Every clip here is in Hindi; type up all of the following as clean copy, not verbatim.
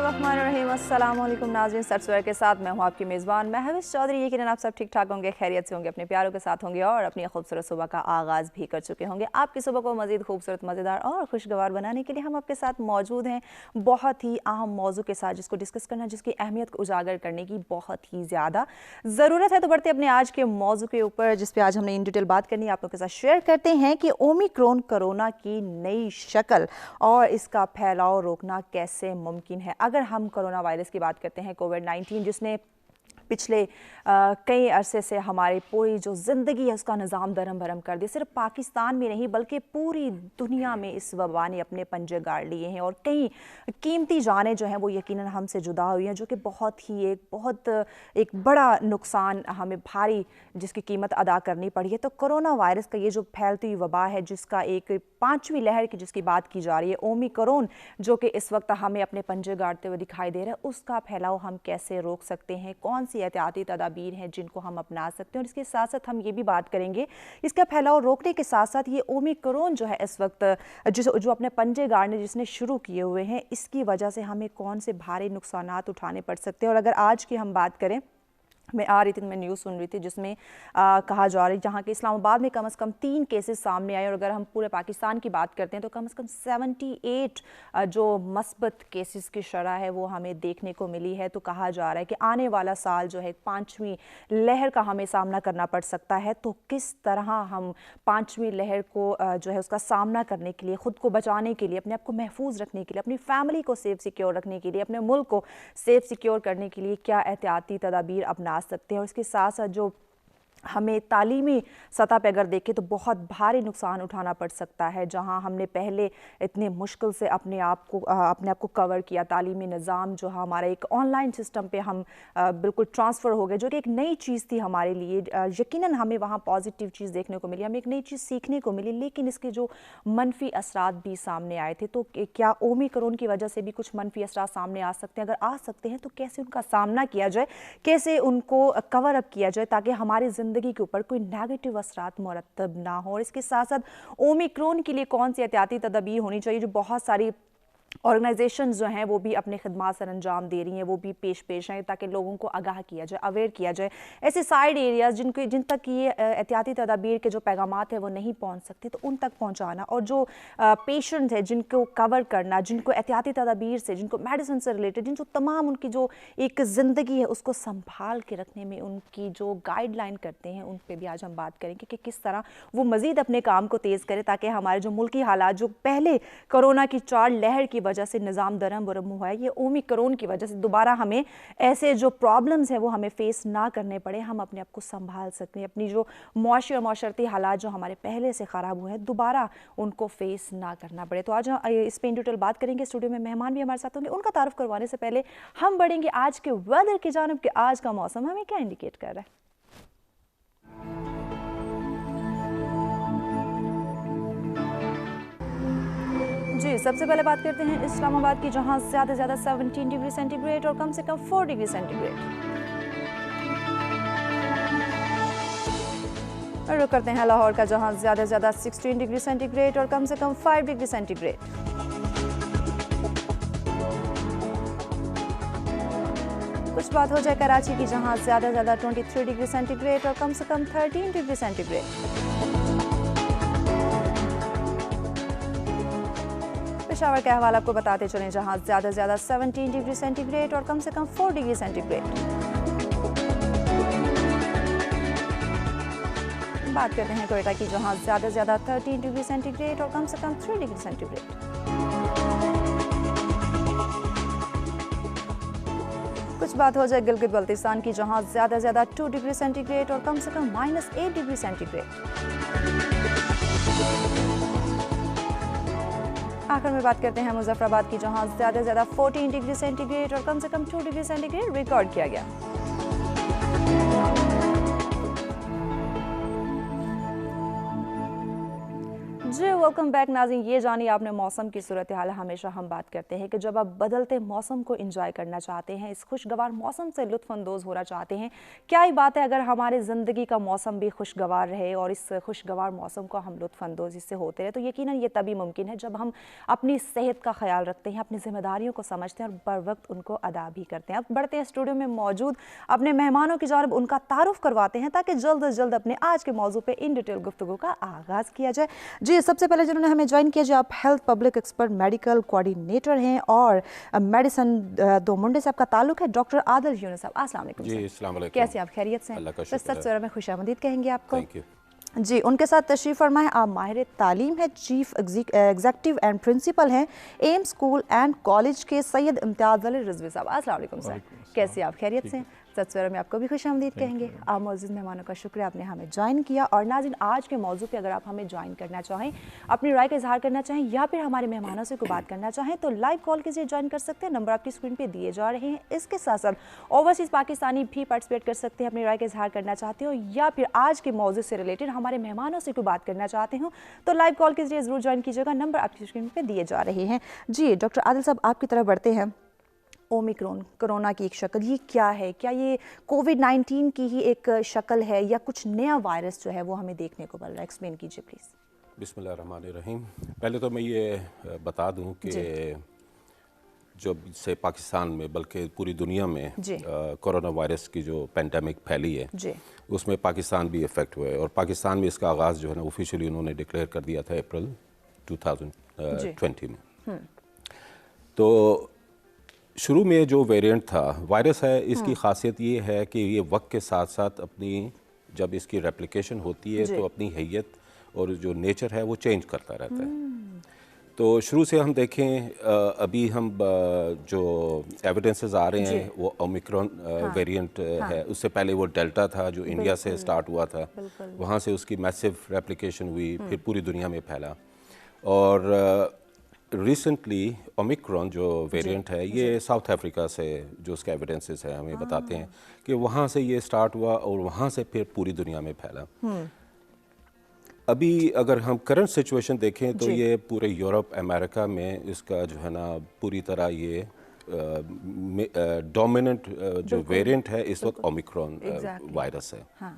बिस्मिल्लाहिर्रहमानिर्रहीम। अस्सलाम वालेकुम नाज़रीन, सब्सवेयर के साथ मैं हूँ आपकी मेज़बान महविश चौधरी। यकीनन आप सब ठीक ठाक होंगे, खैरियत से होंगे, अपने प्यारों के साथ होंगे और अपनी खूबसूरत सुबह का आगाज़ भी कर चुके होंगे। आपकी सुबह को मज़ीद खूबसूरत, मज़ेदार और खुशगवार बनाने के लिए हम आपके साथ मौजूद हैं बहुत ही अहम मौजू के साथ, जिसको डिस्कस करना, जिसकी अहमियत को उजागर करने की बहुत ही ज़्यादा ज़रूरत है। तो बढ़ते अपने आज के मौजू के ऊपर, जिस पर आज हमने इन डिटेल बात करनी है, आप लोग के साथ शेयर करते हैं कि ओमिक्रॉन कोरोना की नई शक्ल और इसका फैलाव रोकना कैसे मुमकिन है। अगर हम कोरोना वायरस की बात करते हैं, कोविड-19, जिसने पिछले कई अरसे से हमारी पूरी जो ज़िंदगी है उसका निज़ाम दरम भरम कर दिया। सिर्फ पाकिस्तान में नहीं बल्कि पूरी दुनिया में इस वबा ने अपने पंजे गाड़ लिए हैं और कई कीमती जानें जो हैं वो यकीनन हमसे जुदा हुई हैं, जो कि बहुत ही एक बड़ा नुकसान हमें भारी जिसकी कीमत अदा करनी पड़ी है। तो कोरोना वायरस का ये जो फैलती हुई वबा है, जिसका एक 5वीं लहर की जिसकी बात की जा रही है, ओमिक्रॉन, जो कि इस वक्त हमें अपने पंजे गाड़ते हुए दिखाई दे रहा है, उसका फैलाव हम कैसे रोक सकते हैं, कौन सी एहतियाती तदाबीर हैं जिनको हम अपना सकते हैं। और इसके साथ साथ हम ये भी बात करेंगे इसका फैलाव रोकने के साथ साथ ये ओमिक्रॉन जो है इस वक्त जो अपने पंजे गाड़ने जिसने शुरू किए हुए हैं, इसकी वजह से हमें कौन से भारी नुकसानात उठाने पड़ सकते हैं। और अगर आज की हम बात करें, मैं आ रही थी, मैं न्यूज़ सुन रही थी जिसमें कहा जा रहा है जहाँ के इस्लामाबाद में कम से कम 3 केसेस सामने आए, और अगर हम पूरे पाकिस्तान की बात करते हैं तो कम से कम 78 जो मस्बत केसेस की शरह है वो हमें देखने को मिली है। तो कहा जा रहा है कि आने वाला साल जो है 5वीं लहर का हमें सामना करना पड़ सकता है। तो किस तरह हम 5वीं लहर को जो है उसका सामना करने के लिए, ख़ुद को बचाने के लिए, अपने आप को महफूज रखने के लिए, अपनी फैमिली को सेफ सिक्योर रखने के लिए, अपने मुल्क को सेफ सिक्योर करने के लिए क्या एहतियाती तदाबीर अपना सकते हैं। और इसके साथ साथ जो हमें तालीमी सतह पे अगर देखें तो बहुत भारी नुकसान उठाना पड़ सकता है। जहां हमने पहले इतने मुश्किल से अपने आप को कवर किया, तालीमी निज़ाम जो हमारा एक ऑनलाइन सिस्टम पे हम बिल्कुल ट्रांसफ़र हो गए, जो कि एक नई चीज़ थी हमारे लिए। यकीनन हमें वहाँ पॉजिटिव चीज़ देखने को मिली, हमें एक नई चीज़ सीखने को मिली, लेकिन इसके जो मनफी असरात भी सामने आए थे। तो क्या ओमिक्रॉन की वजह से भी कुछ मनफी असरात सामने आ सकते हैं? अगर आ सकते हैं तो कैसे उनका सामना किया जाए, कैसे उनको कवर अप किया जाए ताकि हमारी ज़िंदगी के ऊपर कोई नेगेटिव असरात मुरतब ना हो। और इसके साथ साथ ओमिक्रॉन के लिए कौन सी एहतियाती तदाबीर होनी चाहिए, जो बहुत सारी ऑर्गेनाइजेशंस जो हैं वो भी अपने खिदमात सर अंजाम दे रही हैं, वो भी पेश हैं ताकि लोगों को आगाह किया जाए, अवेयर किया जाए। ऐसे साइड एरियाज़ जिन तक ये एहतियाती तदाबीर के जो पैगामात है वो नहीं पहुंच सकते, तो उन तक पहुंचाना, और जो पेशेंट है जिनको कवर करना, जिनको एहतियाती तदाबीर से, जिनको मेडिसिन से रिलेटेड, जिनको तमाम उनकी जो एक ज़िंदगी है उसको संभाल के रखने में उनकी जो गाइडलाइन करते हैं, उन पर भी आज हम बात करेंगे कि किस तरह वो मज़ीद अपने काम को तेज़ करें ताकि हमारे जो मुल्की हालात जो पहले कोरोना की 4 लहर की वजह से निज़ाम दरम बरम हुआ है, ये ओमिक्रॉन की वजह से दोबारा हमें ऐसे जो प्रॉब्लम्स हैं वो हमें फेस ना करने पड़े, हम अपने आप को संभाल सकें, अपनी जो मुआशी और माशरती हालात जो हमारे पहले से ख़राब हुए हैं दोबारा उनको फेस ना करना पड़े। तो आज इस पे इन डिटेल बात करेंगे। स्टूडियो में मेहमान भी हमारे साथ होंगे, उनका तारुफ करवाने से पहले हम बढ़ेंगे आज के वेदर की जानिब कि आज का मौसम हमें क्या इंडिकेट कर रहा है। जी, सबसे पहले बात करते हैं इस्लामाबाद की, जहां ज़्यादा से ज़्यादा 17 डिग्री सेंटीग्रेड और कम से कम 4 डिग्री सेंटीग्रेड। और रुक करते हैं लाहौर का, जहां ज़्यादा से ज़्यादा 16 डिग्री सेंटीग्रेड और कम से कम 5 डिग्री सेंटीग्रेड। कुछ बात हो जाए कराची की, जहां ज़्यादा से ज़्यादा 23 डिग्री सेंटीग्रेड और कम से कम 13 डिग्री सेंटीग्रेड। पेशावर का अहवाल आपको बताते चलें, जहां ज़्यादा से ज़्यादा 17 डिग्री सेंटीग्रेड और कम से कम 4 डिग्री सेंटीग्रेड। बात करते हैं कोयटा की, जहां ज़्यादा से ज़्यादा 13 डिग्री सेंटीग्रेड और कम से कम 3 डिग्री सेंटीग्रेड। कुछ बात हो जाए गिलगित बल्तिस्तान की, जहां ज़्यादा से ज़्यादा 2 डिग्री सेंटीग्रेड और कम से कम -8 डिग्री सेंटीग्रेड। आखिर में बात करते हैं मुजफ्फराबाद की, जहां ज़्यादा से ज़्यादा 14 डिग्री सेंटीग्रेड और कम से कम 2 डिग्री सेंटीग्रेड रिकॉर्ड किया गया। जी, वेलकम बैक नाज़रीन। ये जानिए आपने मौसम की सूरत हाल। हमेशा हम बात करते हैं कि जब आप बदलते मौसम को एंजॉय करना चाहते हैं, इस खुशगवार मौसम से लुत्फ़अंदोज़ होना चाहते हैं, क्या ही बात है अगर हमारे ज़िंदगी का मौसम भी खुशगवार रहे और इस खुशगवार मौसम को हम लुत्फ़अंदोज़ इससे होते रहे, तो यकीनन ये तभी मुमकिन है जब हम अपनी सेहत का ख्याल रखते हैं, अपनी ज़िम्मेदारियों को समझते हैं और बर वक्त उनको अदा भी करते हैं। अब बढ़ते हैं स्टूडियो में मौजूद अपने मेहमानों की जानब उनका तारुफ करवाते हैं ताकि जल्द अज जल्द अपने आज के मौजू पर इन डिटेल गुफ्तगू का आगाज़ किया जाए। जी, सबसे पहले जिन्होंने हमें ज्वाइन किया, जी आप health public expert medical coordinator हैं और मेडिसिन दो मुंडे से आपका ताल्लुक है, डॉक्टर आदिल यूनुस साहब। अस्सलाम वालेकुम। जी, अस्सलाम वालेकुम। कैसे आप? खैरियत से हैं? तो सच सर में खुशामदीद कहेंगे आपको। Thank you. जी, उनके साथ तशरीफ़ फरमाएं आप माहिर तालीम है, चीफ एग्जीक्यूटिव एंड प्रिंसिपल हैं एम स्कूल एंड कॉलेज के, सैयद इम्तियाज़ अली रिजवी साहब। अस्सलाम वालेकुम सर, कैसे आप? खैरियत से? सत्सवरा में आपको भी खुशामदीद कहेंगे। आप मौजूद मेहमानों का शुक्रिया, आपने हमें ज्वाइन किया। और नाज़रीन, आज के मौजू पे अगर आप हमें ज्वाइन करना चाहें, अपनी राय का इजहार करना चाहें या फिर हमारे मेहमानों से कोई बात करना चाहें तो लाइव कॉल के जरिए ज्वाइन कर सकते हैं। नंबर आपकी स्क्रीन पे दिए जा रहे हैं। इसके साथ साथ ओवरसीज़ पाकिस्तानी भी पार्टिसिपेट कर सकते हैं, अपनी राय का इजहार करना चाहते हो या फिर आज के मौजू से रिलेटेड हमारे मेहमानों से कोई बात करना चाहते हो तो लाइव कॉल के जरिए ज़रूर ज्वाइन कीजिएगा। नंबर आपकी स्क्रीन पर दिए जा रहे हैं। जी डॉक्टर आदिल साहब, आपकी तरफ बढ़ते हैं। ओमिक्रॉन कोरोना की एक शक्ल, ये क्या है? क्या ये कोविड-19 की ही एक शक्ल है या कुछ नया वायरस जो है वो हमें देखने को मिल रहा है? एक्सप्लेन कीजिए प्लीज़। बिस्मिल्लाहिर्रहमानिर्रहीम। पहले तो मैं ये बता दूं कि जब से पाकिस्तान में बल्कि पूरी दुनिया में कोरोना वायरस की जो पेंडेमिक फैली है उसमें पाकिस्तान भी इफ़ेक्ट हुआ है और पाकिस्तान में इसका आगाज़ जो है ना ऑफिशियली उन्होंने डिक्लेयर कर दिया था अप्रैल 2020 में। तो शुरू में जो वेरिएंट था वायरस है, इसकी खासियत ये है कि ये वक्त के साथ साथ अपनी जब इसकी रेप्लिकेशन होती है तो अपनी हैयत और जो नेचर है वो चेंज करता रहता है। तो शुरू से हम देखें अभी हम जो एविडेंसेस आ रहे हैं वो ओमिक्रॉन वेरिएंट है। उससे पहले वो डेल्टा था जो इंडिया से स्टार्ट हुआ था, वहाँ से उसकी मैसिव रेप्लिकेशन हुई, फिर पूरी दुनिया में फैला और रिसेंटली ओमिक्रॉन जो वेरिएंट है ये साउथ अफ्रीका से जो उसके एविडेंसेस है हमें बताते हैं कि वहाँ से ये स्टार्ट हुआ और वहाँ से फिर पूरी दुनिया में फैला। अभी अगर हम करंट सिचुएशन देखें तो ये पूरे यूरोप अमेरिका में इसका जो है ना पूरी तरह ये डोमिनेंट जो वेरिएंट है इस वक्त ओमिक्रॉन वायरस है।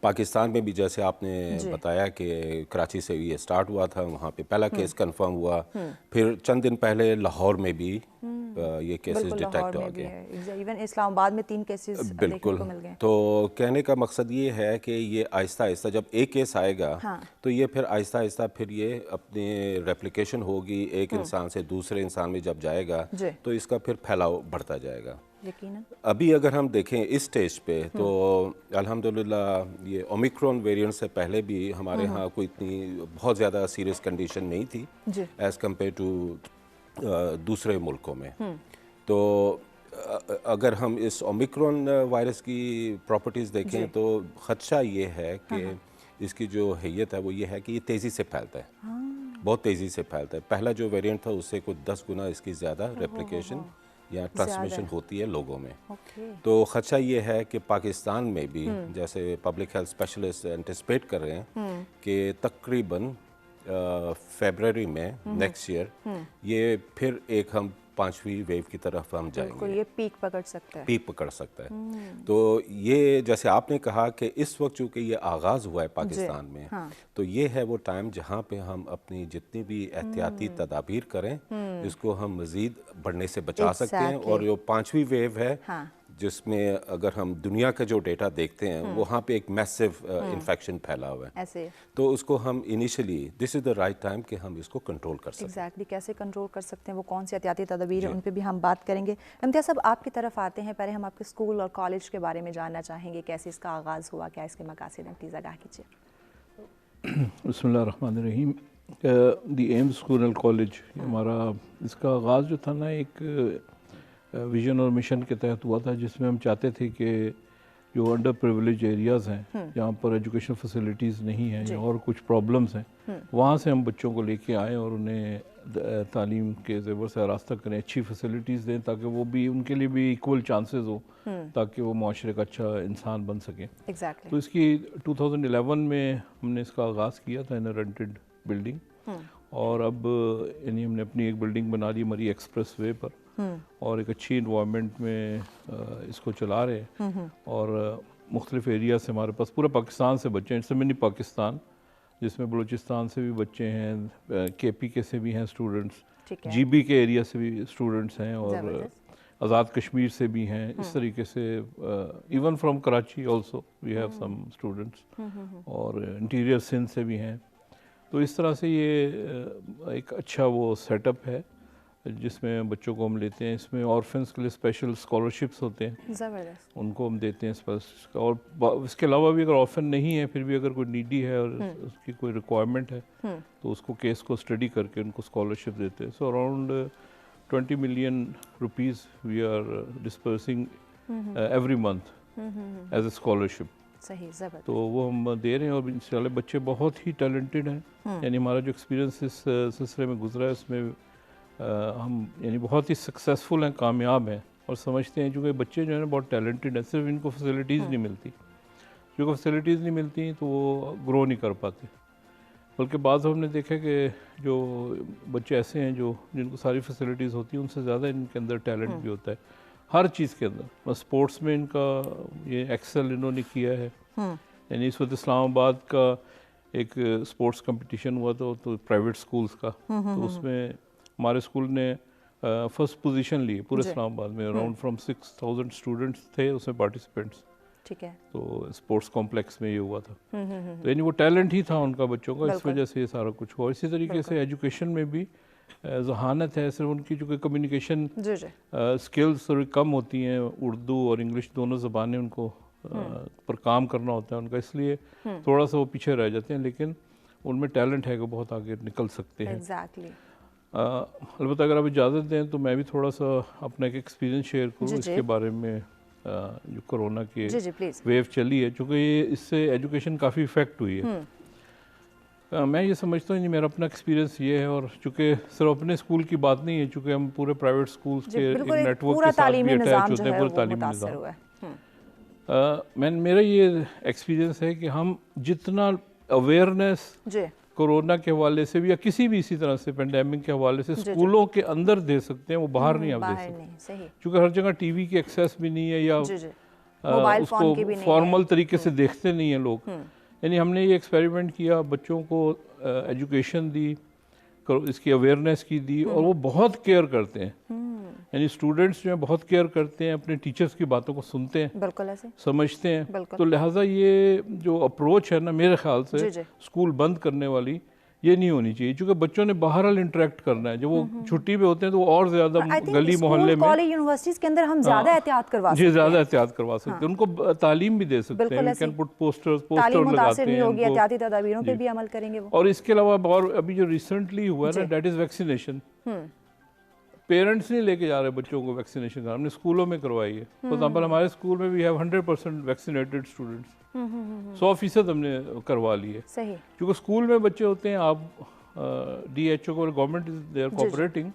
पाकिस्तान में भी जैसे आपने बताया कि कराची से ये स्टार्ट हुआ था, वहाँ पे पहला केस कंफर्म हुआ, फिर चंद दिन पहले लाहौर में भी ये केसेस डिटेक्ट हो गए। इवन इस्लामाबाद में 3 केसेस देखने को मिल गए। तो कहने का मकसद ये है कि ये आहिस्ता आहिस्ता जब एक केस आएगा तो ये फिर आहिस्ता आहिस्ता फिर ये अपने रेप्लिकेशन होगी, एक इंसान से दूसरे इंसान में जब जाएगा तो इसका फिर फैलाव बढ़ता जाएगा। अभी अगर हम देखें इस स्टेज पे तो अल्हम्दुलिल्लाह ये ओमिक्रॉन वेरिएंट से पहले भी हमारे यहाँ कोई इतनी बहुत ज़्यादा सीरियस कंडीशन नहीं थी एज़ कम्पेयर टू दूसरे मुल्कों में। तो अगर हम इस ओमिक्रॉन वायरस की प्रॉपर्टीज़ देखें तो ख़दशा ये है कि इसकी जो हैयत है वो ये है कि ये तेज़ी से फैलता है, बहुत तेज़ी से फैलता है। पहला जो वेरिएंट था उससे कुछ 10 गुना इसकी ज़्यादा रेप्लिकेशन या ट्रांसमिशन होती है लोगों में। तो खदशा ये है कि पाकिस्तान में भी जैसे पब्लिक हेल्थ स्पेशलिस्ट एंटिसिपेट कर रहे हैं कि तकरीबन फरवरी में नेक्स्ट ईयर ये फिर एक हम 5वीं वेव की तरफ हम जाएंगे। ये पीक पकड़ सकता है, पीक पकड़ सकता है। तो ये जैसे आपने कहा कि इस वक्त चूँकि ये आगाज़ हुआ है पाकिस्तान में तो ये है वो टाइम जहाँ पे हम अपनी जितनी भी एहतियाती तदाबीर करें इसको हम मज़ीद बढ़ने से बचा सकते हैं। और जो 5वीं वेव है जिसमें अगर हम दुनिया का जो डेटा देखते हैं वहाँ पे एक मैसिव इन्फेक्शन फैला हुआ है ऐसे, तो उसको हम initially this is the right time कि हम इसको कंट्रोल कर सकते हैं। कैसे कंट्रोल कर सकते हैं, वो कौन सी एहतियाती तदबीर है, उन पे भी हम बात करेंगे। इम्तियाज़ साहब, आपकी तरफ आते हैं। पहले हम आपके स्कूल और कॉलेज के बारे में जानना चाहेंगे, कैसे इसका आगाज़ हुआ, क्या इसके मकासद हैं, प्लीज़ आगाह कीजिए। बिस्मिल्लाहिर्रहमानिर्रहीम। दी एम स्कूल एंड कॉलेज हमारा इसका आगाज़ जो था ना एक विज़न और मिशन के तहत हुआ था जिसमें हम चाहते थे कि जो अंडर प्रिविलेज एरियाज़ हैं जहाँ पर एजुकेशन फैसिलिटीज़ नहीं हैं और कुछ प्रॉब्लम्स हैं वहाँ से हम बच्चों को लेके आएँ और उन्हें तालीम के ज़ेवर से रास्ता करें, अच्छी फैसिलिटीज़ दें ताकि वो भी उनके लिए भी इक्वल चांसेस हो ताकि वो माशरे का अच्छा इंसान बन सकें। तो इसकी 2011 में हमने इसका आगाज़ किया था इन अ रेंटेड बिल्डिंग और अब यानी हमने अपनी एक बिल्डिंग बना ली मरी एक्सप्रेस वे पर और एक अच्छी इन्वायरमेंट में इसको चला रहे हैं। और मुख्तलिफ एरिया से हमारे पास पूरा पाकिस्तान से बच्चे हैं, इट्स मिनी पाकिस्तान, जिसमें बलूचिस्तान से भी बच्चे हैं, KPK से भी हैं स्टूडेंट्स, GB के एरिया से भी स्टूडेंट्स हैं और आज़ाद कश्मीर से भी हैं। इस तरीके से even from Karachi also we have some students और इंटीरियर सिंध से भी हैं। तो इस तरह से ये एक अच्छा वो सेटअप है जिसमें बच्चों को हम लेते हैं। इसमें ऑर्फन्स के लिए स्पेशल स्कॉलरशिप्स होते हैं, ज़बरदस्त, उनको हम देते हैं और इसके अलावा भी अगर ऑर्फन नहीं है फिर भी अगर कोई नीडी है और उसकी कोई रिक्वायरमेंट है तो उसको केस को स्टडी करके उनको स्कॉलरशिप देते हैं। So around 20 million rupees we are dispersing every month as a scholarship। सही, ज़बरदस्त। तो वो हम दे रहे हैं और इंशाल्लाह बच्चे बहुत ही टैलेंटेड हैं। यानी हमारा जो एक्सपीरियंस इस सिलसिले में गुजरा है उसमें हम यानी बहुत ही सक्सेसफुल हैं, कामयाब हैं और समझते हैं क्योंकि बच्चे जो है ना बहुत टैलेंटेड हैं, सिर्फ इनको फैसिलिटीज़ नहीं मिलती। जो फैसिलिटीज़ नहीं मिलती तो वो ग्रो नहीं कर पाते। बल्कि बाद हमने देखा कि जो बच्चे ऐसे हैं जो जिनको सारी फैसिलिटीज़ होती हैं उनसे ज़्यादा इनके अंदर टैलेंट भी होता है हर चीज़ के अंदर। बस स्पोर्ट्स में इनका ये एक्सेल इन्होंने किया है। यानी इस वक्त इस्लामाबाद का एक स्पोर्ट्स कंपटीशन हुआ था तो प्राइवेट स्कूल्स का, तो उसमें हमारे स्कूल ने फर्स्ट पोजीशन ली पूरे इस्लामाबाद में। अराउंड फ्रॉम 6000 स्टूडेंट्स थे उसमें पार्टिसिपेंट्स। ठीक है। तो स्पोर्ट्स कॉम्प्लेक्स में ये हुआ था। तो यानी वो टैलेंट ही था उनका बच्चों का, इस वजह से ये सारा कुछ हुआ। इसी तरीके से एजुकेशन में भी जहानत है, सिर्फ उनकी जो कम्युनिकेशन स्किल्स थोड़ी कम होती हैं, उर्दू और इंग्लिश दोनों ज़बानें उनको पर काम करना होता है उनका, इसलिए थोड़ा सा वो पीछे रह जाते हैं। लेकिन उनमें टैलेंट है कि बहुत आगे निकल सकते हैं। Exactly। अलबत्ता अगर आप इजाज़त दें तो मैं भी थोड़ा सा अपना एक एक्सपीरियंस शेयर करूँ इसके बारे में। जो कोरोना की वेव चली है, चूँकि ये इससे एजुकेशन काफ़ी इफ़ेक्ट हुई है। मैं ये समझता हूँ, मेरा अपना एक्सपीरियंस ये है और चूँकि सिर्फ अपने स्कूल की बात नहीं है, चूँकि हम पूरे प्राइवेट स्कूल्स के एक नेटवर्क के साथ भी अटैच होते हैं, पूरा तालीमी निज़ाम। मेरा ये एक्सपीरियंस है कि हम जितना अवेयरनेस कोरोना के हवाले से भी या किसी भी इसी तरह से पेंडेमिक के हवाले से स्कूलों के अंदर दे सकते हैं, वो बाहर नहीं आप दे सकते, क्योंकि हर जगह टीवी की एक्सेस भी नहीं है या उसको फॉर्मल तरीके से देखते नहीं है लोग। यानी हमने ये एक्सपेरिमेंट किया, बच्चों को एजुकेशन दी, इसकी अवेयरनेस की दी और वो बहुत केयर करते हैं। यानी स्टूडेंट्स जो है बहुत केयर करते हैं, अपने टीचर्स की बातों को सुनते हैं, बिल्कुल ऐसे समझते हैं। तो लिहाजा ये जो अप्रोच है ना, मेरे ख्याल से स्कूल बंद करने वाली ये नहीं होनी चाहिए, क्योंकि बच्चों ने बाहर इंटरेक्ट करना है। जब वो छुट्टी पे होते हैं तो वो और ज्यादा गली मोहल्ले में, कॉलेज यूनिवर्सिटीज के अंदर हम ज्यादा एहतियात करवा सकते हैं। ज्यादा एहतियात करवा सकते हैं, उनको तालीम भी दे सकते हैं। कैन पुट पोस्टर लगाते हैं, एहतियाती तदाबीरों पे भी अमल करेंगे वो। और इसके अलावा और अभी जो रिसेंटली हुआ ना, दैट इज वैक्सीनेशन। पेरेंट्स नहीं लेके जा रहे बच्चों को वैक्सीनेशन करना, हमने स्कूलों में करवाई है। फॉर एग्जाम्पल हमारे स्कूल में भी हैव 100% वैक्सीनेटेड स्टूडेंट्स, 100% हमने करवा ली है। सही, क्योंकि स्कूल में बच्चे होते हैं, आप DHO को गवर्नमेंट इज देयर कोऑपरेटिंग,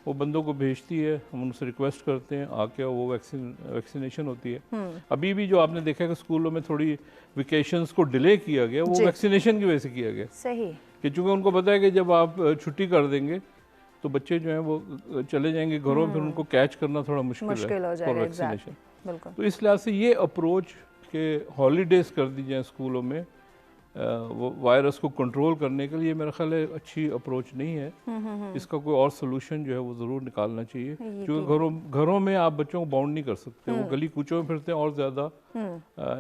वो बंदों को भेजती है, हम उनसे रिक्वेस्ट करते हैं आके, वो वैक्सीनेशन होती है। अभी भी जो आपने देखा कि स्कूलों में थोड़ी वेकेशंस को डिले किया गया, वो वैक्सीनेशन की वजह से किया गया। सही, कि चूँकि उनको पता है कि जब आप छुट्टी कर देंगे तो बच्चे जो हैं वो चले जाएंगे घरों, फिर उनको कैच करना थोड़ा मुश्किल हो जाएगा वैक्सीनेशन। बिल्कुल। तो इस लिहाज से ये अप्रोच के हॉलीडेज कर दी जाए स्कूलों में वो वायरस को कंट्रोल करने के लिए, मेरा ख्याल है अच्छी अप्रोच नहीं है। इसका कोई और सोल्यूशन जो है वो ज़रूर निकालना चाहिए, क्योंकि घरों में आप बच्चों को बाउंड नहीं कर सकते। वो गली कूचों में फिरते हैं और ज़्यादा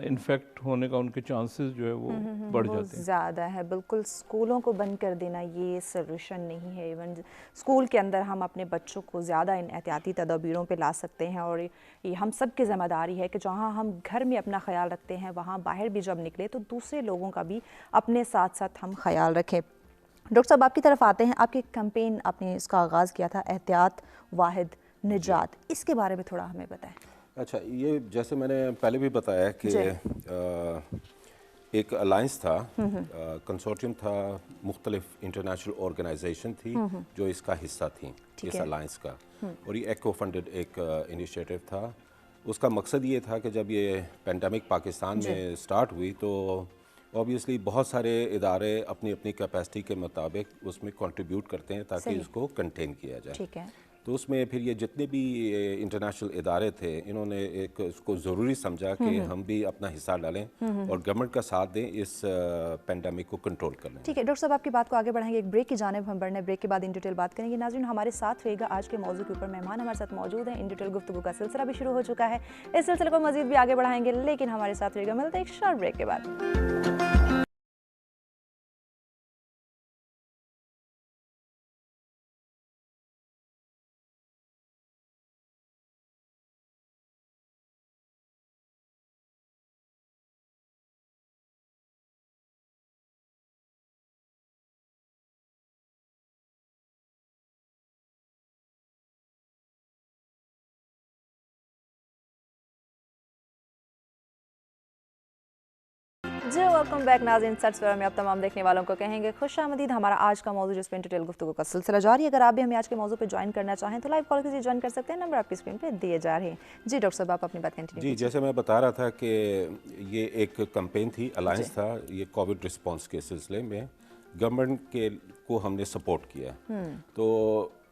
इन्फेक्ट होने का उनके चांसेस जो है वो बढ़ जाते हैं, ज़्यादा है। बिल्कुल, स्कूलों को बंद कर देना ये सोल्यूशन नहीं है। इवन स्कूल के अंदर हम अपने बच्चों को ज़्यादा इन एहतियाती तदबीरों पे ला सकते हैं और ये हम सब की ज़िम्मेदारी है कि जहाँ हम घर में अपना ख्याल रखते हैं, वहाँ बाहर भी जब निकले तो दूसरे लोगों का भी अपने साथ साथ हम ख्याल रखें। डॉक्टर साहब, आपकी तरफ आते हैं। आपकी कैंपेन आपने इसका आगाज़ किया था, एहतियात वाहिद निजात, इसके बारे में थोड़ा हमें बताएं। अच्छा, ये जैसे मैंने पहले भी बताया कि एक अलायंस था, कंसोर्टियम था, मुख्तलिफ इंटरनेशनल ऑर्गेनाइजेशन थी जो इसका हिस्सा थी, इस अलायंस का। और ये एको फंडेड एक इनिशिएटिव था। उसका मकसद ये था कि जब ये पेंडेमिक पाकिस्तान में स्टार्ट हुई तो ऑब्वियसली बहुत सारे इदारे अपनी अपनी कैपेसिटी के मुताबिक उसमें कंट्रीब्यूट करते हैं ताकि इसको कंटेन किया जाए। ठीक है। तो उसमें फिर ये जितने भी इंटरनेशनल इदारे थे, इन्होंने एक उसको ज़रूरी समझा कि हम भी अपना हिस्सा डालें और गवर्नमेंट का साथ दें इस पेंडेमिक को कंट्रोल करने। ठीक है डॉक्टर साहब, आपकी बात को आगे बढ़ाएंगे, एक ब्रेक की जानिब हम बढ़ने, ब्रेक के बाद इन डिटेल बात करेंगे। नाज़रीन हमारे साथ रहेगा, आज के मौजू के ऊपर मेहमान हमारे साथ मौजूद हैं। इन डिटेल गुफ्तगू का सिलसिला भी शुरू हो चुका है, इस सिलसिले को मजीद भी आगे बढ़ाएंगे, लेकिन हमारे साथ रहेगा। मिलते हैं एक शॉर्ट ब्रेक के बाद। जी वेलकम बैक नाज़रीन, सट्सवेरा में आप तमाम देखने वालों को कहेंगे खुशामदीद। हमारा आज का मौजू जिस पर डिटेल गुफ्तगू का सिलसिला जारी है। अगर आप भी हमें आज के मौजू पे ज्वाइन करना चाहें तो लाइव कॉल कीजिए, ज्वाइन कर सकते हैं, नंबर आपकी स्क्रीन पे दिए जा रहे हैं। जी डॉक्टर साहब, आप अपनी बात कंटिन्यू जी, जैसे मैं बता रहा था कि ये एक कैंपेन थी, अलायंस था, ये कोविड रिस्पांस के सिलसिले में गवर्नमेंट के को हमने सपोर्ट किया। तो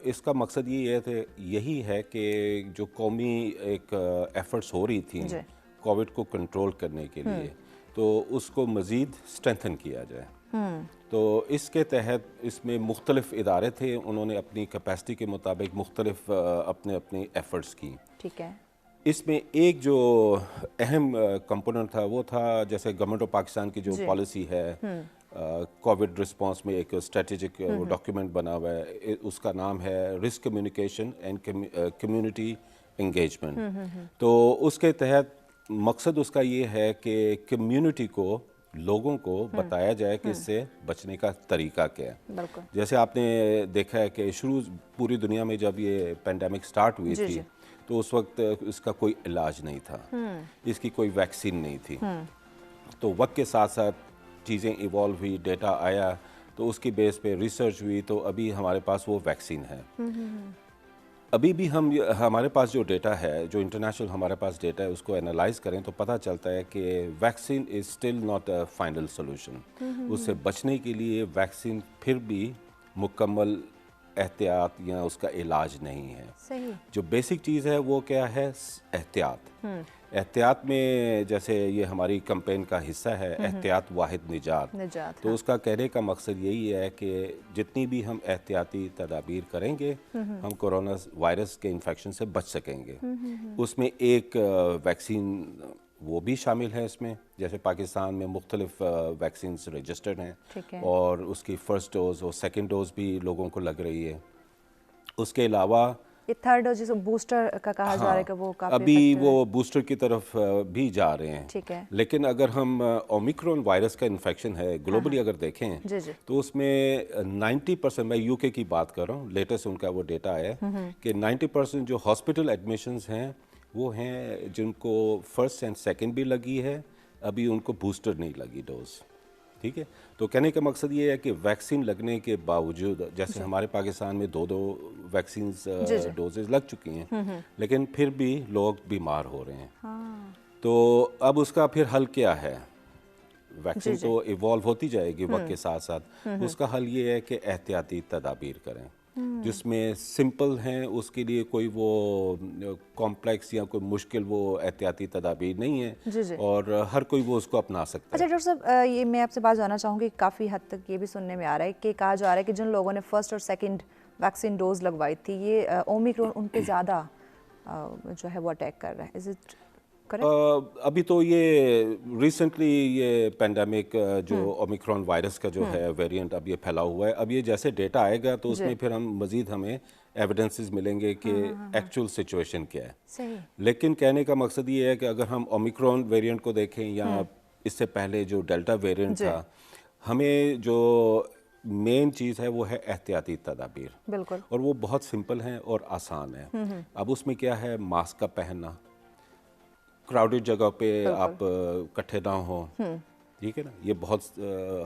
इसका मकसद यही है कि जो कौमी एक एफर्ट्स हो रही थी कोविड को कंट्रोल करने के लिए, तो उसको मज़ीद स्ट्रेंथन किया जाए। तो इसके तहत इसमें मुख्तलिफ इदारे थे, उन्होंने अपनी कैपेसिटी के मुताबिक मुख्तलिफ अपने अपने एफ़र्ट्स की। ठीक है। इसमें एक जो अहम कंपोनेंट था वो था, जैसे गवर्नमेंट ऑफ पाकिस्तान की जो पॉलिसी है कोविड रिस्पांस में, एक स्ट्रेटेजिक डॉक्यूमेंट बना हुआ है, उसका नाम है risk communication and community engagement. तो उसके तहत मकसद उसका ये है कि कम्युनिटी को, लोगों को बताया जाए कि इससे बचने का तरीका क्या है। जैसे आपने देखा है कि पूरी दुनिया में जब ये पेंडेमिक स्टार्ट हुई थी तो उस वक्त इसका कोई इलाज नहीं था, इसकी कोई वैक्सीन नहीं थी। तो वक्त के साथ साथ चीज़ें इवॉल्व हुई, डेटा आया, तो उसकी बेस पे रिसर्च हुई, तो अभी हमारे पास वो वैक्सीन है। अभी भी हमारे पास जो डेटा है, जो इंटरनेशनल हमारे पास डेटा है, उसको एनालाइज करें तो पता चलता है कि vaccine is still not a final solution. उससे बचने के लिए वैक्सीन फिर भी मुकम्मल एहतियात या उसका इलाज नहीं है। सही। जो बेसिक चीज़ है वो क्या है? एहतियात। एहतियात में जैसे ये हमारी कैंपेन का हिस्सा है, एहतियात वाहिद निजात। तो उसका कहने का मकसद यही है कि जितनी भी हम एहतियाती तदाबीर करेंगे हम कोरोना वायरस के इन्फेक्शन से बच सकेंगे। उसमें एक वैक्सीन वो भी शामिल है इसमें, जैसे पाकिस्तान में मुख्तलिफ वैक्सीन रजिस्टर्ड हैं और उसकी फ़र्स्ट डोज और सेकेंड डोज भी लोगों को लग रही है। उसके अलावा ये थर्ड डोज जिसको बूस्टर का कहा जा रहा है कि वो काफी अभी वो बूस्टर की तरफ भी जा रहे हैं। ठीक है। लेकिन अगर हम ओमिक्रॉन वायरस का इन्फेक्शन है ग्लोबली अगर देखें तो उसमें 90%, मैं यूके की बात कर रहा हूँ, लेटेस्ट उनका वो डेटा है कि 90% जो हॉस्पिटल एडमिशंस हैं वो हैं जिनको फर्स्ट एंड सेकंड भी लगी है, अभी उनको बूस्टर नहीं लगी डोज। ठीक है। तो कहने का मकसद ये है कि वैक्सीन लगने के बावजूद, जैसे हमारे पाकिस्तान में 2 वैक्सीन डोजेज लग चुकी हैं, लेकिन फिर भी लोग बीमार हो रहे हैं। तो अब उसका फिर हल क्या है? वैक्सीन तो इवॉल्व होती जाएगी वक्त के साथ साथ। उसका हल ये है कि एहतियाती तदाबीर करें, जिसमें सिंपल हैं, उसके लिए कोई वो कॉम्प्लेक्स या कोई मुश्किल वो एहतियाती तदाबीर नहीं है और हर कोई वो उसको अपना सकता है। अच्छा डॉक्टर साहब, ये मैं आपसे बात जानना चाहूँगी, काफ़ी हद तक ये भी सुनने में आ रहा है कि कहा जा रहा है कि जिन लोगों ने फर्स्ट और सेकंड वैक्सीन डोज लगवाई थी, ये ओमिक्रॉन उन पे ज़्यादा जो है वो अटैक कर रहा है। Is it correct? अभी तो ये रिसेंटली ये पेंडेमिक जो ओमिक्रॉन वायरस का जो है वेरिएंट अब ये फैला हुआ है, अब ये जैसे डेटा आएगा तो उसमें फिर हमें एविडेंसेस मिलेंगे कि एक्चुअल सिचुएशन क्या है। सही। लेकिन कहने का मकसद ये है कि अगर हम ओमिक्रॉन वेरिएंट को देखें या इससे पहले जो डेल्टा वेरिएंट था, हमें जो मेन चीज़ है वो है एहतियाती तदाबीर। बिल्कुल। और वो बहुत सिंपल हैं और आसान है। अब उसमें क्या है? मास्क का पहनना, क्राउडेड जगह पे आप इकट्ठे ना हो, ठीक है ना, ये बहुत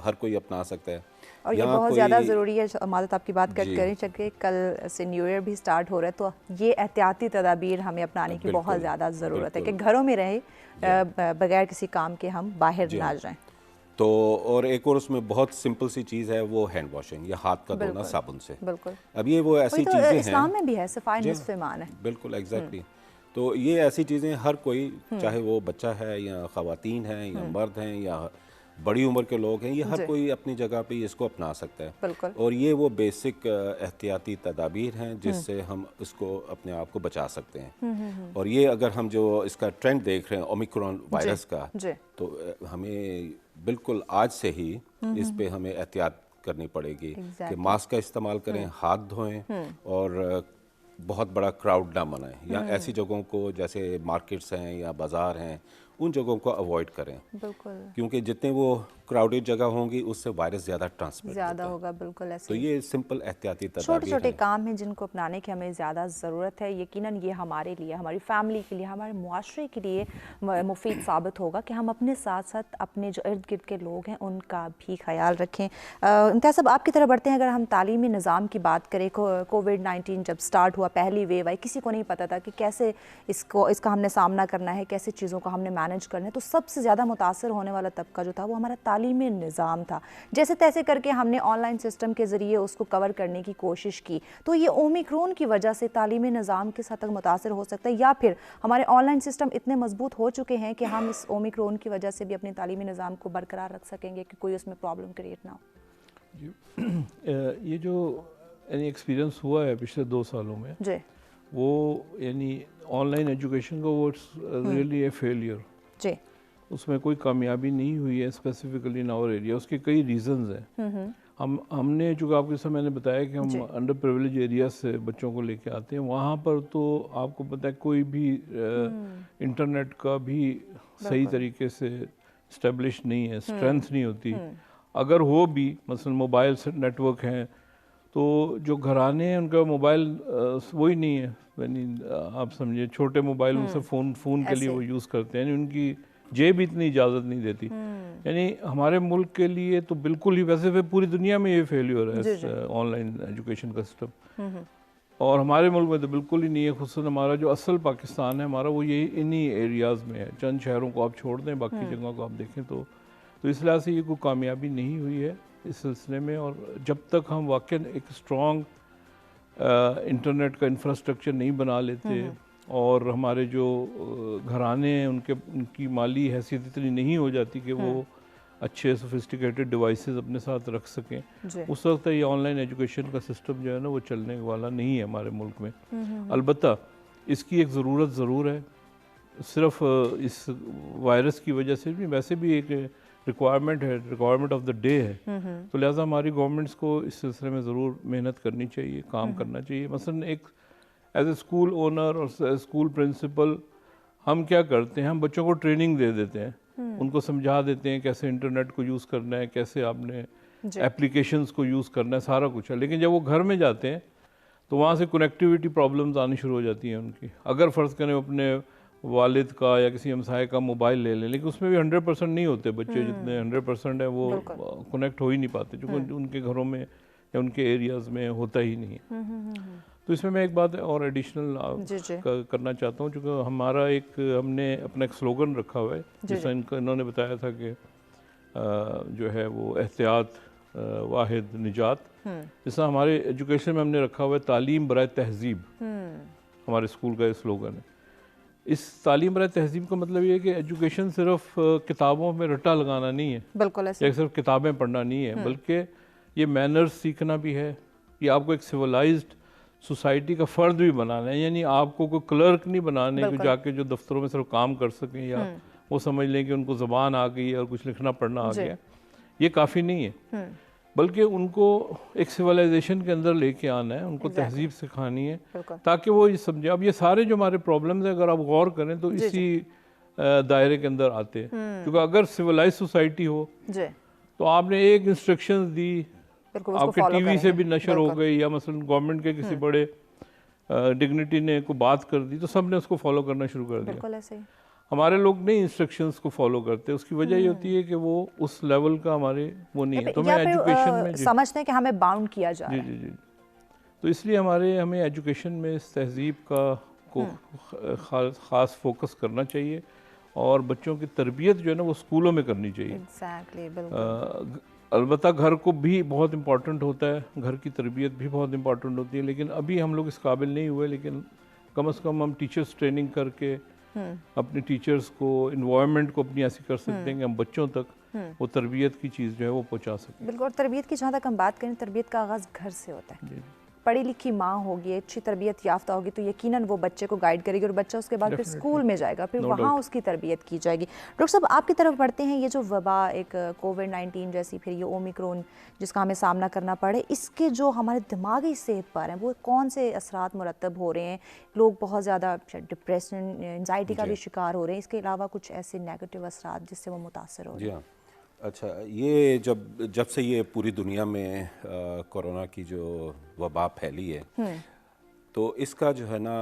हर कोई अपना सकता है और ये बहुत ज़्यादा ज़रूरी है। मादत आपकी बात कट करें, चलिए कल से न्यू ईयर भी स्टार्ट हो रहा है, तो ये एहतियाती तदाबीर हमें अपनाने की बहुत ज़्यादा ज़रूरत है कि घरों में रहे, बगैर किसी काम के हम बाहर ना जाएं। तो और एक और उसमें बहुत सिंपल सी चीज़ है, वो हैंड वॉशिंग या हाथ का धोना साबुन से। बिल्कुल। अब ये वो ऐसी चीज़ें हैं, इस्लाम में भी है, सफाई निस्फ़ ईमान है। बिल्कुल एग्जैक्टली। तो ये ऐसी चीज़ें हर कोई, चाहे वो बच्चा है या ख़वातीन हैं या मर्द हैं या बड़ी उम्र के लोग हैं, ये हर कोई अपनी जगह पे इसको अपना सकता है। बिल्कुल। और ये वो बेसिक एहतियाती तदाबीर हैं जिससे हम इसको अपने आप को बचा सकते हैं। और ये अगर हम जो इसका ट्रेंड देख रहे हैं ओमिक्रॉन वायरस का, तो हमें बिल्कुल आज से ही इस पे हमें एहतियात करनी पड़ेगी कि मास्क का इस्तेमाल करें, हाथ धोएं और बहुत बड़ा क्राउड ना बनाएं, या ऐसी जगहों को जैसे मार्केट्स हैं या बाज़ार हैं उन जगहों को अवॉइड करें। बिल्कुल। क्योंकि जितने वो क्राउडेड जगह होंगी उससे वायरस ज़्यादा होगा। बिल्कुल ऐसे। तो ये सिंपल एहतियाती तदाबीर छोटे छोटे काम हैं जिनको अपनाने की हमें ज़्यादा ज़रूरत है। यकीनन ये हमारे लिए, हमारी फैमिली के लिए, हमारे मुआशरे के लिए मुफीद साबित होगा कि हम अपने साथ साथ अपने जो इर्द गिर्द के लोग हैं उनका भी ख्याल रखें। इम्तियाज़ साहब, आपकी तरफ बढ़ते हैं। अगर हम तालीमी निज़ाम की बात करें, कोविड-19 जब स्टार्ट हुआ, पहली वेव आई, किसी को नहीं पता था कि कैसे इसका हमने सामना करना है, कैसे चीज़ों को हमने मैनेज करना है। तो सबसे ज़्यादा मुतासर होने वाला तबका जो था वो हमारा तालीमी निज़ाम था। जैसे तैसे करके हमने ऑनलाइन सिस्टम के ज़रिए उसको कवर करने की कोशिश की। तो ये ओमिक्रॉन की वजह से तालीमी निज़ाम किस हद तक मुतासर हो सकता है, या फिर हमारे ऑनलाइन सिस्टम इतने मजबूत हो चुके हैं कि हम इस ओमिक्रॉन की वजह से भी अपने तालीमी निज़ाम को बरकरार रख सकेंगे कि कोई उसमें प्रॉब्लम क्रिएट ना हो? ये जो यानी एक्सपीरियंस हुआ है पिछले 2 सालों में जी, वो यानी ऑनलाइन एजुकेशन का वो रियली ए फेलियर। जी, उसमें कोई कामयाबी नहीं हुई है स्पेसिफिकली इन आवर एरिया। उसके कई रीजंस हैं। हमने जो आपके समय मैंने बताया कि हम अंडर प्रिविलेज एरिया से बच्चों को लेके आते हैं, वहाँ पर तो आपको पता है कोई भी इंटरनेट का भी सही तरीके से इस्टेब्लिश नहीं है, स्ट्रेंथ नहीं होती। अगर हो भी, मसलन मोबाइल से नेटवर्क हैं, तो जो घराने हैं उनका मोबाइल वही नहीं है, यानी आप समझिए छोटे मोबाइल उनसे फ़ोन के लिए वो यूज़ करते हैं, उनकी जेब इतनी इजाज़त नहीं देती। यानी हमारे मुल्क के लिए तो बिल्कुल ही, वैसे पूरी दुनिया में ये फेलियर है ऑनलाइन एजुकेशन का सिस्टम, और हमारे मुल्क में तो बिल्कुल ही नहीं है। खुसूसन हमारा जो असल पाकिस्तान है हमारा, वो यही इन्हीं एरियाज़ में है। चंद शहरों को आप छोड़ दें, बाकी जगहों को आप देखें तो इस लिहाज से ये कोई कामयाबी नहीं हुई है इस सिलसिले में। और जब तक हम वाकई एक स्ट्रॉन्ग इंटरनेट का इंफ्रास्ट्रक्चर नहीं बना लेते, और हमारे जो घराने हैं उनकी माली हैसियत इतनी नहीं हो जाती कि वो अच्छे सोफिस्टिकेटेड डिवाइसेस अपने साथ रख सकें, उस वक्त ये ऑनलाइन एजुकेशन का सिस्टम जो है ना वो चलने वाला नहीं है हमारे मुल्क में। अलबत्ता इसकी एक ज़रूरत ज़रूर है, सिर्फ इस वायरस की वजह से नहीं, वैसे भी एक रिक्वायरमेंट है, रिक्वायरमेंट ऑफ द डे है। तो लिहाजा हमारी गवर्नमेंट्स को इस सिलसिले में ज़रूर मेहनत करनी चाहिए, काम करना चाहिए। मसलन एक एज ए स्कूल ओनर और स्कूल प्रिंसिपल हम क्या करते हैं, हम बच्चों को ट्रेनिंग दे देते हैं, उनको समझा देते हैं कैसे इंटरनेट को यूज़ करना है, कैसे आपने एप्लीकेशंस को यूज़ करना है, सारा कुछ है। लेकिन जब वो घर में जाते हैं तो वहाँ से कनेक्टिविटी प्रॉब्लम्स आनी शुरू हो जाती हैं उनकी। अगर फ़र्ज़ करें अपने वालिद का या किसी हमसाये का मोबाइल ले लें, लेकिन उसमें भी 100% नहीं होते बच्चे, जितने 100% है वो कनेक्ट हो ही नहीं पाते, क्योंकि उनके घरों में या उनके एरियाज़ में होता ही नहीं है। तो इसमें मैं एक बात और एडिशनल करना चाहता हूँ, क्योंकि हमारा हमने अपना एक स्लोगन रखा हुआ है, जिसमें इन्होंने बताया था कि जो है वो एहतियात वाहिद निजात। जैसा हमारे एजुकेशन में हमने रखा हुआ है तालीम बराए तहजीब, हमारे स्कूल का ये स्लोगन है। इस तालीम बराए तहजीब का मतलब ये है कि एजुकेशन सिर्फ किताबों में रट्टा लगाना नहीं है, बिल्कुल ऐसे, या सिर्फ किताबें पढ़ना नहीं है, बल्कि ये मैनर्स सीखना भी है, ये आपको एक सिविलाइज्ड सोसाइटी का फ़र्द भी बनाना है। यानी आपको कोई क्लर्क नहीं बनाने कि जाके जो दफ्तरों में सिर्फ काम कर सकें, या वो समझ लें कि उनको ज़बान आ गई और कुछ लिखना पढ़ना आ गया, ये काफ़ी नहीं है। बल्कि उनको एक सिविलाइजेशन के अंदर लेके आना है, उनको तहजीब सिखानी है, ताकि वो ये समझे। अब ये सारे जो हमारे प्रॉब्लम्स हैं, अगर आप गौर करें तो इसी दायरे के अंदर आते हैं। क्योंकि अगर सिविलाइज सोसाइटी हो तो आपने एक इंस्ट्रक्शंस दी, आपके टीवी से भी नशर हो गई, या मसलन गवर्नमेंट के किसी बड़े डिग्निटी ने को बात कर दी तो सब ने उसको फॉलो करना शुरू कर दिया। हमारे लोग नहीं इंस्ट्रक्शंस को फॉलो करते, उसकी वजह ये होती है कि वो उस लेवल का हमारे वो नहीं है। तो मैं एजुकेशन में समझते हैं कि हमें बाउंड किया जा रहा है। जी। तो इसलिए हमें एजुकेशन में इस तहजीब का को ख़ास फोकस करना चाहिए, और बच्चों की तरबियत जो है ना वो स्कूलों में करनी चाहिए। एग्जैक्टली, बिल्कुल। अलबत्ता घर को भी बहुत इम्पोर्टेंट होता है, घर की तरबियत भी बहुत इम्पोर्टेंट होती है, लेकिन अभी हम लोग इस काबिल नहीं हुए। लेकिन कम से कम हम टीचर्स ट्रेनिंग करके अपने टीचर्स को, इन्वायरमेंट को अपनी ऐसी कर सकते हैं कि हम बच्चों तक वो तरबियत की चीज़ जो है वो पहुंचा सकें। बिल्कुल। और तरबियत की जहाँ तक हम बात करें, तरबियत का आगाज़ घर से होता है। जी। पढ़ी लिखी माँ होगी, अच्छी तरबियत याफ्ता होगी, तो यकीनन वो बच्चे को गाइड करेगी और बच्चा उसके बाद फिर स्कूल में जाएगा, फिर वहाँ उसकी तरबियत की जाएगी। डॉक्टर साहब, आपकी तरफ बढ़ते हैं, ये जो वबा, एक कोविड-19 जैसी, फिर ये ओमिक्रॉन जिसका हमें सामना करना पड़े, इसके जो हमारे दिमागी सेहत पर हैं वो कौन से असरात मुरतब हो रहे हैं? लोग बहुत ज़्यादा डिप्रेशन, एंजाइटी का भी शिकार हो रहे हैं, इसके अलावा कुछ ऐसे नेगेटिव असरात जिससे वो मुतासर हो रहे हैं? अच्छा, ये जब से ये पूरी दुनिया में कोरोना की जो वबा फैली है, तो इसका जो है ना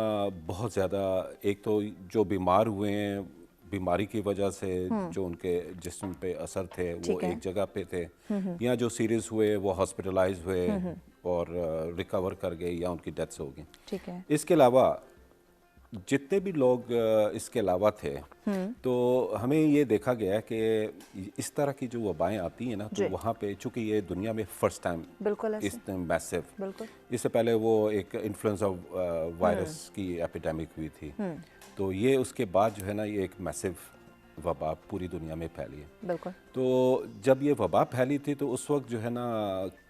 बहुत ज़्यादा, एक तो जो बीमार हुए हैं, बीमारी की वजह से जो उनके जिस्म पे असर थे वो एक जगह पे थे, या जो सीरियस हुए वो हॉस्पिटलाइज हुए और रिकवर कर गए या उनकी डेथ्स हो गई। ठीक है। इसके अलावा जितने भी लोग इसके अलावा थे, तो हमें ये देखा गया है कि इस तरह की जो वबाएं आती हैं ना, तो वहाँ पे चूँकि ये दुनिया में फर्स्ट टाइम इस मैसिव, इससे पहले वो एक इन्फ्लुएंजा वायरस की एपिडेमिक हुई थी, तो ये उसके बाद जो है ना ये एक मैसिव वबा पूरी दुनिया में फैली है। बिल्कुल। तो जब ये वबा फैली थी तो उस वक्त जो है ना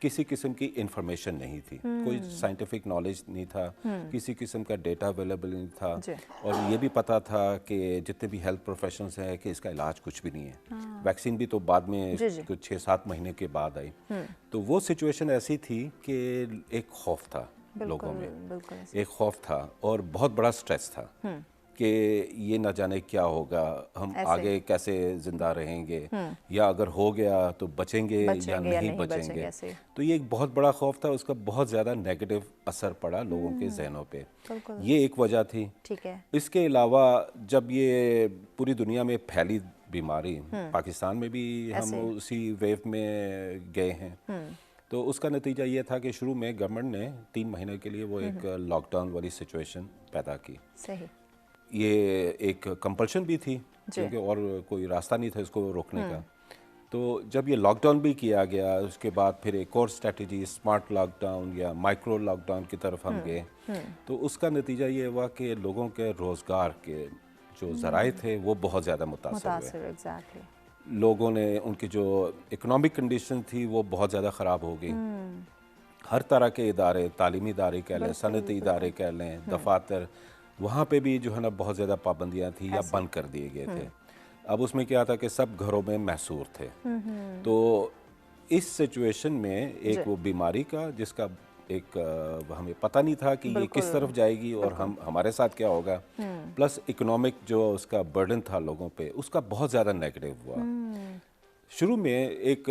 किसी किस्म की इंफॉर्मेशन नहीं थी, कोई साइंटिफिक नॉलेज नहीं था, किसी किस्म का डेटा अवेलेबल नहीं था, और ये भी पता था कि जितने भी हेल्थ प्रोफेशनल्स हैं कि इसका इलाज कुछ भी नहीं है। वैक्सीन भी तो बाद में कुछ 6-7 महीने के बाद आई। तो वो सिचुएशन ऐसी थी कि एक खौफ था लोगों में, एक खौफ था और बहुत बड़ा स्ट्रेस था कि ये ना जाने क्या होगा, हम आगे कैसे जिंदा रहेंगे, या अगर हो गया तो बचेंगे या नहीं बचेंगे। तो ये एक बहुत बड़ा खौफ था, उसका बहुत ज़्यादा नेगेटिव असर पड़ा लोगों के जहनों पे। ये एक वजह थी। ठीक है। इसके अलावा जब ये पूरी दुनिया में फैली बीमारी, पाकिस्तान में भी हम उसी वेव में गए हैं, तो उसका नतीजा ये था कि शुरू में गवर्नमेंट ने 3 महीने के लिए वो एक लॉकडाउन वाली सिचुएशन पैदा की। सही। ये एक कंपल्शन भी थी क्योंकि और कोई रास्ता नहीं था इसको रोकने का। तो जब ये लॉकडाउन भी किया गया, उसके बाद फिर एक और स्ट्रेटजी स्मार्ट लॉकडाउन या माइक्रो लॉकडाउन की तरफ हम गए, तो उसका नतीजा ये हुआ कि लोगों के रोज़गार के जो ज़राए थे वो बहुत ज़्यादा मुतासर हुए। एग्जैक्टली। लोगों ने, उनकी जो इकोनॉमिक कंडीशन थी वो बहुत ज़्यादा ख़राब हो गई। हर तरह के इदारे, तालीमी इदारे कह लें, सनती इदारे कह लें, दफातर, वहाँ पे भी जो है ना बहुत ज़्यादा पाबंदियाँ थी या बंद कर दिए गए थे। अब उसमें क्या था कि सब घरों में महसूर थे। तो इस सिचुएशन में एक वो बीमारी का जिसका एक हमें पता नहीं था कि ये किस तरफ जाएगी और हमारे साथ क्या होगा, प्लस इकोनॉमिक जो उसका बर्डन था लोगों पे, उसका बहुत ज़्यादा नेगेटिव हुआ। शुरू में एक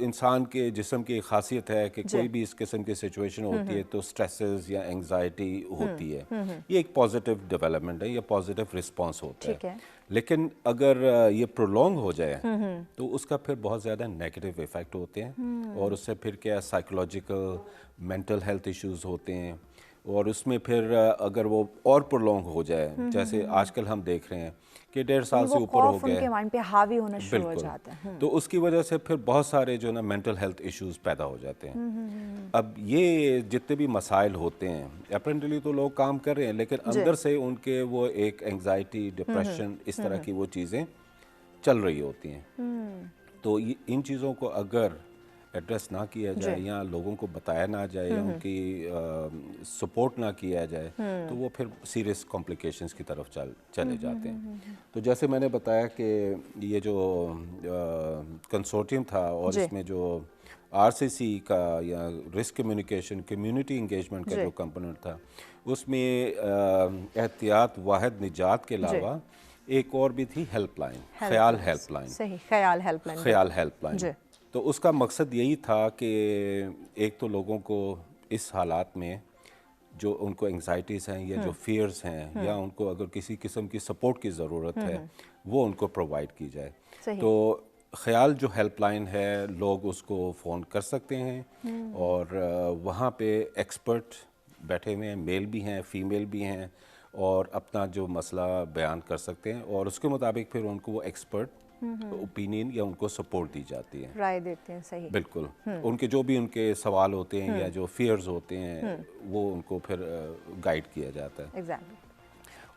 इंसान के जिस्म की खासियत है कि कोई भी इस किस्म की सिचुएशन होती है तो स्ट्रेसेस या एंग्जाइटी होती है, ये एक पॉजिटिव डेवलपमेंट है, ये पॉजिटिव रिस्पांस होता है। लेकिन अगर ये प्रोलॉन्ग हो जाए तो उसका फिर बहुत ज़्यादा नेगेटिव इफ़ेक्ट होते हैं, और उससे फिर क्या साइकोलॉजिकल, मेंटल हेल्थ इश्यूज होते हैं, और उसमें फिर अगर वो और प्रोलॉन्ग हो जाए, जैसे आजकल हम देख रहे हैं कि 1.5 साल से ऊपर हो गए, उनके माइंड पे हावी होना शुरू हो जाता है, तो उसकी वजह से फिर बहुत सारे जो ना मेंटल हेल्थ इश्यूज पैदा हो जाते हैं। अब ये जितने भी मसाइल होते हैं, अपेरेंटली तो लोग काम कर रहे हैं, लेकिन अंदर से उनके वो एक एंग्जाइटी, डिप्रेशन, इस तरह की वो चीज़ें चल रही होती हैं। तो इन चीज़ों को अगर एड्रेस ना किया जाए या लोगों को बताया ना जाए या उनकी सपोर्ट ना किया जाए, तो वो फिर सीरियस कॉम्प्लिकेशंस की तरफ चले जाते हैं। तो जैसे मैंने बताया कि ये जो कंसोर्टियम था और इसमें जो RCC का या रिस्क कम्युनिकेशन, कम्युनिटी इंगेजमेंट का जो कंपोनेंट था, उसमें एहतियात वाहिद निजात के अलावा एक और भी थी हेल्पलाइन, ख्याल हेल्पलाइन। सही, ख्याल हेल्पलाइन। ख्याल हेल्पलाइन। तो उसका मकसद यही था कि एक तो लोगों को इस हालात में जो उनको एंग्जाइटीज़ हैं या जो फियर्स हैं या उनको अगर किसी किस्म की सपोर्ट की ज़रूरत है वो उनको प्रोवाइड की जाए। तो ख्याल जो हेल्पलाइन है, लोग उसको फ़ोन कर सकते हैं और वहाँ पे एक्सपर्ट बैठे हुए हैं, मेल भी हैं, फीमेल भी हैं, और अपना जो मसला बयान कर सकते हैं और उसके मुताबिक फिर उनको वो एक्सपर्ट ओपिनियन या उनको सपोर्ट दी जाती है, राय देते हैं। सही, बिल्कुल। उनके जो भी उनके सवाल होते हैं या जो फियर्स होते हैं वो उनको फिर गाइड किया जाता है। एग्जैक्टली।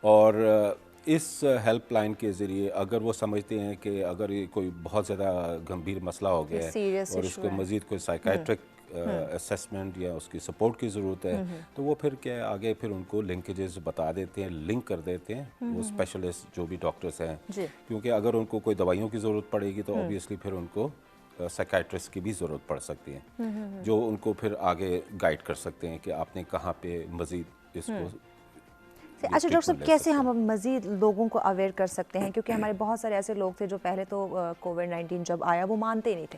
और इस हेल्पलाइन के ज़रिए अगर वो समझते हैं कि अगर ये कोई बहुत ज़्यादा गंभीर मसला हो गया है और उसको मज़ीद कोई साइकेट्रिक असेसमेंट या उसकी सपोर्ट की ज़रूरत है तो वो फिर क्या है, आगे फिर उनको लिंकेजेस बता देते हैं, लिंक कर देते हैं वो स्पेशलिस्ट जो भी डॉक्टर्स हैं, क्योंकि अगर उनको कोई दवाइयों की ज़रूरत पड़ेगी तो ऑब्वियसली फिर उनको साइकेट्रिस्ट की भी ज़रूरत पड़ सकती है, जो उनको फिर आगे गाइड कर सकते हैं कि आपने कहाँ पे मज़ीद इसको। अच्छा डॉक्टर साहब, कैसे हम अब मज़ीद लोगों को अवेयर कर सकते हैं, क्योंकि हमारे बहुत सारे ऐसे लोग थे जो पहले तो कोविड-19 जब आया वो मानते ही नहीं थे,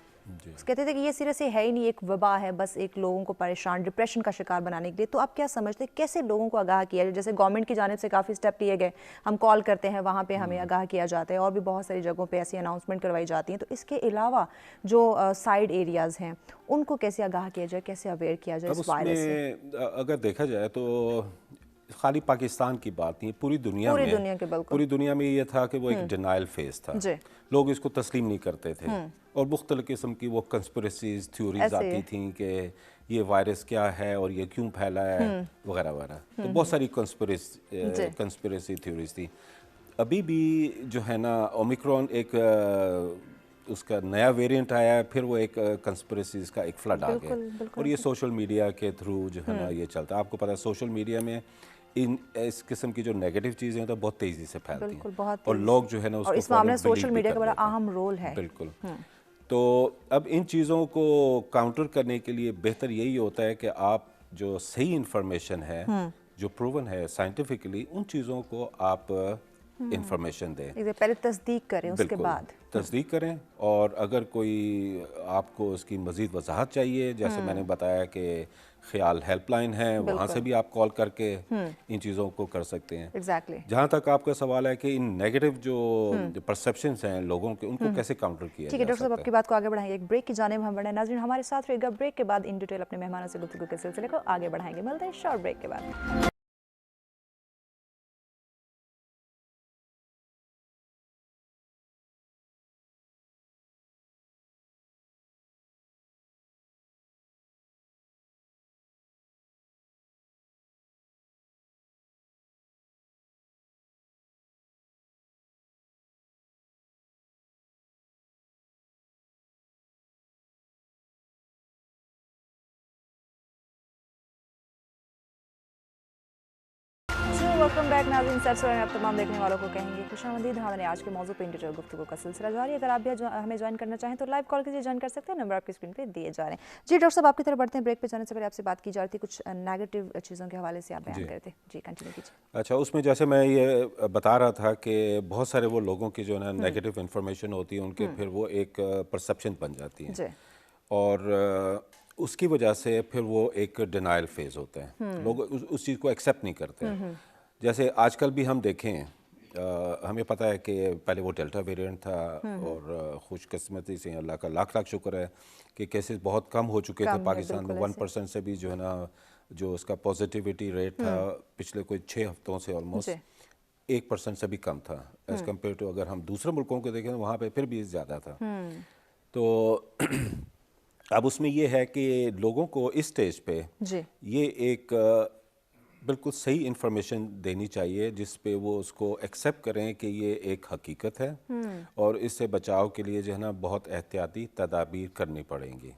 कहते थे कि ये सिरे से है ही नहीं, एक वबा है, बस एक लोगों को परेशान डिप्रेशन का शिकार बनाने के लिए। तो आप क्या समझते हैं कैसे लोगों को आगाह किया जाए? जैसे गवर्नमेंट की जानिब से काफ़ी स्टेप लिए गए, हम कॉल करते हैं वहाँ पे हमें आगाह किया जाता है और भी बहुत सारी जगहों पे ऐसी अनाउंसमेंट करवाई जाती हैं। तो इसके अलावा जो साइड एरियाज़ हैं उनको कैसे आगाह किया जाए, कैसे अवेयर किया जाए इस वायरस से? अगर देखा जाए तो खाली पाकिस्तान की बात नहीं, पूरी दुनिया में ये था कि वो एक डिनाइल फेज था, लोग इसको तस्लीम नहीं करते थे और मुख्तलिफ किस्म की वो कंस्पिरेसीज थ्योरीज आती थी कि ये वायरस क्या है और ये क्यों फैला है वगैरह वगैरह। तो बहुत सारी कंस्पिरेसी थ्योरीज थी। अभी भी जो है ना ओमिक्रॉन एक उसका नया वेरिएंट आया है, फिर वो एक कंस्पिरेसीज का एक फ्लड आ गया और ये सोशल मीडिया के थ्रू जो है ना ये चलता है। आपको पता है सोशल मीडिया में इस किस्म की जो नेगेटिव चीज़ें हैं तो बहुत तेज़ी से फैलती हैं और लोग जो है ना उसको और इस मामले में सोशल मीडिया का बड़ा अहम रोल है। बिल्कुल। तो अब इन चीज़ों को काउंटर करने के लिए बेहतर यही होता है कि आप जो सही इंफॉर्मेशन है जो प्रूवन है साइंटिफिकली, उन चीज़ों को आप इंफॉर्मेशन दें, पहले तस्दीक करें, उसके बाद तस्दीक करें। और अगर कोई आपको उसकी मज़ीद वजाहत चाहिए, जैसे मैंने बताया कि ख्याल हेल्पलाइन है, वहाँ से भी आप कॉल करके इन चीज़ों को कर सकते हैं। एग्जैक्टली। जहाँ तक आपका सवाल है कि इन नेगेटिव जो परसेप्शंस हैं लोगों के, उनको कैसे काउंटर किया ठीक है डॉक्टर साहब, आपकी बात को आगे बढ़ाएंगे, एक ब्रेक की जानिब हम बढ़ाएं। नाज़रीन हमारे साथ रहेगा, ब्रेक के बाद इन डिटेल अपने मेहमानों से गुफ्तगू के सिलसिले को आगे बढ़ाएंगे। मिलते हैं शॉर्ट ब्रेक के बाद। वेलकम बैक नाज़रीन, सर आप तमाम देखने वालों को कहेंगे खुशामदीद। हमारे आज के मौजू पे इंडिविजुअल गुफ्तगू का सिलसिला जारी है। अगर आप भी हमें ज्वाइन करना चाहें तो लाइव कॉल कीजिए, ज्वाइन कर सकते हैं, नंबर आपकी स्क्रीन पे दिए जा रहे हैं। जी डॉक्टर साहब, आपकी तरफ बढ़ते हैं। ब्रेक पे जाने से पहले आपसे बात की जा रही थी कुछ नेगेटिव चीज़ों के हवाले से आप बयान करते हैं। जी कंटिन्यू कीजिए। अच्छा, उसमें जैसे मैं ये बता रहा था कि बहुत सारे वो लोगों की जो है ना नेगेटिव इन्फॉर्मेशन होती है, उनके फिर वो एक परसेप्शन बन जाती है और उसकी वजह से फिर वो एक डिनाइल फेज होता है, लोग उस चीज़ को एक्सेप्ट नहीं करते। जैसे आजकल भी हम देखें, हमें पता है कि पहले वो डेल्टा वेरिएंट था और खुशकिस्मती से अल्लाह का लाख लाख शुक्र है कि केसेस बहुत कम हो चुके थे पाकिस्तान में। 1% से भी जो है ना जो उसका पॉजिटिविटी रेट था पिछले कोई 6 हफ्तों से ऑलमोस्ट 1% से भी कम था एज़ कम्पेयर टू अगर हम दूसरे मुल्कों को देखें तो वहाँ पे फिर भी ज़्यादा था। तो अब उसमें ये है कि लोगों को इस स्टेज पे ये एक बिल्कुल सही इन्फॉर्मेशन देनी चाहिए जिस पे वो उसको एक्सेप्ट करें कि ये एक हकीकत है और इससे बचाव के लिए जो है ना बहुत एहतियाती तदाबीर करनी पड़ेंगी।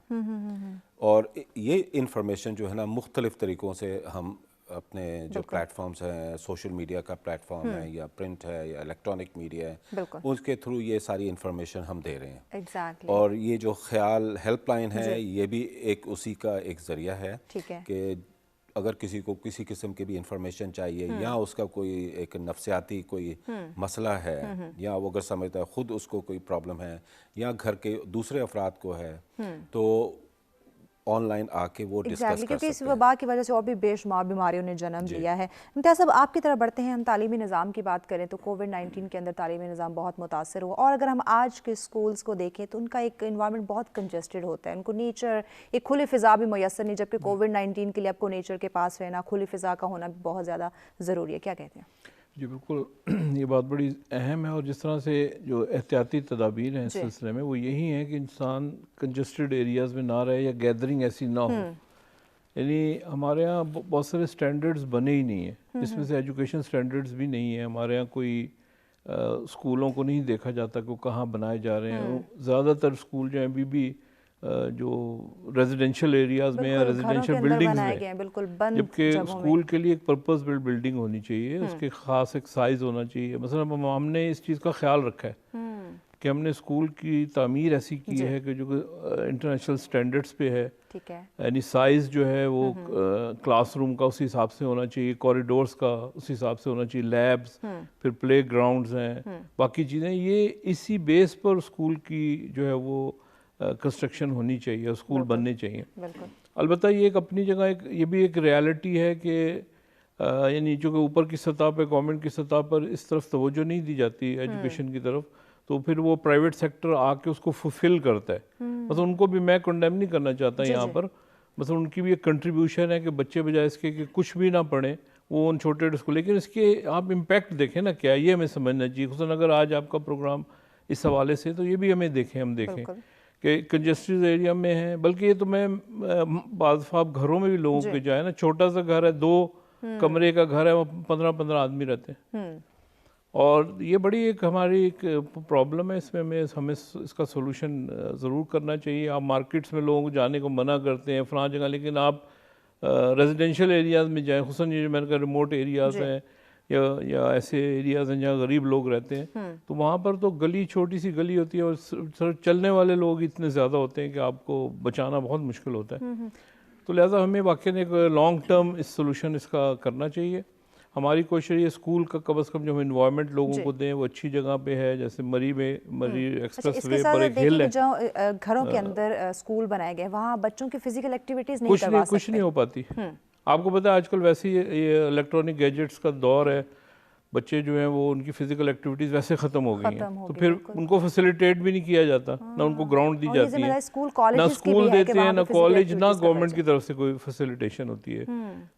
और ये इन्फॉर्मेशन जो है ना मुख्तलिफ तरीक़ों से हम अपने जो प्लेटफॉर्म्स हैं, सोशल मीडिया का प्लेटफॉर्म है या प्रिंट है या इलेक्ट्रॉनिक मीडिया है, उसके थ्रू ये सारी इन्फॉर्मेशन हम दे रहे हैं। exactly. और ये जो ख्याल हेल्पलाइन है ये भी एक उसी का एक ज़रिया है कि अगर किसी को किसी किस्म की भी इंफॉर्मेशन चाहिए या उसका कोई एक नफ्सियाती कोई मसला है या वो अगर समझता है ख़ुद उसको कोई प्रॉब्लम है या घर के दूसरे अफराद को है, तो ऑनलाइन आके वो डिस्कस कर क्योंकि इस सकते हैं। वबा की वजह से और भी बेशुमार बीमारियों ने जन्म लिया है। इम्तियाज़ साहब, आपकी तरफ बढ़ते हैं। हम तालीमी निज़ाम की बात करें तो कोविड-19 के अंदर तालीमी निज़ाम बहुत मुतासर हुआ, और अगर हम आज के स्कूल्स को देखें तो उनका एक इन्वायरमेंट बहुत कंजेस्टेड होता है, उनको नेचर, एक खुली फ़िज़ा भी मैसर नहीं, जबकि कोविड-19 के लिए आपको नेचर के पास रहना, खुली फ़िज़ा का होना भी बहुत ज़्यादा ज़रूरी है। क्या कहते हैं? जी बिल्कुल, ये बात बड़ी अहम है, और जिस तरह से जो एहतियाती तदाबीर हैं इस सिलसिले में वो यही है कि इंसान कंजस्टेड एरियाज़ में ना रहे या गैदरिंग ऐसी ना हो। यानी हमारे यहाँ बहुत सारे स्टैंडर्ड्स बने ही नहीं है, जिसमें से एजुकेशन स्टैंडर्ड्स भी नहीं है। हमारे यहाँ कोई स्कूलों को नहीं देखा जाता कि वो कहाँ बनाए जा रहे हैं। ज़्यादातर स्कूल जो हैं अभी भी जो रेजिडेंशियल एरियाज़ में या रेजिडेंशियल बिल्डिंग्स में, जबकि स्कूल के लिए एक पर्पस बिल्ड बिल्डिंग होनी चाहिए, उसके ख़ास एक साइज़ होना चाहिए। मतलब हमने इस चीज़ का ख्याल रखा है कि हमने स्कूल की तामीर ऐसी की है कि जो इंटरनेशनल स्टैंडर्ड्स पे है। ठीक है। यानी साइज़ जो है वो क्लासरूम का उस हिसाब से होना चाहिए, कॉरिडोर्स का उस हिसाब से होना चाहिए, लैब्स, फिर प्ले ग्राउंड्स हैं, बाकी चीज़ें, ये इसी बेस पर स्कूल की जो है वो कंस्ट्रक्शन होनी चाहिए, स्कूल बनने चाहिए। अलबत्ता ये एक अपनी जगह एक ये भी एक रियलिटी है कि यानी चूँकि ऊपर की सतह पे, गवर्नमेंट की सतह पर इस तरफ तवज्जो नहीं दी जाती एजुकेशन की तरफ, तो फिर वो प्राइवेट सेक्टर आके उसको फुलफिल करता है। मतलब उनको भी मैं कंडेम नहीं करना चाहता यहाँ पर, मतलब उनकी भी एक कंट्रीब्यूशन है कि बच्चे बजाय इसके कि कुछ भी ना पढ़ें वो उन छोटे स्कूल, लेकिन इसके आप इम्पैक्ट देखें ना क्या, ये हमें समझना चाहिए। खुसूसन अगर आज आपका प्रोग्राम इस हवाले से, तो ये भी हमें हम देखें कि कंजेस्टेड एरिया में है। बल्कि ये तो मैं आप घरों में भी लोगों के जाए ना, छोटा सा घर है, 2 कमरे का घर है, वो 15-15 आदमी रहते हैं, और ये बड़ी एक हमारी एक प्रॉब्लम है। इसमें हमें इसका सोल्यूशन ज़रूर करना चाहिए। आप मार्केट्स में लोगों को जाने को मना करते हैं फ़लाँ जगह, लेकिन आप रेजिडेंशियल एरियाज़ में जाएं, खुसूसन ये जो मैंने कहा रिमोट एरियाज़ हैं या ऐसे एरियाज़ हैं जहाँ गरीब लोग रहते हैं, तो वहाँ पर तो गली, छोटी सी गली होती है, और चलने वाले लोग इतने ज़्यादा होते हैं कि आपको बचाना बहुत मुश्किल होता है। तो लिहाजा हमें वाकई एक लॉन्ग टर्म इस सोल्यूशन इसका करना चाहिए। हमारी कोशिश ये स्कूल का कम से कम जो हम इन्वायरमेंट लोगों को दें वो अच्छी जगह पे है, जैसे मरी एक्सप्रेस वे पर एक हिल है। जो घरों के अंदर स्कूल बनाए गए, वहाँ बच्चों की फिजिकल एक्टिविटीज नहीं करवा सकते, कुछ नहीं हो पाती। आपको पता है आजकल वैसे ही ये इलेक्ट्रॉनिक गैजेट्स का दौर है, बच्चे जो हैं वो उनकी फिजिकल एक्टिविटीज़ वैसे ख़त्म हो गई हैं, तो फिर उनको फैसिलिटेट भी नहीं किया जाता, ना उनको ग्राउंड दी जाती है, ना स्कूल देते हैं, ना कॉलेज, ना गवर्नमेंट की तरफ से कोई फैसिलिटेशन होती है,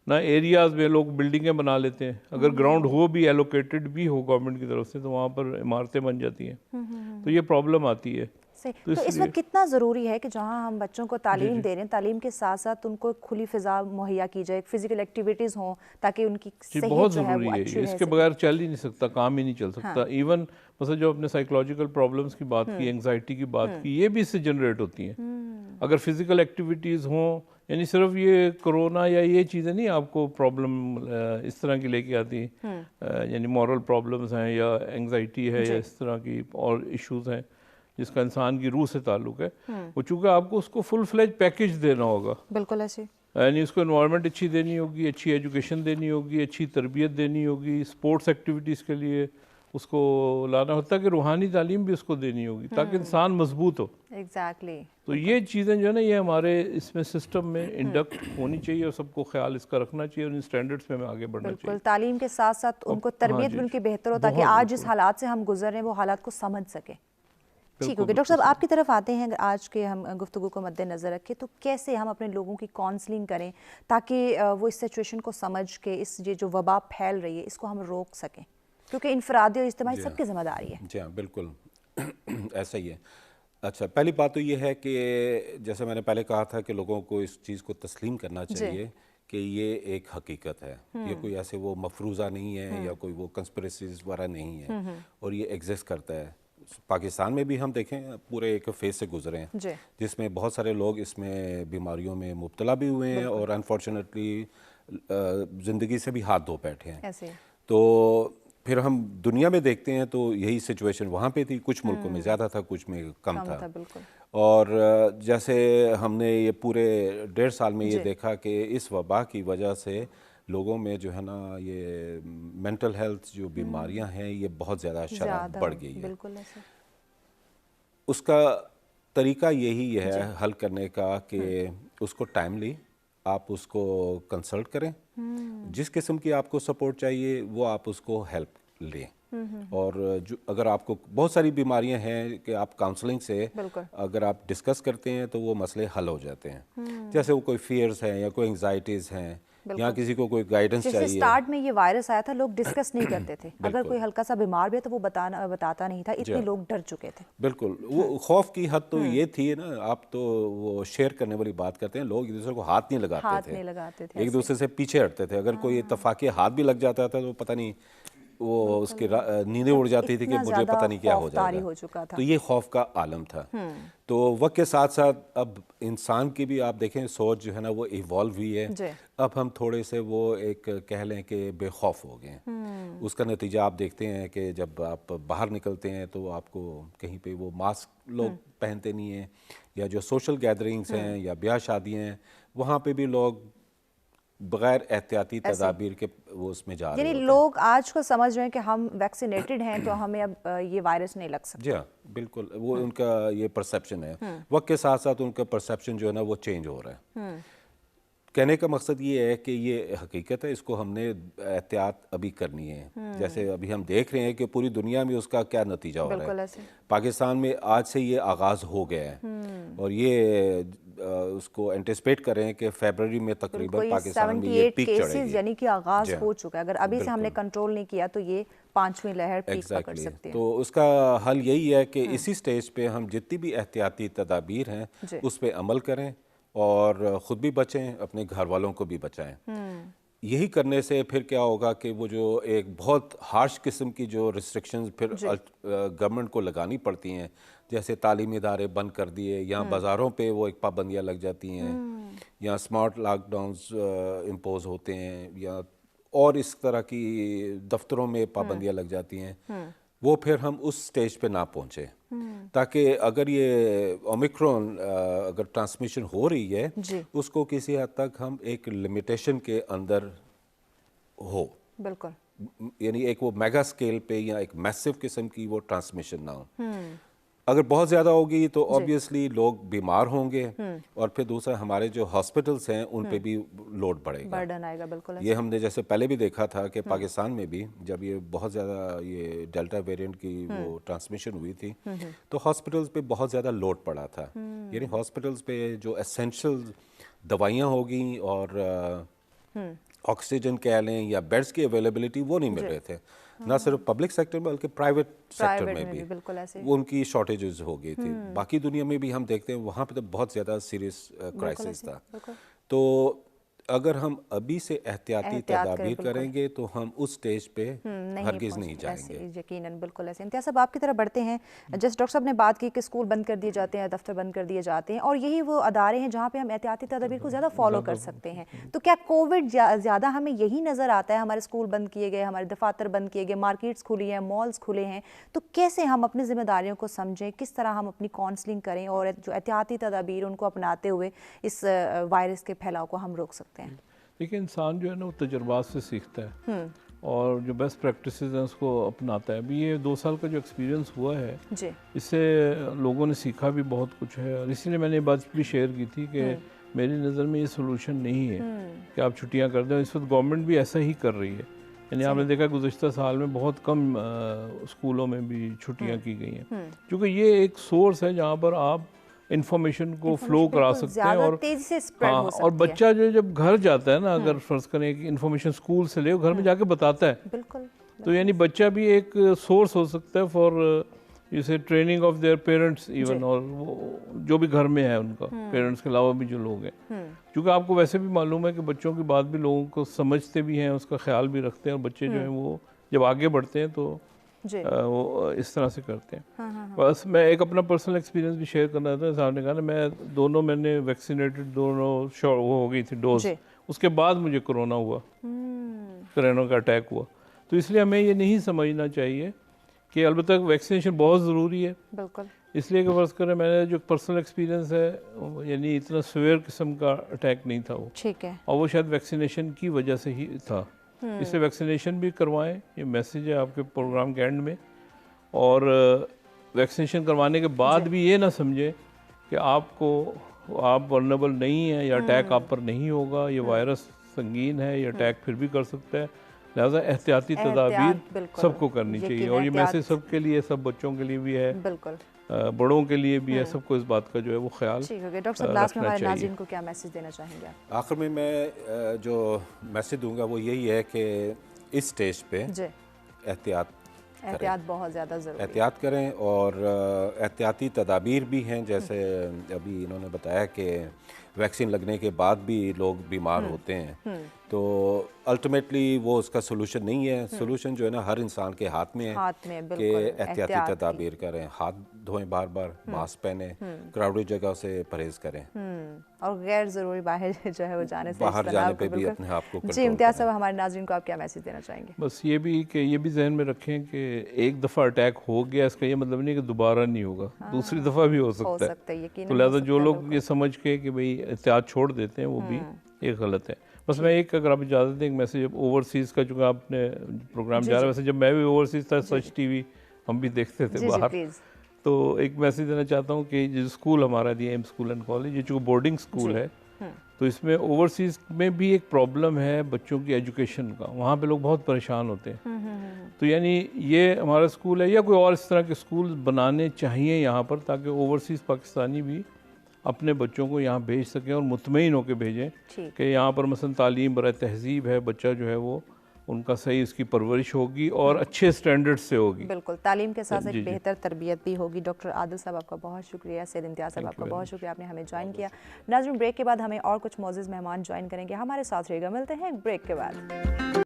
ना एरियाज़ में लोग बिल्डिंगें बना लेते हैं। अगर ग्राउंड हो भी, एलोकेटेड भी हो गवर्नमेंट की तरफ से, तो वहाँ पर इमारतें बन जाती हैं, तो ये प्रॉब्लम आती है। तो इस वक्त कितना ज़रूरी है कि जहाँ हम बच्चों को तालीम दे रहे हैं, तालीम के साथ साथ उनको खुली फ़िज़ा मुहैया की जाए, फिजिकल एक्टिविटीज़ हों, ताकि उनकी सेहत बहुत जो है ज़रूरी वो है। अच्छी इसके बगैर चल ही नहीं सकता, काम ही नहीं चल सकता। इवन मतलब जो अपने साइकोलॉजिकल प्रॉब्लम्स की बात की, एंग्जाइटी की बात की, ये भी इससे जनरेट होती हैं। अगर फिजिकल एक्टिविटीज़ हों, यानी सिर्फ ये कोरोना या ये चीज़ें नहीं आपको प्रॉब्लम इस तरह की लेके आती, यानी मॉरल प्रॉब्लम्स हैं या एंग्जाइटी है या इस तरह की और इश्यूज़ हैं जिसका इंसान की रूह से ताल्लुक़ है, वो चूँकि आपको उसको फुल फ्लेज पैकेज देना होगा। बिल्कुल ऐसे, यानी उसको इन्वायरमेंट अच्छी देनी होगी, अच्छी एजुकेशन देनी होगी, अच्छी तरबियत देनी होगी, स्पोर्ट्स एक्टिविटीज़ के लिए उसको लाना होता है कि रूहानी तालीम भी उसको देनी होगी ताकि इंसान मजबूत हो। एग्जैक्टली। तो ये चीज़ें जो है ना, ये हमारे इसमें सिस्टम में इंडक्ट होनी चाहिए और सबको ख्याल इसका रखना चाहिए और इन स्टैंडर्ड्स में हमें आगे बढ़ना चाहिए। तालीम के साथ साथ उनको तरबियत भी उनकी बेहतर हो ताकि आज जिस हालात से हम गुजर रहे हैं वो हालात को समझ सके। ठीक हो गया। डॉक्टर साहब आपकी तरफ आते हैं, आज के हम गुफ्तगू को मद्देनज़र रखें तो कैसे हम अपने लोगों की काउंसलिंग करें ताकि वो इस सिचुएशन को समझ के इस ये जो वबा फैल रही है इसको हम रोक सकें, क्योंकि इनफरादी और इज्तिमाई सबकी जिम्मेदारी है। जी हाँ, बिल्कुल ऐसा ही है। अच्छा, पहली बात तो ये है कि जैसे मैंने पहले कहा था कि लोगों को इस चीज़ को तस्लीम करना चाहिए कि ये एक हकीकत है, ये कोई ऐसे वो मफरूज़ा नहीं है या कोई वो कंस्पिरेसीज वगैरह नहीं है, और ये एग्जिस्ट करता है। पाकिस्तान में भी हम देखें पूरे एक फेज से गुजरे हैं जिसमें बहुत सारे लोग इसमें बीमारियों में मुब्तला भी हुए हैं और अनफॉर्चुनेटली ज़िंदगी से भी हाथ धो बैठे हैं। तो फिर हम दुनिया में देखते हैं तो यही सिचुएशन वहाँ पे थी, कुछ मुल्कों में ज़्यादा था, कुछ में कम था। और जैसे हमने ये पूरे 1.5 साल में ये देखा कि इस वबा की वजह से लोगों में जो है ना ये मेंटल हेल्थ जो बीमारियां हैं ये बहुत ज़्यादा शराब बढ़ गई है। उसका तरीका यही है हल करने का कि उसको टाइमली आप उसको कंसल्ट करें, जिस किस्म की आपको सपोर्ट चाहिए वो आप उसको हेल्प लें। और जो अगर आपको बहुत सारी बीमारियां हैं कि आप काउंसलिंग से अगर आप डिस्कस करते हैं तो वो मसले हल हो जाते हैं। जैसे वो कोई फियर्स हैं या कोई एंग्जाइटीज़ हैं या किसी को कोई गाइडेंस चाहिए। स्टार्ट में ये वायरस आया था लोग डिस्कस नहीं करते थे, अगर कोई हल्का सा बीमार भी है तो वो बताता नहीं था, इतने लोग डर चुके थे। बिल्कुल, वो खौफ की हद तो ये थी ना, आप तो वो शेयर करने वाली बात करते हैं, लोग एक दूसरे को हाथ नहीं लगाते थे, एक दूसरे से पीछे हटते थे। अगर कोई इत्तफाकी हाथ भी लग जाता था तो पता नहीं वो उसकी नींदें उड़ जाती थी कि मुझे पता नहीं क्या हो जाएगा। तो ये खौफ का आलम था। तो वक्त के साथ साथ अब इंसान की भी आप देखें सोच जो है ना वो इवॉल्व हुई है। अब हम थोड़े से वो एक कह लें कि बेखौफ हो गए हैं। उसका नतीजा आप देखते हैं कि जब आप बाहर निकलते हैं तो आपको कहीं पे वो मास्क लोग पहनते नहीं हैं, या जो सोशल गैदरिंग्स हैं या ब्याह शादियाँ हैं वहाँ पे भी लोग बगैर एहतियाती तदाबीर के वो उसमें जा रहे हैं। यानी लोग आज को समझ रहे हैं कि हम वैक्सीनेटेड हैं तो हमें अब ये वायरस नहीं लग सकता। जी हाँ, बिल्कुल, वो उनका ये परसेप्शन है। वक्त के साथ साथ उनका परसेप्शन जो है ना वो चेंज हो रहा है। कहने का मकसद ये है कि ये हकीकत है, इसको हमने एहतियात अभी करनी है। जैसे अभी हम देख रहे हैं कि पूरी दुनिया में उसका क्या नतीजा हो रहा है। पाकिस्तान में आज से ये आगाज़ हो गया है और ये उसको एंटिसिपेट करें कि फरवरी में तकरीबन पाकिस्तान में ये पीक चढ़ेगी, यानी कि आगाज़ हो चुका है। अगर अभी से हमने कंट्रोल नहीं किया तो ये 5वीं लहर पीक पकड़ सकती है। तो उसका हल यही है कि इसी स्टेज पे हम जितनी भी एहतियाती तदाबीर हैं उस पर अमल करें और ख़ुद भी बचें, अपने घर वालों को भी बचाएं। यही करने से फिर क्या होगा कि वो जो एक बहुत हार्श किस्म की जो रिस्ट्रिक्शंस फिर गवर्नमेंट को लगानी पड़ती हैं, जैसे तालीमी इदारे बंद कर दिए या बाज़ारों पे वो एक पाबंदियाँ लग जाती हैं या स्मार्ट लॉकडाउन्स इम्पोज होते हैं या और इस तरह की दफ्तरों में पाबंदियाँ लग जाती हैं, वो फिर हम उस स्टेज पे ना पहुँचे, ताकि अगर ये ओमिक्रॉन अगर ट्रांसमिशन हो रही है उसको किसी हद तक हम एक लिमिटेशन के अंदर हो, बिल्कुल, यानी एक वो मेगा स्केल पे या एक मैसिव किस्म की वो ट्रांसमिशन ना हो। अगर बहुत ज़्यादा होगी तो ऑब्वियसली लोग बीमार होंगे और फिर दूसरा हमारे जो हॉस्पिटल्स हैं उन पे भी लोड बढ़ेगा, बर्डन आएगा। बिल्कुल, ये हमने जैसे पहले भी देखा था कि पाकिस्तान में भी जब ये बहुत ज़्यादा ये डेल्टा वेरिएंट की वो ट्रांसमिशन हुई थी तो हॉस्पिटल्स पे बहुत ज़्यादा लोड पड़ा था। यानी हॉस्पिटल्स पे जो एसेंशियल दवाइयाँ होगी और ऑक्सीजन कह लें या बेड्स की अवेलेबिलिटी वो नहीं मिल रहे थे, ना सिर्फ पब्लिक सेक्टर में बल्कि प्राइवेट सेक्टर में भी बिल्कुल ऐसे वो उनकी शॉर्टेजेस हो गई थी। बाकी दुनिया में भी हम देखते हैं वहाँ पे तो बहुत ज़्यादा सीरियस क्राइसिस था। तो अगर हम अभी से एहतियाती तदाबीर करेंगे तो हम उस स्टेज पे हरगिज़ नहीं जाएंगे। यकीनन, बिल्कुल ऐसे। इम्तियाज़ साहब आपकी तरफ बढ़ते हैं। जैसे डॉक्टर साहब ने बात की कि स्कूल बंद कर दिए जाते हैं, दफ्तर बंद कर दिए जाते हैं और यही वो अदारे हैं जहाँ पे हम एहतियाती तदाबीर को ज़्यादा फॉलो कर सकते हैं। तो क्या कोविड ज़्यादा हमें यही नज़र आता है? हमारे स्कूल बंद किए गए, हमारे दफातर बंद किए गए, मार्केट्स खुली हैं, मॉल्स खुले हैं, तो कैसे हम अपनी जिम्मेदारियों को समझें, किस तरह हम अपनी काउंसलिंग करें और जो एहतियाती तदाबीर उनको अपनाते हुए इस वायरस के फैलाव को हम रोक सकते हैं? देखिए, इंसान जो है ना वो तजुर्बात से सीखता है और जो बेस्ट प्रैक्टिसेस हैं उसको अपनाता है। अभी ये 2 साल का जो एक्सपीरियंस हुआ है इससे लोगों ने सीखा भी बहुत कुछ है और इसीलिए मैंने ये बात भी शेयर की थी कि मेरी नज़र में ये सोल्यूशन नहीं है कि आप छुट्टियां कर दें। इस वक्त गवर्नमेंट भी ऐसा ही कर रही है। यानी आपने देखा गुज़श्ता साल में बहुत कम स्कूलों में भी छुट्टियाँ की गई हैं, क्योंकि ये एक सोर्स है जहाँ पर आप इंफॉर्मेशन को फ्लो करा सकते हैं और तेजी से स्प्रेड हो सकती और बच्चा जो जब घर जाता है ना, अगर फर्ज करें कि इंफॉर्मेशन स्कूल से ले घर में जाके बताता है, बिल्कुल, तो यानी बच्चा भी एक सोर्स हो सकता है फॉर जैसे training of their parents even, और वो जो भी घर में है उनका पेरेंट्स के अलावा भी जो लोग हैं, क्योंकि आपको वैसे भी मालूम है कि बच्चों की बात भी लोगों को समझते भी हैं, उसका ख्याल भी रखते हैं और बच्चे जो हैं वो जब आगे बढ़ते हैं तो वो इस तरह से करते हैं। बस मैं एक अपना पर्सनल एक्सपीरियंस भी शेयर करना था। साहब ने कहा ना, मैंने वैक्सीनेटेड दोनों वो हो गई थी डोज, उसके बाद मुझे कोरोना हुआ, कोरोना का अटैक हुआ। तो इसलिए हमें ये नहीं समझना चाहिए कि अलबत्ता वैक्सीनेशन बहुत ज़रूरी है, बिल्कुल, इसलिए कि फर्ज करें मैंने जो पर्सनल एक्सपीरियंस है यानी इतना सीवियर किस्म का अटैक नहीं था वो, ठीक है, और वो शायद वैक्सीनेशन की वजह से ही था। इससे वैक्सीनेशन भी करवाएं, ये मैसेज है आपके प्रोग्राम के एंड में। और वैक्सीनेशन करवाने के बाद भी ये ना समझें कि आप वल्नरेबल नहीं हैं या अटैक आप पर नहीं होगा, ये वायरस संगीन है, ये अटैक फिर भी कर सकता है, लिहाजा एहतियाती तदाबीर सबको करनी चाहिए। और ये मैसेज सबके लिए, सब बच्चों के लिए भी है, बिल्कुल बड़ों के लिए भी है, सबको इस बात का जो है वो ख्याल डॉक्टर साहब लास्ट में हमारे नाज़रीन को क्या मैसेज देना चाहेंगे आप? आखिर में मैं जो मैसेज दूंगा वो यही है कि इस स्टेज पे एहतियात बहुत ज़्यादा ज़रूरी, एहतियात करें। और एहतियाती तदाबीर भी हैं, जैसे अभी इन्होंने बताया कि वैक्सीन लगने के बाद भी लोग बीमार होते हैं, तो अल्टीमेटली वो उसका सोल्यूशन नहीं है। सोल्यूशन जो है ना हर इंसान के हाथ में है कि एहतियाती तदाबीर करें, हाथ धोएं बार बार, मास्क पहने, क्राउडेड जगह से परहेज करें और गैर ज़रूरी बाहर जो है वो जाने से बाहर जाने पे भी अपने आप को जी। इम्तियाज़ साहब हमारे नाज़रीन को आप क्या मैसेज देना चाहेंगे? बस ये भी कि ये भी जहन में रखें कि एक दफ़ा अटैक हो गया इसका ये मतलब नहीं कि दोबारा नहीं होगा, दूसरी दफ़ा भी हो सकता है। तो लिहाजा जो लोग ये समझ के कि भाई एहतियात छोड़ देते हैं वो भी एक गलत है। बस मैं एक, अगर आप इजाज़त दें, एक मैसेज ओवरसीज़ का, जो आपने प्रोग्राम जा रहा है, वैसे जब मैं भी ओवरसीज़ था सच टीवी हम भी देखते थे बाहर, तो एक मैसेज देना चाहता हूँ कि जो स्कूल हमारा दिया एम स्कूल एंड कॉलेज, ये जो बोर्डिंग स्कूल है, तो इसमें ओवरसीज़ में भी एक प्रॉब्लम है बच्चों की एजुकेशन का, वहाँ पे लोग बहुत परेशान होते हैं। तो यानी ये हमारा स्कूल है या कोई और इस तरह के स्कूल बनाने चाहिए यहाँ पर, ताकि ओवरसीज़ पाकिस्तानी भी अपने बच्चों को यहाँ भेज सकें और मुतमईन होकर भेजें कि यहाँ पर मसलन तालीम बर तहजीब है, बच्चा जो है वो उनका सही उसकी परवरिश होगी और अच्छे स्टैंडर्ड से होगी। बिल्कुल, तालीम के साथ एक बेहतर तरबियत भी होगी। डॉक्टर आदिल साहब आपका बहुत शुक्रिया, सैयद इम्तियाज़ साहब आपका बहुत शुक्रिया, आपने हमें ज्वाइन किया। नाज़रीन, ब्रेक के बाद हमें और कुछ मौजूद मेहमान ज्वाइन करेंगे, हमारे साथ रहेगा। मिलते हैं ब्रेक के बाद।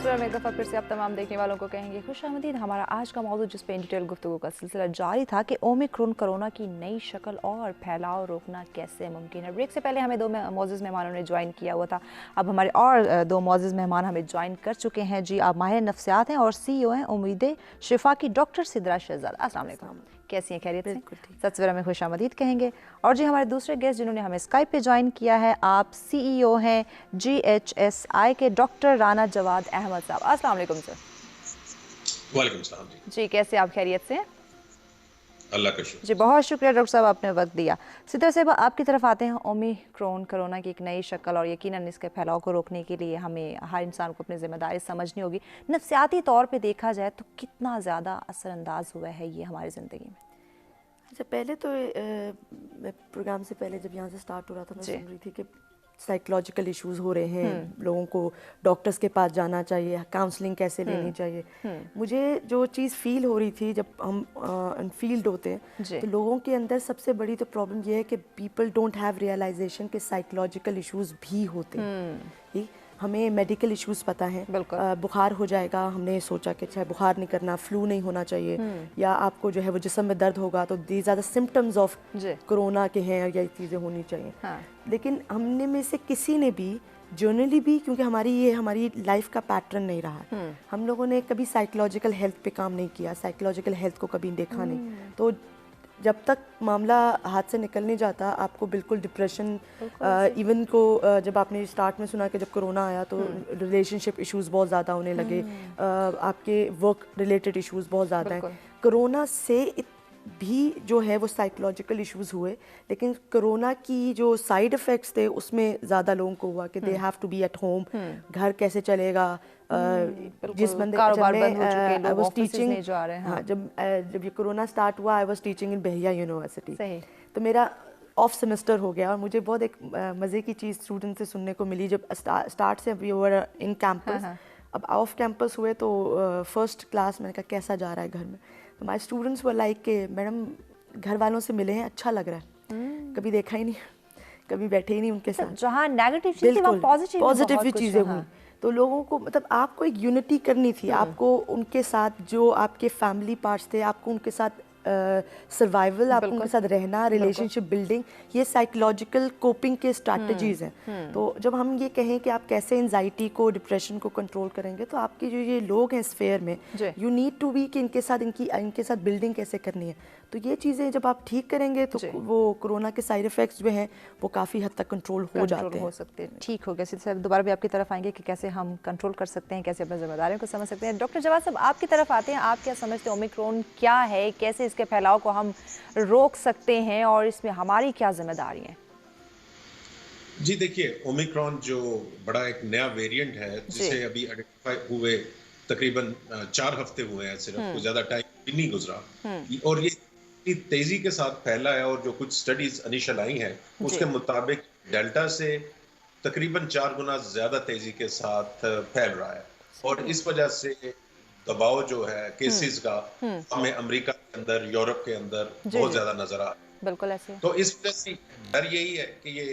में एक दफ़ा फिर से आप तमाम देखने वालों को कहेंगे खुशामदीद। हमारा आज का मौजूद जिस पे इन डिटेल गुफ्तगू का सिलसिला जारी था कि ओमिक्रॉन कोरोना की नई शक्ल और फैलाव रोकना कैसे मुमकिन है। ब्रेक से पहले हमें दो मौजूद मेहमानों ने ज्वाइन किया हुआ था, अब हमारे और दो मौजूद मेहमान हमें ज्वाइन कर चुके हैं। जी, आप माहिर नफ्सियात हैं और CEO हैं उम्मीद शिफा की, डॉक्टर सिद्रा शहजाद। अस्सलाम वालेकुम, कैसी हैं? खैरियत से? सत्सवेरा में खुशामदीद कहेंगे। और जी, हमारे दूसरे गेस्ट जिन्होंने हमें स्काइप पे ज्वाइन किया है, आप CEO हैं GHSI के, डॉक्टर राना जवाद अहमद साहब। अस्सलाम वालेकुम सर। वालेकुम सलाम जी, कैसे आप? खैरियत से? अल्लाह का शुक्र। जी, बहुत शुक्रिया डॉक्टर साहब, आपने वक्त दिया। सिद्रा साहब, आपकी तरफ आते हैं। ओमिक्रॉन कोरोना की एक नई शक्ल और यकीनन इसके फैलाव को रोकने के लिए हमें हर इंसान को अपनी जिम्मेदारी समझनी होगी। नफ्सियाती तौर पे देखा जाए तो कितना ज़्यादा असरअंदाज हुआ है ये हमारी ज़िंदगी में? अच्छा, पहले तो मैं प्रोग्राम से पहले जब यहाँ से स्टार्ट हो रहा था मैं सुन रही थी कि साइकोलॉजिकल इश्यूज हो रहे हैं, लोगों को डॉक्टर्स के पास जाना चाहिए, काउंसलिंग कैसे लेनी चाहिए। मुझे जो चीज़ फील हो रही थी, जब हम अनफील्ड होते हैं तो लोगों के अंदर सबसे बड़ी तो प्रॉब्लम ये है कि पीपल डोंट हैव रियलाइजेशन कि साइकोलॉजिकल इश्यूज भी होते हैं। हमें मेडिकल इश्यूज पता है, बुखार हो जाएगा, हमने सोचा कि अच्छा बुखार नहीं करना, फ्लू नहीं होना चाहिए, या आपको जो है वो जिस्म में दर्द होगा तो these are the symptoms of corona के हैं, या ये चीज़ें होनी चाहिए। लेकिन हमने में से किसी ने भी जर्नली भी, क्योंकि हमारी लाइफ का पैटर्न नहीं रहा, हम लोगों ने कभी साइकोलॉजिकल हेल्थ पे काम नहीं किया, साइकोलॉजिकल हेल्थ को कभी देखा नहीं। तो जब तक मामला हाथ से निकल नहीं जाता, आपको बिल्कुल डिप्रेशन, इवन को जब आपने स्टार्ट में सुना कि जब कोरोना आया तो रिलेशनशिप इश्यूज बहुत ज़्यादा होने लगे, आपके वर्क रिलेटेड इश्यूज बहुत ज़्यादा हैं। कोरोना से भी जो है वो साइकोलॉजिकल इश्यूज हुए, लेकिन कोरोना की जो साइड इफ़ेक्ट्स थे उसमें ज़्यादा लोगों को हुआ कि they have to be at home, घर कैसे चलेगा, जिस बंदे आई वाज टीचिंग, हाँ, जब ये कोरोना स्टार्ट हुआ आई वाज टीचिंग इन बहिया यूनिवर्सिटी, तो मेरा ऑफ सेमेस्टर हो गया और मुझे बहुत एक मज़े की चीज़ स्टूडेंट से सुनने को मिली। जब स्टार्ट से वी वर इन कैंपस, अब ऑफ कैंपस हुए तो फर्स्ट क्लास मैंने कहा कैसा जा रहा है घर में, तो माय स्टूडेंट्स वर लाइक के मैडम घर वालों से मिले हैं, अच्छा लग रहा है, कभी देखा ही नहीं, कभी बैठे ही नहीं उनके साथ। जहाँ नेगेटिव चीज़ें वहाँ पॉजिटिव भी चीज़ें हुई। तो लोगों को मतलब आपको एक यूनिटी करनी थी, आपको उनके साथ जो आपके फैमिली पार्ट्स थे आपको उनके साथ सर्वाइवल, आप उनके साथ रहना, रिलेशनशिप बिल्डिंग, ये साइकोलॉजिकल कोपिंग के स्ट्रैटेजीज हैं। तो जब हम ये कहें कि आप कैसे एंजाइटी को, डिप्रेशन को कंट्रोल करेंगे, तो आपके जो ये लोग हैं स्फेयर में, यू नीड टू बी कि इनके साथ बिल्डिंग कैसे करनी है। तो ये चीज़ें जब आप ठीक करेंगे तो वो कोरोना के साइड इफ़ेक्ट्स जो हैं वो काफ़ी हद तक कंट्रोल हो जाते हैं। ठीक हो गया। सर दोबारा भी आपकी तरफ आएंगे कि कैसे हम कंट्रोल कर सकते हैं, कैसे अपनी जिम्मेदारियों को समझ सकते हैं। डॉक्टर जवाद साहब, आपकी तरफ आते हैं, आप क्या समझते हैं ओमिक्रॉन क्या है, कैसे इसके फैलाव को हम रोक सकते हैं और इसमें हमारी क्या जिम्मेदारी है? जी देखिए, ओमिक्रॉन जो बड़ा एक नया वेरिएंट है जिसे अभी आइडेंटिफाई हुए तकरीबन 4 हफ्ते हुए हैं, सिर्फ कोई ज्यादा टाइम भी नहीं गुजरा, और ये इतनी तेजी के साथ फैला है। और जो कुछ स्टडीज इनिशियल आई हैं उसके मुताबिक डेल्टा से तकरीबन 4 गुना ज्यादा तेजी के साथ फैल रहा है। और इस वजह से दबाव जो है केसेस का हमें अमेरिका के अंदर, यूरोप के अंदर बहुत ज्यादा नजर आ रहा है। बिल्कुल ऐसे है। तो इस वजह से डर यही है कि ये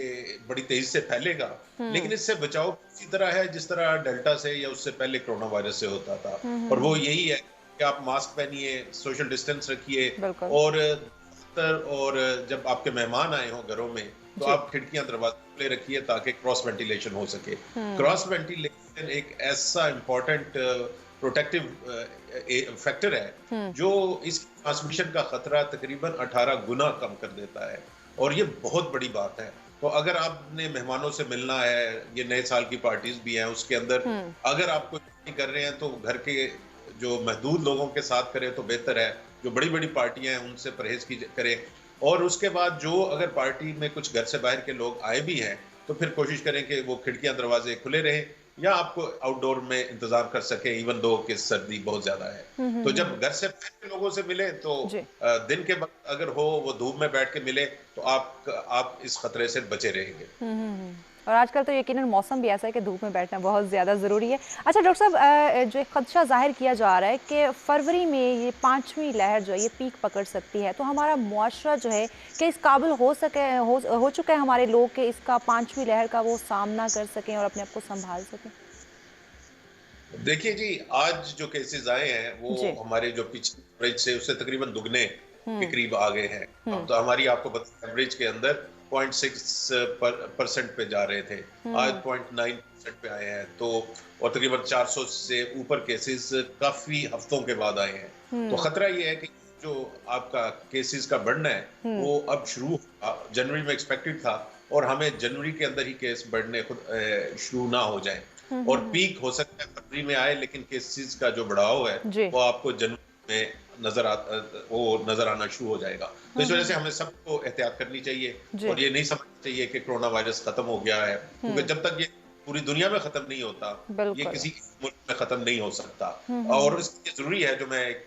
बड़ी तेजी से फैलेगा, लेकिन इससे बचाव इसी तरह है जिस तरह डेल्टा से या उससे पहले कोरोना वायरस से होता था, और वो यही है कि आप मास्क पहनिए, सोशल डिस्टेंस रखिए, और जब आपके मेहमान आए हो घरों में तो आप खिड़कियां दरवाजे खुले रखिए ताकि क्रॉस वेंटिलेशन हो सके। क्रॉस वेंटिलेशन एक ऐसा इंपॉर्टेंट प्रोटेक्टिव फैक्टर है जो इस ट्रांसमिशन का खतरा तकरीबन 18 गुना कम कर देता है, और ये बहुत बड़ी बात है। तो अगर आपने मेहमानों से मिलना है, ये नए साल की पार्टीज भी हैं, उसके अंदर अगर आप कुछ कर रहे हैं तो घर के जो महदूद लोगों के साथ करें तो बेहतर है। जो बड़ी बड़ी पार्टियां हैं उनसे परहेज करें, और उसके बाद जो अगर पार्टी में कुछ घर से बाहर के लोग आए भी हैं तो फिर कोशिश करें कि वो खिड़कियां दरवाजे खुले रहें, या आपको आउटडोर में इंतजार कर सके, इवन दो कि सर्दी बहुत ज्यादा है। तो जब घर से बाहर लोगों से मिले तो दिन के वक्त अगर हो वो धूप में बैठ के मिले तो आप इस खतरे से बचे रहेंगे। और आजकल तो यकीनन मौसम भी ऐसा है कि धूप में बैठना बहुत ज़्यादा ज़रूरी है। अच्छा डॉक्टर साहब, जो एक खदशा जाहिर किया जा रहा है कि फरवरी में ये 5वीं लहर जो है ये पीक पकड़ सकती है, तो हमारा मुआशरा जो है कि इस काबिल हो चुका है हमारे लोग कि इसका 5वीं लहर का वो सामना कर सकें और अपने आप को संभाल सकें? देखिए जी, आज जो केसेस आए हैं वो हमारे जो पिछले एवरेज से उससे तकरीबन दुगने के करीब आ गए हैं। तो हमारी आपको पता एवरेज के अंदर 0.6% पे जा रहे थे, आज 0.9% पे आए हैं। तो और तकरीबन 400 से ऊपर केसेस काफी हफ्तों के बाद आए हैं। तो खतरा ये है कि जो आपका केसेस का बढ़ना है वो अब शुरू जनवरी में एक्सपेक्टेड था, और हमें जनवरी के अंदर ही केस बढ़ने खुद शुरू ना हो जाए, और पीक हो सकता है फरवरी में आए, लेकिन केसेस का जो बढ़ाव है वो आपको जनवरी में नजर आना शुरू हो जाएगा। तो इस वजह से हमें सबको एहतियात करनी चाहिए, और ये नहीं समझना चाहिए कि कोरोना वायरस खत्म हो गया है, क्योंकि जब तक ये पूरी दुनिया में खत्म नहीं होता ये किसी मुल्क में खत्म नहीं हो सकता। और इसलिए जरूरी है, जो मैं एक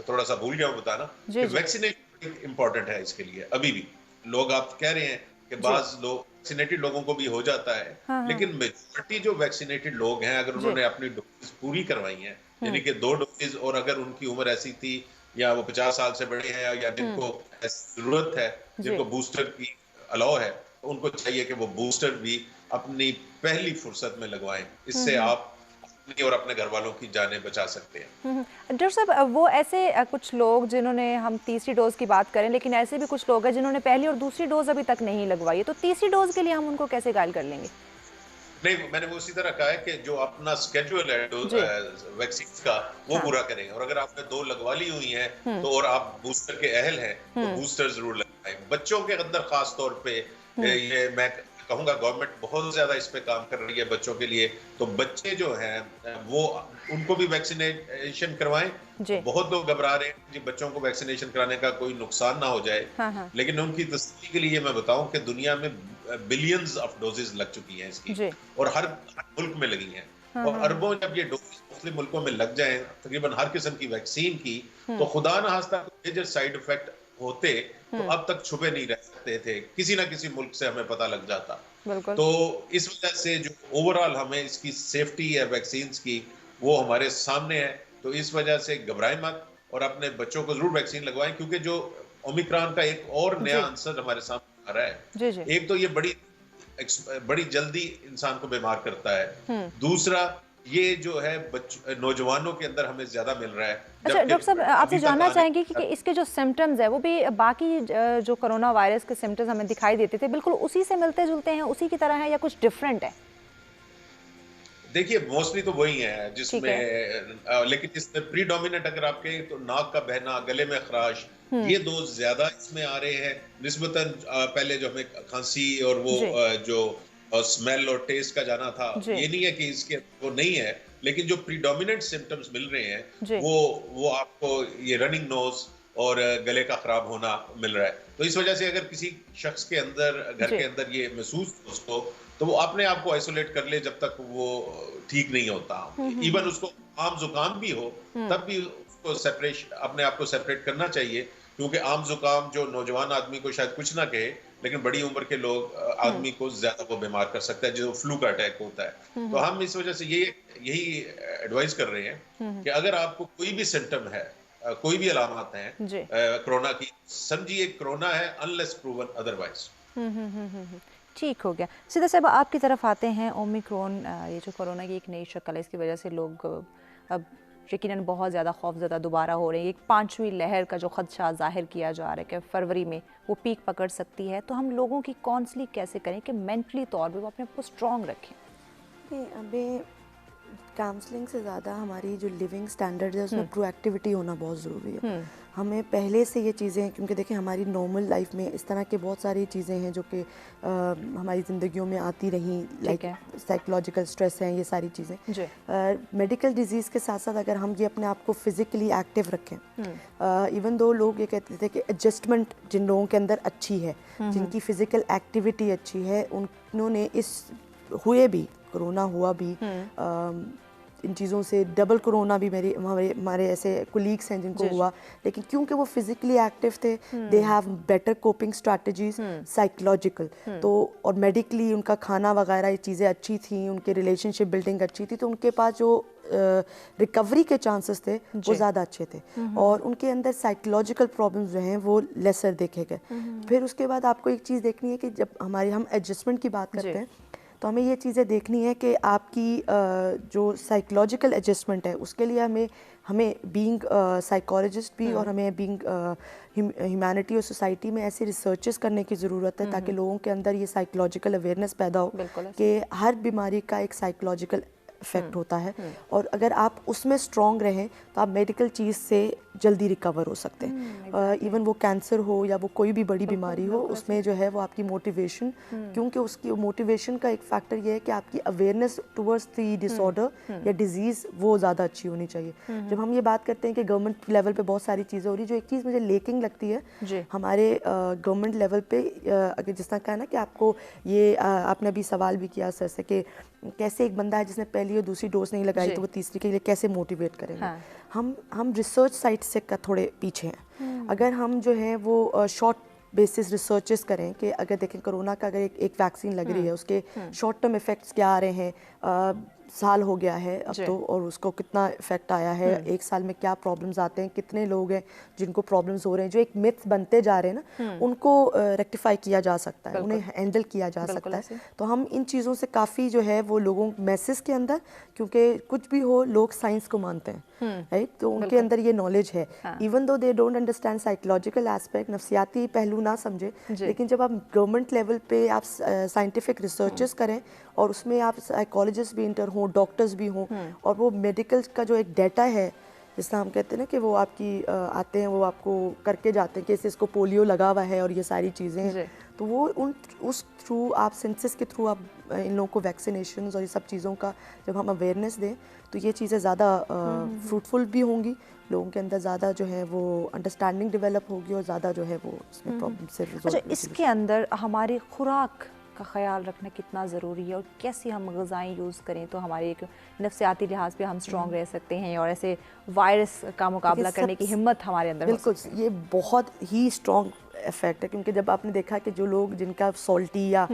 थोड़ा सा भूल गया हूँ बताना, कि वैक्सीनेशन इम्पोर्टेंट है इसके लिए। अभी भी लोग आप कह रहे हैं कि बाज लोग वैक्सीनेटेड लोगों को भी हो जाता है, लेकिन मेजॉरिटी जो वैक्सीनेटेड लोग हैं अगर उन्होंने अपनी डोजेस पूरी करवाई हैं, यानी कि 2 डोजेस, और अगर उनकी उम्र ऐसी थी या वो 50 साल से बड़े हैं या जिनको जरूरत है, जिनको बूस्टर की अलाउ है, तो उनको चाहिए कि वो बूस्टर भी अपनी पहली फुर्सत में लगवाएं। इससे आप अपनी और अपने घर वालों की जानें बचा सकते हैं। डॉक्टर साहब, वो ऐसे कुछ लोग जिन्होंने, हम तीसरी डोज की बात करें, लेकिन ऐसे भी कुछ लोग हैं जिन्होंने पहली और दूसरी डोज अभी तक नहीं लगवाई है, तो तीसरी डोज के लिए हम उनको कैसे गाइड कर लेंगे? नहीं, मैंने वो उसी तरह कहा है कि जो अपना स्केड्यूल है वैक्सीन का वो पूरा करें, और अगर आपने 2 लगवा ली हुई हैं तो और आप बूस्टर के अहल हैं तो बूस्टर जरूर लगवाएं। बच्चों के अंदर खास तौर पे ये मैं कहूंगा गवर्नमेंट बहुत ज्यादा इस पे काम कर रही है बच्चों के लिए। तो बच्चे जो हैं वो उनको भी वैक्सीनेशन करवाएं। बहुत लोग घबरा रहे हैं कि बच्चों को वैक्सीनेशन कराने का कोई नुकसान ना हो जाए, लेकिन उनकी तसल्ली के लिए मैं बताऊं कि दुनिया में बिलियंस ऑफ डोजेस लग चुकी हैं इसकी, और हर मुल्क में लगी हैं, और अरबों जब ये डोजेस मुस्लिम मुल्कों में लग जाएं तकरीबन हर किस्म की वैक्सीन की, तो खुदा न खास्ता मेजर साइड इफेक्ट होते तो अब तक छुपे नहीं रह सकते थे, किसी ना किसी मुल्क से हमें पता लग जाता। तो इस वजह से जो ओवरऑल हमें इसकी सेफ्टी है वैक्सीन की वो हमारे सामने है। तो इस वजह से घबराएं मत और अपने बच्चों को जरूर वैक्सीन लगवाएं, क्योंकि जो ओमिक्रॉन का एक और नया आंसर हमारे सामने आ रहा है। एक तो ये बड़ी जल्दी इंसान को बीमार करता है, दूसरा ये जो है नौजवानों के अंदर हमें ज्यादा मिल रहा है। अच्छा डॉक्टर साहब, आपसे जानना चाहेंगे कि इसके जो सिम्टम्स है वो भी बाकी जो कोरोना वायरस के सिम्टम्स हमें दिखाई देते थे बिल्कुल उसी से मिलते जुलते हैं, उसी की तरह है या कुछ डिफरेंट है? देखिए मोस्टली तो वही है जिसमें लेकिन इसमें प्रीडोमिनेंट अगर आप कहें तो नाक का बहना, गले में खराश, ये दो ज्यादा इसमें आ रहे हैं निस्बतन। पहले जो हमें खांसी और वो जो स्मेल और टेस्ट का जाना था, ये नहीं है कि इसके वो नहीं है, लेकिन जो प्रीडोमिनेंट सिम्टम्स मिल रहे हैं वो आपको ये रनिंग नोज और गले का खराब होना मिल रहा है। तो इस वजह से अगर किसी शख्स के अंदर घर के अंदर ये महसूस हो उसको, तो वो अपने आप को आइसोलेट कर ले जब तक वो ठीक नहीं होता। इवन उसको आम जुकाम भी हो तब भी उसको सेपरेट, अपने आप को सेपरेट करना चाहिए, क्योंकि आम जुकाम जो नौजवान आदमी को शायद कुछ ना कहे, लेकिन बड़ी उम्र के लोग आदमी को ज्यादा वो बीमार कर सकता है, जो फ्लू का अटैक होता है। तो हम इस वजह से यही एडवाइस कर रहे हैं कि अगर आपको कोई भी सिम्टम है, कोई भी अलामत है कोरोना की, समझिए कोरोना है अनलेस प्रूवन अदरवाइज। ठीक हो गया। सीधा साहब आपकी तरफ आते हैं, ओमिक्रॉन ये जो कोरोना की एक नई शक्ल है, इसकी वजह से लोग अब यकीनन बहुत ज़्यादा खौफज़दा दोबारा हो रहे हैं। एक 5वीं लहर का जो खदशा जाहिर किया जा रहा है कि फरवरी में वो पीक पकड़ सकती है, तो हम लोगों की काउंसलिंग कैसे करें कि मेंटली तौर पे वो अपने आप को स्ट्रॉन्ग रखें? अभी काउंसलिंग से ज़्यादा हमारी जो लिविंग स्टैंडर्ड है उसमें प्रोएक्टिविटी होना बहुत ज़रूरी है। हमें पहले से ये चीज़ें, क्योंकि देखिए हमारी नॉर्मल लाइफ में इस तरह के बहुत सारी चीज़ें हैं जो कि हमारी ज़िंदगियों में आती रहीं, लाइक साइकोलॉजिकल स्ट्रेस हैं, ये सारी चीज़ें। मेडिकल डिजीज़ के साथ साथ अगर हम ये अपने आप को फिज़िकली एक्टिव रखें, इवन दो लोग ये कहते थे कि एडजस्टमेंट जिन लोगों के अंदर अच्छी है, जिनकी फ़िज़िकल एक्टिविटी अच्छी है, उन्होंने इस हुए भी कोरोना हुआ भी इन चीज़ों से डबल कोरोना भी हमारे ऐसे कोलीग्स हैं जिनको हुआ, लेकिन क्योंकि वो फिजिकली एक्टिव थे, they have better coping strategies psychological, तो और मेडिकली उनका खाना वगैरह ये चीज़ें अच्छी थी, उनके रिलेशनशिप बिल्डिंग अच्छी थी, तो उनके पास जो रिकवरी के चांसेस थे वो ज़्यादा अच्छे थे और उनके अंदर साइकोलॉजिकल प्रॉब्लम्स जो हैं वो लेसर देखे गए। फिर उसके बाद आपको एक चीज़ देखनी है कि जब हम एडजस्टमेंट की बात करते हैं तो हमें ये चीज़ें देखनी है कि आपकी जो साइकोलॉजिकल एडजस्टमेंट है उसके लिए हमें बीइंग साइकोलॉजिस्ट भी और हमें बीइंग ह्यूमैनिटी और सोसाइटी में ऐसे रिसर्चेस करने की ज़रूरत है ताकि लोगों के अंदर ये साइकोलॉजिकल अवेयरनेस पैदा हो कि हर बीमारी का एक साइकोलॉजिकल इफेक्ट होता है और अगर आप उसमें स्ट्रॉन्ग रहें तो आप मेडिकल चीज़ से जल्दी रिकवर हो सकते हैं। इवन वो कैंसर हो या वो कोई भी बड़ी बीमारी हो, उसमें जो है वो आपकी मोटिवेशन, क्योंकि उसकी मोटिवेशन का एक फैक्टर ये है कि आपकी अवेयरनेस टुवर्ड्स द डिसऑर्डर या डिजीज़ वो ज़्यादा अच्छी होनी चाहिए। जब हम ये बात करते हैं कि गवर्नमेंट लेवल पे बहुत सारी चीज़ें हो रही, जो एक चीज़ मुझे लेकिंग लगती है हमारे गवर्नमेंट लेवल पे, अगर जिस तरह कहा ना कि आपको ये आपने अभी सवाल भी किया सर से कि कैसे एक बंदा है जिसने पहली और दूसरी डोज नहीं लगाई तो वो तीसरी के लिए कैसे मोटिवेट करेंगे। हम रिसर्च साइट से थोड़े पीछे हैं। अगर हम जो है वो शॉर्ट बेसिस रिसर्चेस करें कि अगर देखें कोरोना का अगर एक वैक्सीन लग रही है उसके शॉर्ट टर्म इफेक्ट्स क्या आ रहे हैं, साल हो गया है अब तो, और उसको कितना इफेक्ट आया है, एक साल में क्या प्रॉब्लम्स आते हैं, कितने लोग हैं जिनको प्रॉब्लम्स हो रहे हैं, जो एक मिथ्स बनते जा रहे हैं ना उनको रेक्टिफाई किया जा सकता है, उन्हें हैंडल किया जा सकता है। तो हम इन चीज़ों से काफ़ी जो है वो लोगों मैसेज के अंदर, क्योंकि कुछ भी हो लोग साइंस को मानते हैं, राइट, तो उनके अंदर ये नॉलेज है, even though they don't understand psychological aspect, नफ्सियाती पहलू ना समझे, लेकिन जब आप गवर्नमेंट लेवल पे आप साइंटिफिक रिसर्चेस करें और उसमें आप साइकोलॉजिस्ट भी इंटर हों, डॉक्टर्स भी हों, और वो मेडिकल का जो एक डाटा है, जिस तरह हम कहते हैं ना कि वो आपकी आते हैं, वो आपको करके जाते हैं कि इसको पोलियो लगा हुआ है और ये सारी चीज़ें हैं, तो वो उस थ्रू आप सेंसस के थ्रू आप इन लोगों को वैक्सीनेशन और ये सब चीज़ों का जब हम अवेयरनेस दें तो ये चीज़ें ज़्यादा फ्रूटफुल भी होंगी, लोगों के अंदर ज़्यादा जो है वो अंडरस्टैंडिंग डेवलप होगी और ज़्यादा जो है वो इसमें प्रॉब्लम से रिजॉल्व। अच्छा, इसके अंदर हमारी खुराक का ख्याल रखना कितना ज़रूरी है और कैसे हम ग़िज़ाएँ यूज़ करें तो हमारे एक नफ्सियाती लिहाज पे हम स्ट्रॉन्ग रह सकते हैं और ऐसे वायरस का मुकाबला करने की हिम्मत हमारे अंदर? बिल्कुल, ये बहुत ही स्ट्रॉन्ग इफेक्ट है, क्योंकि जब आपने देखा कि जो लोग जिनका सॉल्टी या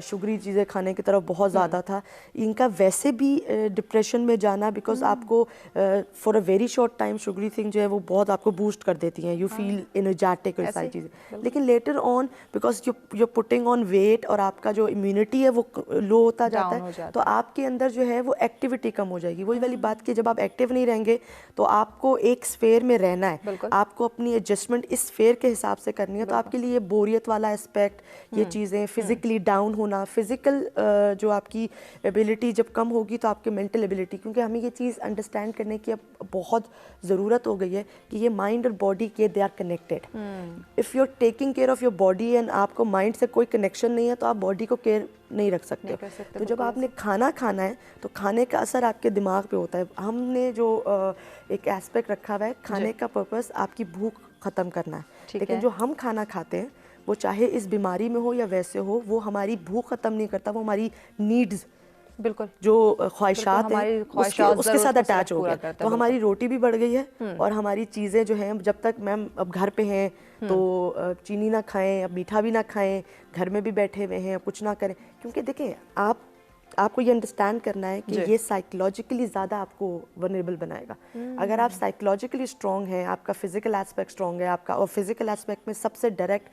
शुगरी चीज़ें खाने की तरफ बहुत ज़्यादा था, इनका वैसे भी डिप्रेशन में जाना, बिकॉज आपको for a very short time sugary thing जो है वो बहुत आपको बूस्ट कर देती हैं, यू फील एनर्जेटिक और सारी चीज़ें, लेकिन later on because you putting on weight और आपका जो इम्यूनिटी है वो लो होता जाता है, तो आपके अंदर जो है वो एक्टिविटी कम हो जाएगी। वही वाली बात कि जब आप एक्टिव नहीं रहेंगे तो आपको एक स्फेयर में रहना है, आपको अपनी एडजस्टमेंट इस स्फेयर के हिसाब से करनी है, तो आपके लिए बोरियत वाला एस्पेक्ट, ये चीज़ें फिजिकली डाउन होना, फिजिकल जो आपकी एबिलिटी जब कम होगी तो आपके मेंटल एबिलिटी, क्योंकि हमें ये चीज़ अंडरस्टैंड करने की अब बहुत ज़रूरत हो गई है कि ये माइंड और बॉडी के they are connected. If you are taking care of your body and आपको माइंड से कोई कनेक्शन नहीं है तो आप बॉडी को केयर नहीं रख सकते। तो जब आपने खाना खाना है तो खाने का असर आपके दिमाग पे होता है। हमने जो एक एस्पेक्ट रखा हुआ है, खाने का पर्पस आपकी भूख ख़त्म करना है, लेकिन जो हम खाना खाते हैं वो चाहे इस बीमारी में हो या वैसे हो, वो हमारी भूख ख़त्म नहीं करता, वो हमारी नीड्स, बिल्कुल जो ख्वाहिशात हैं उसके साथ अटैच हो गया। तो हमारी रोटी भी बढ़ गई है और हमारी चीज़ें जो हैं, जब तक मैम अब घर पे हैं तो चीनी ना खाएं, अब मीठा भी ना खाएं, घर में भी बैठे हुए हैं, कुछ ना करें, क्योंकि देखें आपको ये अंडरस्टैंड करना है कि ये साइकोलॉजिकली ज़्यादा आपको वनरेबल बनाएगा। अगर आप साइकोलॉजिकली स्ट्रॉन्ग हैं, आपका फिजिकल एस्पेक्ट स्ट्रॉन्ग है आपका, और फिजिकल एस्पेक्ट में सबसे डायरेक्ट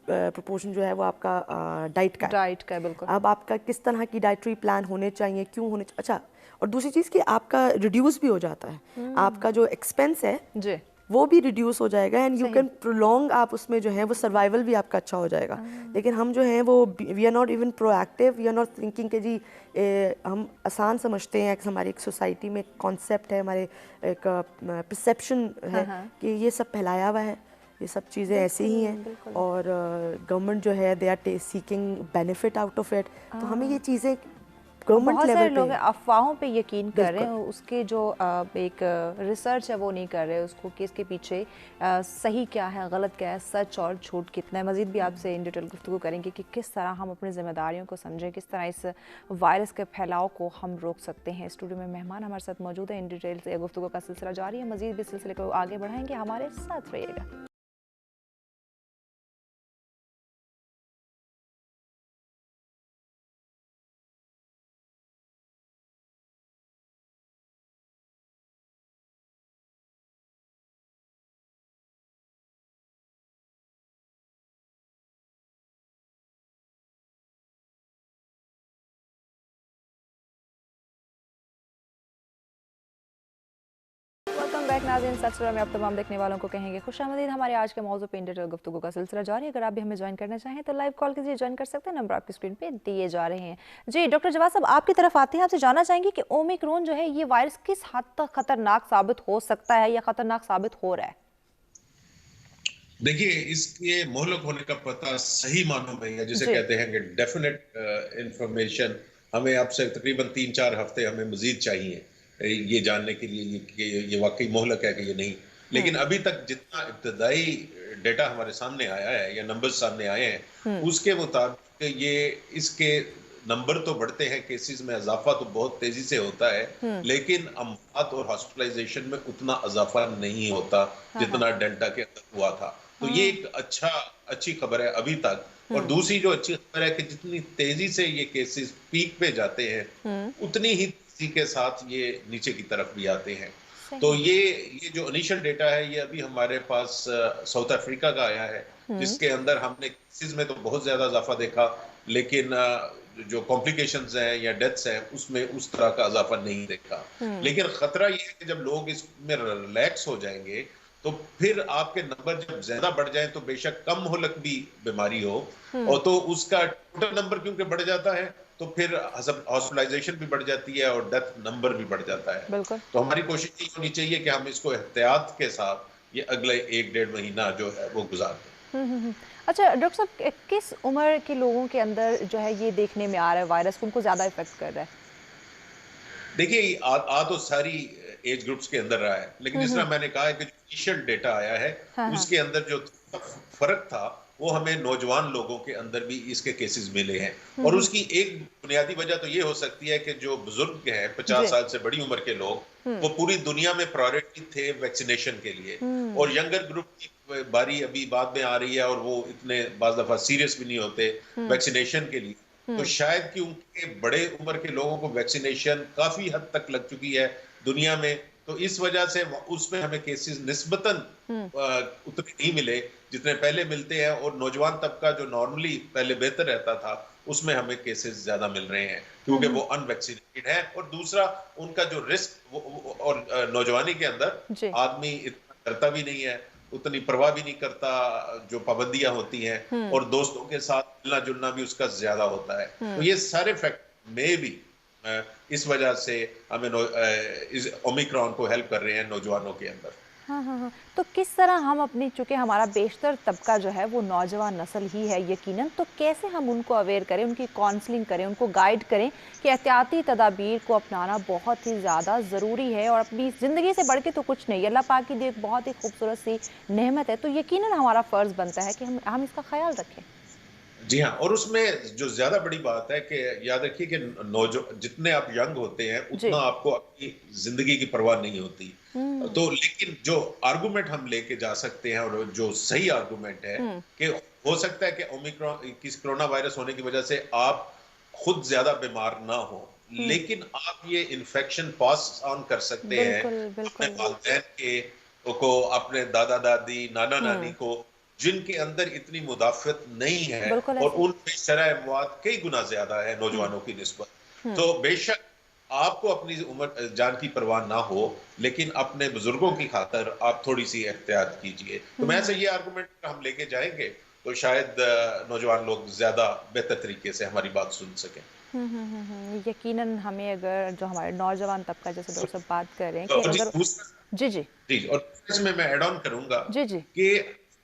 प्रोपोर्शन जो है वो आपका डाइट का है। बिल्कुल। अब आपका किस तरह की डाइटरी प्लान होने चाहिए, क्यों होने चाहिए, अच्छा, और दूसरी चीज़ कि आपका रिड्यूस भी हो जाता है, आपका जो एक्सपेंस है जी वो भी रिड्यूस हो जाएगा एंड यू कैन प्रोलॉन्ग, आप उसमें जो है वो सर्वाइवल भी आपका अच्छा हो जाएगा। लेकिन हम जो हैं वो we are not even proactive, we are not thinking कि जी हम आसान समझते हैं, हमारी एक सोसाइटी में कॉन्सेप्ट है, हमारे एक परसेप्शन है कि ये सब फैलाया हुआ है, ये सब चीज़ें ऐसी ही हैं और गवर्नमेंट जो है they are seeking benefit out of it. तो हमें ये चीज़ें बहुत सारे लोग अफवाहों पे यकीन कर रहे हैं, उसके जो एक रिसर्च है वो नहीं कर रहे उसको कि इसके पीछे सही क्या है, गलत क्या है, सच और झूठ कितना है। मज़ीद भी आपसे इन डिटेल गुफ्तगू करेंगे कि किस तरह हम अपनी जिम्मेदारियों को समझें, किस तरह इस वायरस के फैलाव को हम रोक सकते हैं। स्टूडियो में मेहमान हमारे साथ मौजूद है, इन डिटेल से गुफ्तगू का सिलसिला जारी है, मज़ीद भी सिलसिले को आगे बढ़ाएंगे, हमारे साथ रहिएगा। बैक नाज़रीन, सब्सक्राइब में आप तमाम देखने वालों को कहेंगे खुशामदीद। हमारे आज के मौजू पे इन डिटेल गुफ्तगू का सिलसिला जारी है। अगर आप भी हमें ज्वाइन करना चाहें तो लाइव कॉल कीजिए, ज्वाइन कर सकते हैं, नंबर आपकी स्क्रीन पे दिए जा रहे हैं। जी डॉक्टर जवाद साहब, आपकी तरफ आते हैं, आपसे जानना चाहेंगे कि ओमिक्रॉन जो है ये वायरस किस हद तक खतरनाक साबित हो सकता है या खतरनाक साबित हो रहा है? देखिए, इसके मोहलक होने का पता सही मानों में है, जिसे कहते हैं कि डेफिनेट इंफॉर्मेशन हमें आपसे तकरीबन 3-4 हफ्ते हमें मजीद चाहिए ये जानने के लिए कि ये वाकई मोहलक है कि ये नहीं। लेकिन अभी तक जितना इब्तदाई डेटा हमारे सामने आया है या नंबर सामने आए हैं उसके मुताबिक ये इसके नंबर तो बढ़ते हैं, केसेस में इजाफा तो बहुत तेजी से होता है, लेकिन अमवात और हॉस्पिटलाइजेशन में उतना इजाफा नहीं होता जितना डेल्टा के अंदर हुआ था। तो ये एक अच्छी खबर है अभी तक। और दूसरी जो अच्छी खबर है कि जितनी तेजी से ये केसेस पीक पे जाते हैं उतनी ही तेजी के साथ ये नीचे की तरफ भी आते हैं। तो ये जो इनिशियल डेटा है ये अभी हमारे पास साउथ अफ्रीका का आया है, जिसके अंदर हमने केसेस में तो बहुत ज्यादा इजाफा देखा, लेकिन जो कॉम्प्लिकेशंस हैं या डेथ्स हैं उसमें उस तरह का इजाफा नहीं देखा। लेकिन खतरा ये है कि जब लोग इसमें रिलैक्स हो जाएंगे तो फिर आपके नंबर जब ज्यादा बढ़ जाए तो बेशक कम होलक भी बीमारी हो और तो उसका टोटल नंबर क्योंकि बढ़ जाता है तो फिर हॉस्पिटलाइजेशन भी बढ़ जाती है और डेथ नंबर भी बढ़ जाता है। तो हमारी कोशिश ये होनी चाहिए कि हम इसको एहतियात के साथ ये अगले 1-1.5 महीना जो है वो गुजार दें। अच्छा डॉक्टर साहब, किस उम्र के लोगों के अंदर जो है ये देखने में आ रहा है वायरस, उनको ज्यादा इफेक्ट कर रहा है? देखिए आ तो सारी एज ग्रुप्स के अंदर रहा है, लेकिन जिस तरह मैंने कहा है कि जो इनिशियल डेटा आया है उसके अंदर जो फर्क था वो हमें नौजवान लोगों के अंदर भी इसके केसेस मिले हैं। और उसकी एक बुनियादी वजह तो ये हो सकती है कि जो बुजुर्ग हैं 50 साल से बड़ी उम्र के लोग, वो पूरी दुनिया में प्रायोरिटी थे वैक्सीनेशन के लिए, और यंगर ग्रुप की बारी अभी बाद में आ रही है और वो इतने बाज़ दफा सीरियस भी नहीं होते वैक्सीनेशन के लिए। तो शायद कि उनके बड़े उम्र के लोगों को वैक्सीनेशन काफी हद तक लग चुकी है दुनिया में, तो इस वजह से उसमें हमें केसेस निस्बतन उतने नहीं मिले जितने पहले मिलते हैं, और नौजवान तबका जो नॉर्मली पहले बेहतर रहता था उसमें हमें केसेस ज्यादा मिल रहे हैं क्योंकि वो अनवैक्सीनेटेड है। और दूसरा उनका जो रिस्क और नौजवानी के अंदर आदमी इतना करता भी नहीं है, उतनी परवाह भी नहीं करता जो पाबंदियां होती हैं, और दोस्तों के साथ मिलना जुलना भी उसका ज्यादा होता है। तो ये सारे फैक्टर में भी इस वजह से हमें इस ओमिक्रॉन को हेल्प कर रहे हैं नौजवानों के अंदर। हाँ। तो किस तरह हम अपनी, चूंकि हमारा बेशतर तबका जो है वो नौजवान नस्ल ही है यकीनन, तो कैसे हम उनको अवेयर करें, उनकी काउंसलिंग करें, उनको गाइड करें कि एहतियाती तदाबीर को अपनाना बहुत ही ज़्यादा ज़रूरी है और अपनी ज़िंदगी से बढ़ के तो कुछ नहीं, अल्लाह पाक की दी एक बहुत ही खूबसूरत सी नेमत है, तो यकीनन हमारा फ़र्ज़ बनता है कि हम इसका ख्याल रखें। जी हाँ, और उसमें जो ज्यादा बड़ी बात है कि याद रखिए कि जितने आप यंग होते हैं उतना आपको अपनी जिंदगी की परवाह नहीं होती। तो लेकिन जो आर्गुमेंट हम लेके जा सकते हैं और जो सही आर्गुमेंट है कि हो सकता है कि ओमिक्रॉन किस कोरोना वायरस होने की वजह से आप खुद ज्यादा बीमार ना हो, लेकिन आप ये इन्फेक्शन पास ऑन कर सकते हैं अपने वालिदैन को, अपने दादा दादी नाना नानी को, जिनके अंदर इतनी मुदाफ़त नहीं है, और उन पे शरह मौत कई गुना ज्यादा है नौजवानों की निस्बत। तो बेशक आपको अपनी उम्र जान की परवाह ना हो, लेकिन अपने बुजुर्गों की खातर आप थोड़ी सी एहतियात कीजिए। तो मैं से ये आर्गुमेंट हम लेके जाएंगे तो शायद नौजवान लोग ज्यादा बेहतर तरीके से हमारी बात सुन सकें। यकीनन हमें, अगर जो हमारे नौजवान तबका, जैसे डॉक्टर साहब बात कर रहे हैं कि अगर जी और इसमें मैं ऐड ऑन करूंगा कि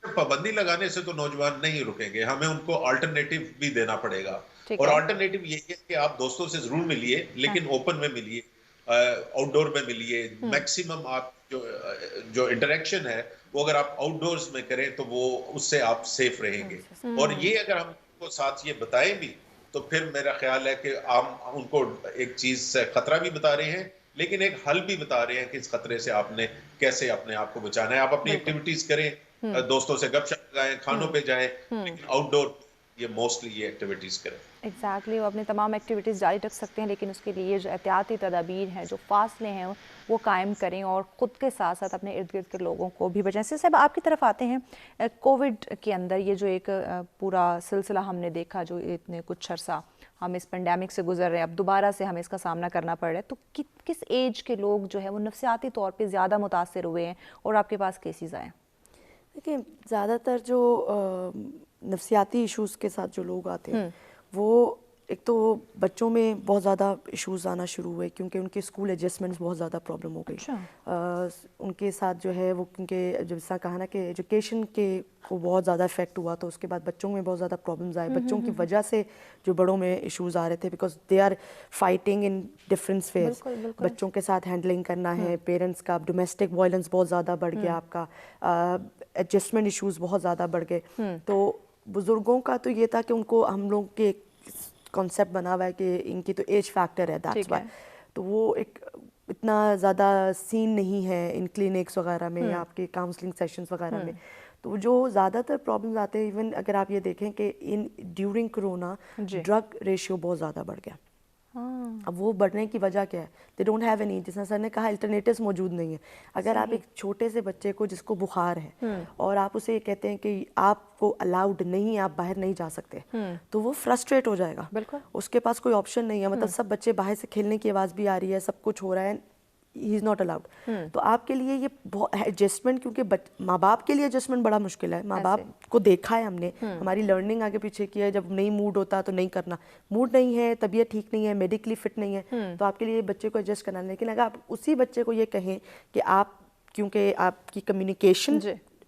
पाबंदी लगाने से तो नौजवान नहीं रुकेंगे, हमें उनको अल्टरनेटिव भी देना पड़ेगा। और अल्टरनेटिव ये है कि आप दोस्तों से जरूर मिलिए, लेकिन ओपन में मिलिए, आउटडोर में मिलिए। मैक्सिमम आप जो इंटरेक्शन है वो अगर आप आउटडोर्स में करें तो वो उससे आप सेफ रहेंगे। और ये अगर हम उनको साथ ये बताएं भी तो फिर मेरा ख्याल है कि हम उनको एक चीज से खतरा भी बता रहे हैं, लेकिन एक हल भी बता रहे हैं कि इस खतरे से आपने कैसे अपने आप को बचाना है। आप अपनी एक्टिविटीज करें, दोस्तों से गपशप लगाएं, खानों पे जाएं, लेकिन आउटडोर ये मोस्टली ये एक्टिविटीज करें। एग्जैक्टली, वो अपनी तमाम एक्टिविटीज़ जारी रख सकते हैं, लेकिन उसके लिए जो एहतियाती तदाबीर हैं, जो फासले हैं, वो कायम करें और ख़ुद के साथ साथ अपने इर्द गिर्द के लोगों को भी बचाएं। साहब आपकी तरफ आते हैं, कोविड के अंदर ये जो एक पूरा सिलसिला हमने देखा, जो इतने कुछ अर्सा हम इस पेंडेमिक से गुजर रहे हैं, अब दोबारा से हमें इसका सामना करना पड़ रहा है, तो किस एज के लोग जो है वो नफसियाती तौर पे ज़्यादा मुतासर हुए हैं और आपके पास केसेस आए? देखिए, ज़्यादातर जो नफसियाती इश्यूज़ के साथ जो लोग आते हैं वो एक तो बच्चों में बहुत ज़्यादा इश्यूज़ आना शुरू हुए क्योंकि उनके स्कूल एडजस्टमेंट्स बहुत ज़्यादा प्रॉब्लम हो गई। उनके साथ जो है वो, क्योंकि जैसा कहा ना कि एजुकेशन के को बहुत ज़्यादा इफेक्ट हुआ, तो उसके बाद बच्चों में बहुत ज़्यादा प्रॉब्लम्स आए। बच्चों की वजह से जो बड़ों में इश्यूज़ आ रहे थे, because they are fighting in different spheres. बच्चों के साथ हैंडलिंग करना है, पेरेंट्स का डोमेस्टिक वायलेंस बहुत ज़्यादा बढ़ गया, आपका एडजस्टमेंट इश्यूज़ बहुत ज़्यादा बढ़ गए। तो बुज़ुर्गों का तो ये था कि उनको, हम लोग के कॉन्सेप्ट बना हुआ है कि इनकी तो एज फैक्टर है, दैट्स व्हाई, तो वो एक इतना ज़्यादा सीन नहीं है इन क्लिनिक्स वगैरह में या आपके काउंसलिंग सेशंस वगैरह में। तो जो ज़्यादातर प्रॉब्लम्स आते हैं, इवन अगर आप ये देखें कि in during corona drug ratio बहुत ज़्यादा बढ़ गया। अब वो बढ़ने की वजह क्या है? दे डोंट हैव एनी, जैसा सर ने कहा, अल्टरनेटिव्स मौजूद नहीं है। अगर आप एक छोटे से बच्चे को जिसको बुखार है और आप उसे कहते हैं कि आपको अलाउड नहीं, आप बाहर नहीं जा सकते, तो वो फ्रस्ट्रेट हो जाएगा। उसके पास कोई ऑप्शन नहीं है, मतलब सब बच्चे बाहर से खेलने की आवाज़ भी आ रही है, सब कुछ हो रहा है, ही इज़ नॉट अलाउड। तो आपके लिए ये एडजस्टमेंट, क्योंकि माँ बाप के लिए एडजस्टमेंट बड़ा मुश्किल है। माँ बाप को देखा है हमने, हमारी लर्निंग आगे पीछे की है, जब नहीं मूड होता तो नहीं करना, मूड नहीं है, तबीयत ठीक नहीं है, मेडिकली फिट नहीं है, तो आपके लिए बच्चे को एडजस्ट करना। लेकिन अगर आप उसी बच्चे को ये कहें कि आप, क्योंकि आपकी कम्युनिकेशन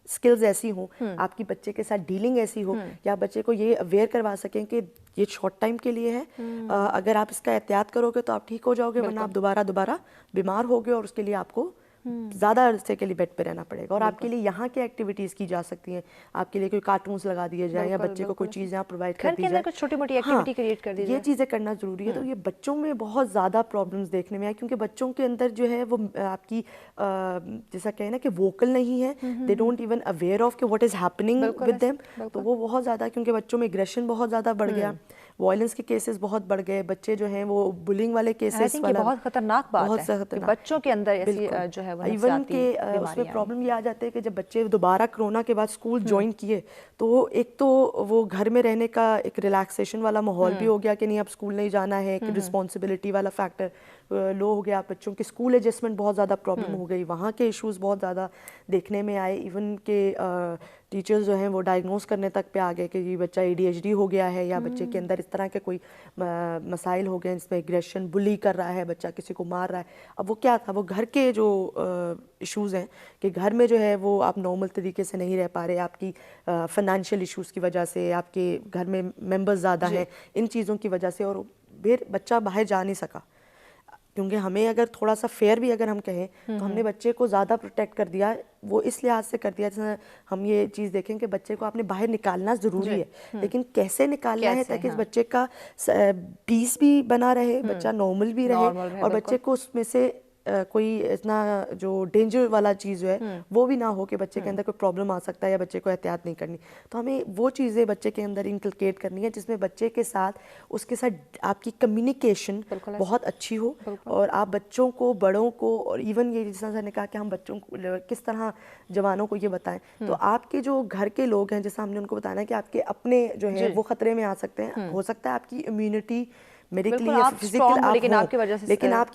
स्किल्स ऐसी हो, आपकी बच्चे के साथ डीलिंग ऐसी हो, या बच्चे को ये अवेयर करवा सकें कि ये शॉर्ट टाइम के लिए है, अगर आप इसका एहतियात करोगे तो आप ठीक हो जाओगे, वरना आप दोबारा बीमार होगे और उसके लिए आपको ज़्यादा अरसे के लिए बेड पे रहना पड़ेगा। और आपके लिए यहाँ की एक्टिविटीज़ की जा सकती हैं, आपके लिए कोई कार्टून्स लगा दिए जाए या बच्चे को कोई चीज़ यहाँ प्रोवाइड कर दी जाए, कुछ छोटी मोटी एक्टिविटी क्रिएट कर दी जाए, ये चीज़ें करना ज़रूरी है। तो ये बच्चों में बहुत ज़्यादा प्रॉब्लम्स देखने में आए, क्योंकि बच्चों के अंदर जो है वो आपकी जैसा कहें ना कि वोकल नहीं है, they don't even aware of कि what is happening with them. तो वो बहुत ज़्यादा, क्योंकि बच्चों में एग्रेशन बहुत ज़्यादा बढ़ गया, वायलेंस के केसेस बहुत बढ़ गए, बच्चे जो हैं वो बुलिंग वाले केसेस वाला बहुत खतरनाक बात बहुत है कि बच्चों के अंदर ऐसी जो है वो इवन के उसमें प्रॉब्लम ये आ जाते हैं कि जब बच्चे दोबारा कोरोना के बाद स्कूल ज्वाइन किए तो एक तो वो घर में रहने का एक रिलैक्सेशन वाला माहौल भी हो गया कि नहीं अब स्कूल नहीं जाना है, एक रिस्पॉन्सिबिलिटी वाला फैक्टर लो हो गया, बच्चों की स्कूल एडजस्टमेंट बहुत ज़्यादा प्रॉब्लम हो गई, वहाँ के इश्यूज़ बहुत ज़्यादा देखने में आए। इवन के टीचर्स जो हैं वो डायग्नोस करने तक पे आ गए कि ये बच्चा ADHD हो गया है या बच्चे के अंदर इस तरह के कोई मसाइल हो गए जिसमें एग्रेशन, बुली कर रहा है, बच्चा किसी को मार रहा है। अब वो क्या था, वो घर के जो इश्यूज़ हैं कि घर में जो है वो आप नॉर्मल तरीके से नहीं रह पा रहे, आपकी फाइनेंशियल इश्यूज़ की वजह से, आपके घर में मेंबर्स ज़्यादा हैं, इन चीज़ों की वजह से, और फिर बच्चा बाहर जा नहीं सका। क्योंकि हमें अगर थोड़ा सा फेयर भी अगर हम कहें तो हमने बच्चे को ज़्यादा प्रोटेक्ट कर दिया, वो इस लिहाज से कर दिया जैसे हम ये चीज़ देखें कि बच्चे को आपने बाहर निकालना ज़रूरी है, लेकिन कैसे निकालना है ताकि इस बच्चे का पीस भी बना रहे, बच्चा नॉर्मल भी रहे और बच्चे को उसमें से कोई इतना जो डेंजर वाला चीज़ जो है वो भी ना हो कि बच्चे के अंदर कोई प्रॉब्लम आ सकता है या बच्चे को एहतियात नहीं करनी। तो हमें वो चीज़ें बच्चे के अंदर इनकलकेट करनी है जिसमें बच्चे के साथ उसके साथ आपकी कम्युनिकेशन बहुत अच्छी हो और आप बच्चों को, बड़ों को, और इवन ये जिस तरह ने कहा कि हम बच्चों को किस तरह जवानों को ये बताएं, तो आपके जो घर के लोग हैं जैसा हमने उनको बताना कि आपके अपने जो है वो खतरे में आ सकते हैं, हो सकता है आपकी इम्यूनिटी मेडिकली या फिजिकल आप लेकिन आपकी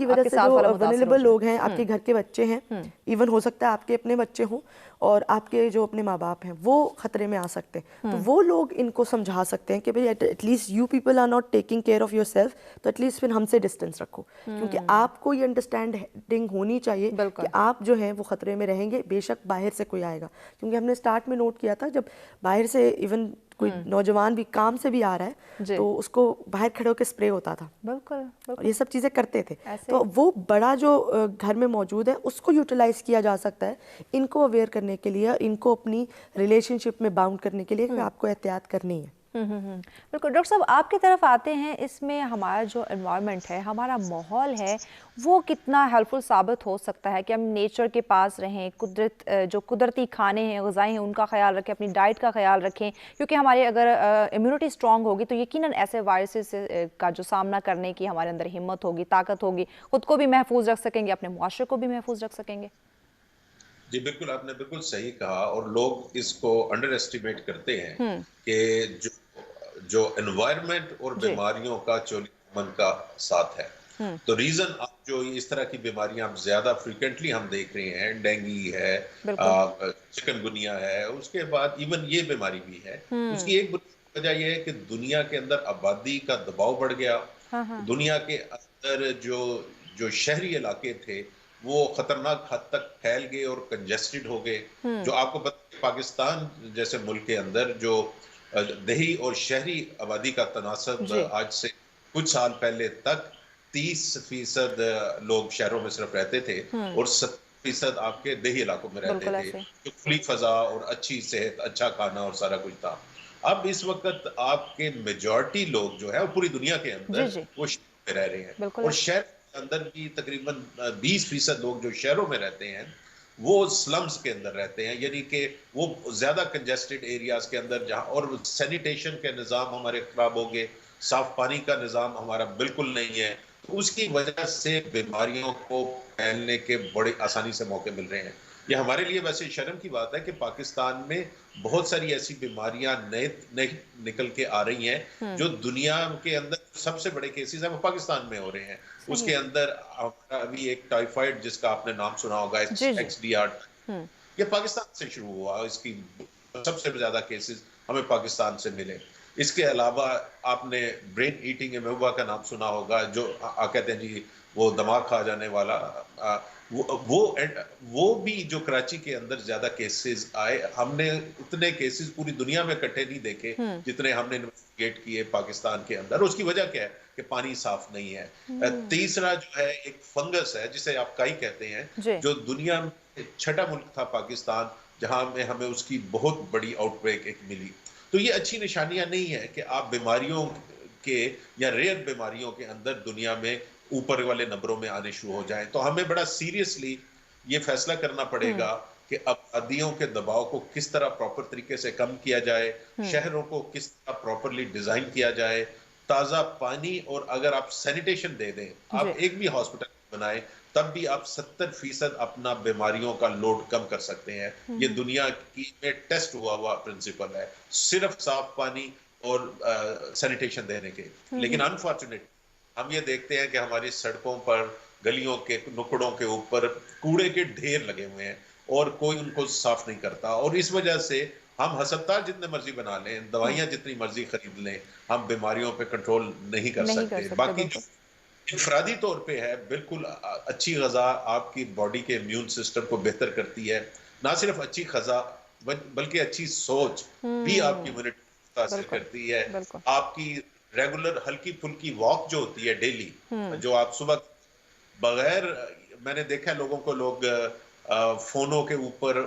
वजह से जो वल्नरेबल लोग हैं, आपके घर के बच्चे हैं, इवन हो सकता है आपके अपने बच्चे हों और आपके जो अपने माँ बाप हैं वो खतरे में आ सकते हैं, तो वो लोग इनको समझा सकते हैं कि भाई at least you people are not taking care of yourself, तो एटलीस्ट फिर हमसे डिस्टेंस रखो, क्योंकि आपको ये अंडरस्टैंडिंग होनी चाहिए कि आप जो है वो खतरे में रहेंगे, बेशक बाहर से कोई आएगा। क्योंकि हमने स्टार्ट में नोट किया था जब बाहर से इवन कोई नौजवान भी काम से भी आ रहा है तो उसको बाहर खड़े होकर स्प्रे होता था, बिल्कुल ये सब चीज़ें करते थे, तो वो बड़ा जो घर में मौजूद है उसको यूटिलाइज किया जा सकता है इनको अवेयर करने के लिए, इनको अपनी रिलेशनशिप में बाउंड करने के लिए कि आपको एहतियात करनी है। बिल्कुल। डॉक्टर साहब आपकी तरफ आते हैं, इसमें हमारा जो एनवायरनमेंट है, हमारा माहौल है, वो कितना हेल्पफुल साबित हो सकता है कि हम नेचर के पास रहें, जो कुदरती खाने हैं, ग़िज़ाएँ हैं, उनका ख्याल रखें, अपनी डाइट का ख्याल रखें, क्योंकि हमारी अगर इम्यूनिटी स्ट्रॉन्ग होगी तो यकीनन ऐसे वायरसेस का जो सामना करने की हमारे अंदर हिम्मत होगी, ताकत होगी, ख़ुद को भी महफूज रख सकेंगे, अपने मुआशरे को भी महफूज रख सकेंगे। जी बिल्कुल, आपने बिल्कुल सही कहा, और लोग इसको अंडर एस्टिमेट करते हैं कि जो एनवायरनमेंट और बीमारियों का चोली मन का साथ है। तो रीजन आप जो इस तरह की बीमारियां हम ज्यादा फ्रीक्वेंटली हम देख रहे हैं, डेंगू है, चिकनगुनिया है, उसके बाद इवन ये बीमारी भी है, उसकी एक वजह यह है कि दुनिया के अंदर आबादी का दबाव बढ़ गया। दुनिया के अंदर जो शहरी इलाके थे वो खतरनाक हद तक फैल गए और कंजेस्टेड हो गए। जो आपको पता है पाकिस्तान जैसे मुल्क के अंदर जो देही और शहरी आबादी का तनासब आज से कुछ साल पहले तक 30% लोग शहरों में सिर्फ रहते थे और 70% आपके देही इलाकों में रहते थे, जो खुली फजा और अच्छी सेहत, अच्छा खाना और सारा कुछ था। अब इस वक्त आपके मेजॉरिटी लोग जो है वो पूरी दुनिया के अंदर वो शहर में रह रहे हैं, और शहर के अंदर भी तकरीबन 20% लोग जो शहरों में रहते हैं वो स्लम्स के अंदर रहते हैं, यानी कि वो ज्यादा कंजेस्टेड एरियाज के अंदर जहां, और सैनिटेशन के निज़ाम हमारे खराब हो गए, साफ पानी का निज़ाम हमारा बिल्कुल नहीं है, तो उसकी वजह से बीमारियों को फैलने के बड़े आसानी से मौके मिल रहे हैं। ये हमारे लिए वैसे शर्म की बात है कि पाकिस्तान में बहुत सारी ऐसी बीमारियां नए निकल के आ रही हैं जो दुनिया के अंदर सबसे बड़े केसेस हैं वो पाकिस्तान में हो रहे हैं। उसके अंदर अभी एक टाइफाइड जिसका आपने नाम सुना होगा, XDR, ये पाकिस्तान से शुरू हुआ, इसकी सबसे ज्यादा केसेस हमें पाकिस्तान से मिले। इसके अलावा आपने ब्रेन ईटिंग एमोबा का नाम सुना होगा, जो कहते हैं जी वो दिमाग खा जाने वाला, वो भी जो कराची के अंदर ज्यादा केसेस आए, हमने उतने केसेस पूरी दुनिया में इकट्ठे नहीं देखे जितने हमने इन्वेस्टिगेट किए पाकिस्तान के अंदर। उसकी वजह क्या है कि पानी साफ नहीं है। तीसरा जो है एक फंगस है जिसे आप काई कहते हैं, जो दुनिया में छठा मुल्क था पाकिस्तान जहां में हमें उसकी बहुत बड़ी आउटब्रेक एक मिली। तो ये अच्छी निशानियां नहीं है कि आप बीमारियों के या रेयर बीमारियों के अंदर दुनिया में ऊपर वाले नंबरों में आने शुरू हो जाएं। तो हमें बड़ा सीरियसली ये फैसला करना पड़ेगा कि आबादियों के दबाव को किस तरह प्रॉपर तरीके से कम किया जाए, शहरों को किस तरह प्रॉपरली डिजाइन किया जाए, ताजा पानी, और अगर आप सैनिटेशन दे दें, आप एक भी हॉस्पिटल बनाए तब भी आप 70% अपना बीमारियों का लोड कम कर सकते हैं। ये दुनिया की में टेस्ट हुआ प्रिंसिपल है, सिर्फ साफ पानी और सैनिटेशन देने के। लेकिन अनफॉर्चुनेट हम ये देखते हैं कि हमारी सड़कों पर, गलियों के नुकड़ों के ऊपर कूड़े के ढेर लगे हुए हैं और कोई उनको साफ नहीं करता। और इस वजह से हम अस्पताल जितने मर्जी बना लें, दवाइयां जितनी मर्जी खरीद लें, हम बीमारियों पे कंट्रोल नहीं कर सकते। बाकी इनफरादी तौर पे है, बिल्कुल अच्छी ग़िज़ा आपकी बॉडी के इम्यून सिस्टम को बेहतर करती है। ना सिर्फ अच्छी ग़िज़ा बल्कि अच्छी सोच भी आपकी इम्यूनिटी को मुतासिर करती है। आपकी रेगुलर हल्की फुल्की वॉक जो होती है डेली, जो आप सुबह बगैर, मैंने देखा है लोगों को, लोग फोनों के ऊपर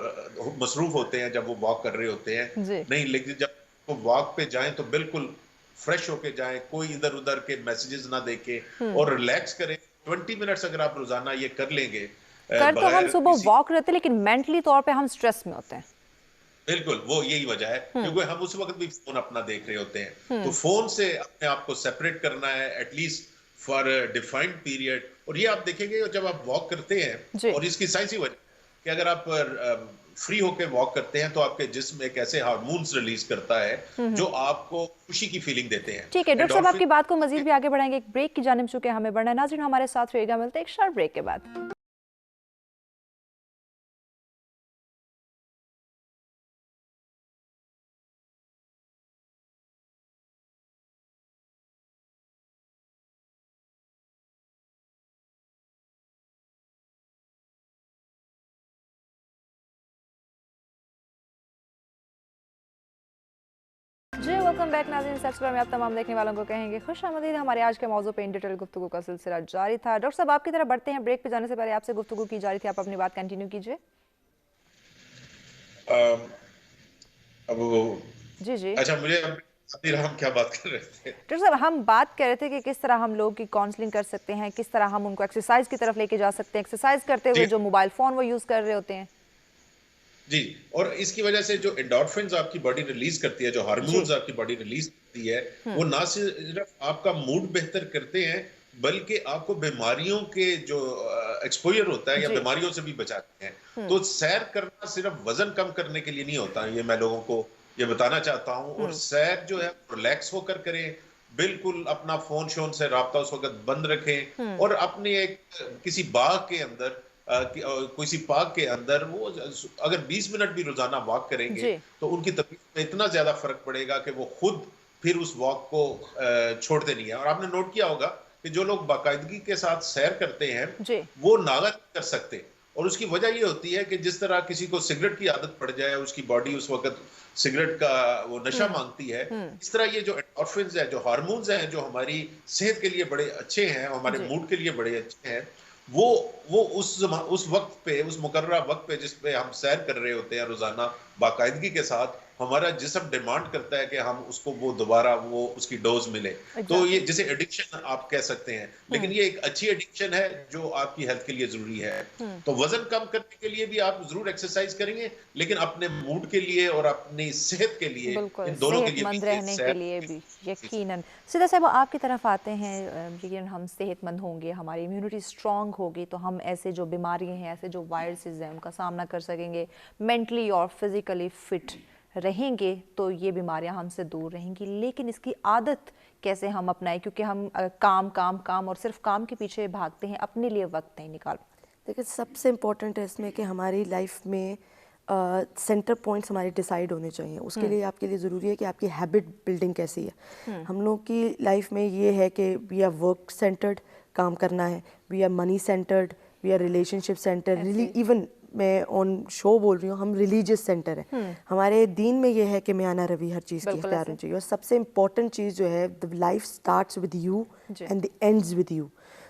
मसरूफ होते हैं जब वो वॉक कर रहे होते हैं, नहीं, लेकिन जब वो वॉक पे जाएं तो बिल्कुल फ्रेश होके जाएं, कोई इधर उधर के मैसेजेस ना देखे और रिलैक्स करें। 20 मिनट्स अगर आप रोजाना ये कर लेंगे, तो हम सुबह वॉक रहते हैं लेकिन मेंटली तौर पे हम स्ट्रेस में होते हैं। बिल्कुल, वो यही वजह है, क्योंकि हम उस वक्त भी फोन अपना देख रहे होते हैं। तो फोन से अपने आप को सेपरेट करना है एटलीस्ट फॉर डिफाइंड पीरियड। और ये आप देखेंगे जब आप वॉक करते हैं, और इसकी साइंसी वजह कि अगर आप फ्री होके वॉक करते हैं तो आपके जिस्म एक ऐसे हार्मोन्स रिलीज करता है जो आपको खुशी की फीलिंग देते हैं। ठीक है डॉक्टर साहब, आपकी बात को मजीद भी आगे बढ़ाएंगे, एक ब्रेक की जानिब चुके हमें बढ़ना है। नाज़रीन हमारे साथ रहिएगा, मिलते हैं एक शॉर्ट ब्रेक के बाद। जी वेलकम बैक नाज़रीन, सर्च पर में आप तमाम देखने वालों को कहेंगे खुशामदीद। हमारे आज के मौजू पे इन डिटेल गुफ्तगू का सिलसिला जारी था। डॉक्टर साहब आपकी तरफ बढ़ते हैं, ब्रेक पे जाने से पहले आपसे गुफ्तगू की जा रही थी, आप अपनी बात कंटिन्यू कीजिए। अब जी जी, अच्छा, मुझे हम क्या बात कर रहे थे? डॉक्टर साहब हम बात कर रहे थे कि किस तरह हम लोग की काउंसलिंग कर सकते हैं, किस तरह हम उनको एक्सरसाइज की तरफ लेके जा सकते हैं, एक्सरसाइज करते हुए जो मोबाइल फोन वो यूज कर रहे होते हैं। जी, और इसकी वजह से जो एंडोर्फिन्स आपकी बॉडी रिलीज करती है, जो हार्मोन्स आपकी बॉडी रिलीज करती है, वो ना सिर्फ आपका मूड बेहतर करते हैं बल्कि आपको बीमारियों के जो एक्सपोजर होता है या बीमारियों से भी बचाते हैं। तो सैर करना सिर्फ वजन कम करने के लिए नहीं होता, ये मैं लोगों को ये बताना चाहता हूँ। और सैर जो है रिलैक्स होकर करें, बिल्कुल अपना फोन शोन से राब्ता उस वक्त बंद रखें, और अपने एक किसी बाग के अंदर किसी पार्क के अंदर वो अगर 20 मिनट भी रोजाना वॉक करेंगे तो उनकी तबीयत में इतना ज्यादा फर्क पड़ेगा कि वो खुद फिर उस वॉक को छोड़ते नहीं है। और आपने नोट किया होगा कि जो लोग बाकायदगी के साथ सैर करते हैं वो नागा नहीं कर सकते, और उसकी वजह ये होती है कि जिस तरह किसी को सिगरेट की आदत पड़ जाए, उसकी बॉडी उस वक्त सिगरेट का वो नशा मांगती है, इस तरह ये जो एंडोर्फिन्स है, जो हार्मोन्स हैं, जो हमारी सेहत के लिए बड़े अच्छे हैं, हमारे मूड के लिए बड़े अच्छे हैं, वो उस वक्त पे, उस मुकर्ररा वक्त पे जिस पे हम सैर कर रहे होते हैं रोजाना बाकायदगी के साथ, हमारा जिस्म डिमांड करता है कि हम उसको वो दोबारा वो उसकी डोज मिले। तो ये जैसे एडिक्शन आप कह सकते हैं, लेकिन ये एक अच्छी एडिक्शन है जो आपकी हेल्थ के लिए जरूरी है। तो वजन कम करने के लिए भी आप जरूर एक्सरसाइज करेंगे, लेकिन अपने मूड के लिए और अपनी सेहत के लिए, इन दोनों के लिए, सेहतमंद रहने के लिए भी यकीनन। सीधा साहब आपकी तरफ आते हैं, यकीनन हम सेहतमंद होंगे, हमारी इम्यूनिटी स्ट्रांग होगी तो हम ऐसे जो बीमारियां हैं, ऐसे जो वायरसेस हैं उनका सामना कर सकेंगे, मेंटली और फिजिकली फिट रहेंगे तो ये बीमारियां हमसे दूर रहेंगी। लेकिन इसकी आदत कैसे हम अपनाएं, क्योंकि हम काम काम काम और सिर्फ काम के पीछे भागते हैं, अपने लिए वक्त नहीं निकाल पाते। देखिए सबसे इम्पोर्टेंट है इसमें कि हमारी लाइफ में सेंटर पॉइंट्स हमारे डिसाइड होने चाहिए। उसके लिए आपके लिए ज़रूरी है कि आपकी हैबिट बिल्डिंग कैसी है। हम लोग की लाइफ में ये है कि वी आर वर्क सेंटर्ड, काम करना है। We are money centred, we are relationship centre, really even मैं ऑन शो बोल रही हूँ, हम रिलीजियस सेंटर है। हमारे दीन में ये है कि मियाना रवि हर चीज़ की इख्तियार होनी चाहिए, और सबसे इम्पोर्टेंट चीज़ जो है, the life starts with you and the ends with you.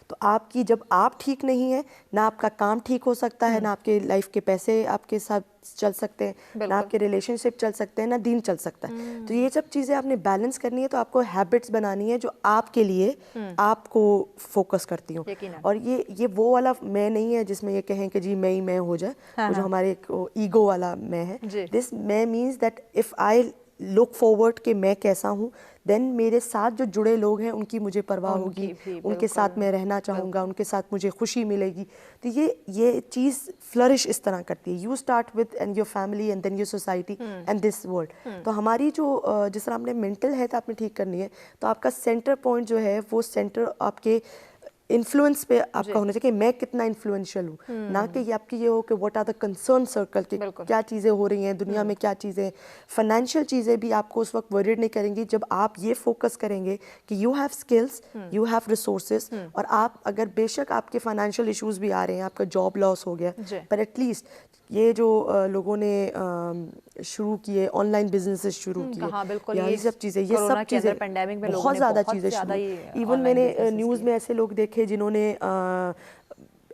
तो आपकी जब आप ठीक नहीं है, ना आपका काम ठीक हो सकता है, ना आपके लाइफ के पैसे आपके साथ चल सकते हैं, ना आपके रिलेशनशिप चल सकते हैं, ना दीन चल सकता है। तो ये सब चीज़ें आपने बैलेंस करनी है। तो आपको हैबिट्स बनानी है जो आपके लिए आपको फोकस करती हूँ। और ये वो वाला मैं नहीं है जिसमें ये कहें कि जी मैं ही मैं हो जाए, वो जो हमारे ईगो वाला मैं है। दिस मैं means that if I look forward कि मैं कैसा हूँ, देन मेरे साथ जो जुड़े लोग हैं उनकी मुझे परवाह होगी, उनके साथ मैं रहना चाहूँगा, उनके साथ मुझे खुशी मिलेगी। तो ये चीज़ फ्लरिश इस तरह करती है। You start with and your family and then your society and this world. तो हमारी जो जिस तरह आपने मेंटल हेल्थ आपने ठीक करनी है, तो आपका सेंटर पॉइंट जो है वो सेंटर आपके इन्फ्लुएंस पे आपका होना चाहिए कि मैं कितना इन्फ्लुएंशियल हूँ, ना कि ये आपकी ये हो कि what are the concern circle के क्या चीज़ें हो रही हैं दुनिया में, क्या चीज़ें फाइनेंशियल चीज़ें भी आपको उस वक्त वरीड नहीं करेंगी जब आप ये फोकस करेंगे कि you have skills, you have resources. और आप अगर बेशक आपके फाइनेंशियल इश्यूज भी आ रहे हैं, आपका जॉब लॉस हो गया, पर एटलीस्ट ये जो लोगों ने शुरू किए ऑनलाइन बिजनेसेस शुरू किए, ये सब चीज़ें, ये सब चीज़ें बहुत ज़्यादा चीज़ें शुरू। इवन मैंने न्यूज़ में ऐसे लोग देखे जिन्होंने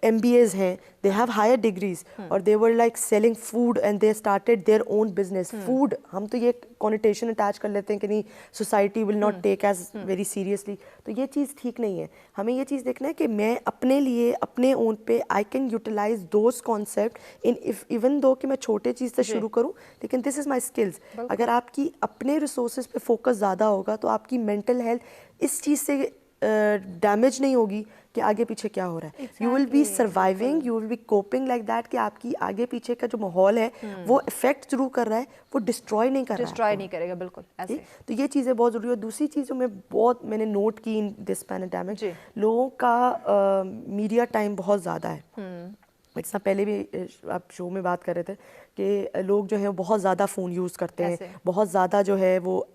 MBAs हैं, they have higher degrees, और they were like selling food and they started their own business. Food, हम तो ये connotation attach कर लेते हैं कि नहीं, society will not take as very seriously. तो ये चीज़ ठीक नहीं है। हमें ये चीज़ देखना है कि मैं अपने लिए अपने own पे I can utilize those concept in if even though कि मैं छोटे चीज़ से शुरू करूँ, लेकिन this is my skills. अगर आपकी अपने resources पे focus ज़्यादा होगा तो आपकी mental health इस चीज़ से डैमेज नहीं होगी कि आगे पीछे क्या हो रहा है। You will be surviving, you will be coping like that कि आपकी आगे पीछे का जो माहौल है वो इफेक्ट जरूर कर रहा है, वो डिस्ट्रॉय नहीं कर रहा है। डिस्ट्रॉय नहीं करेगा, बिल्कुल ऐसे। तो ये चीज़ें बहुत ज़रूरी है। दूसरी चीज़ जो मैंने नोट की इन दिस पैंडेमिक, लोगों का मीडिया टाइम बहुत ज़्यादा है। इतना पहले भी आप शो में बात कर रहे थे कि लोग जो है बहुत ज़्यादा फ़ोन यूज़ करते हैं, बहुत ज़्यादा जो है वो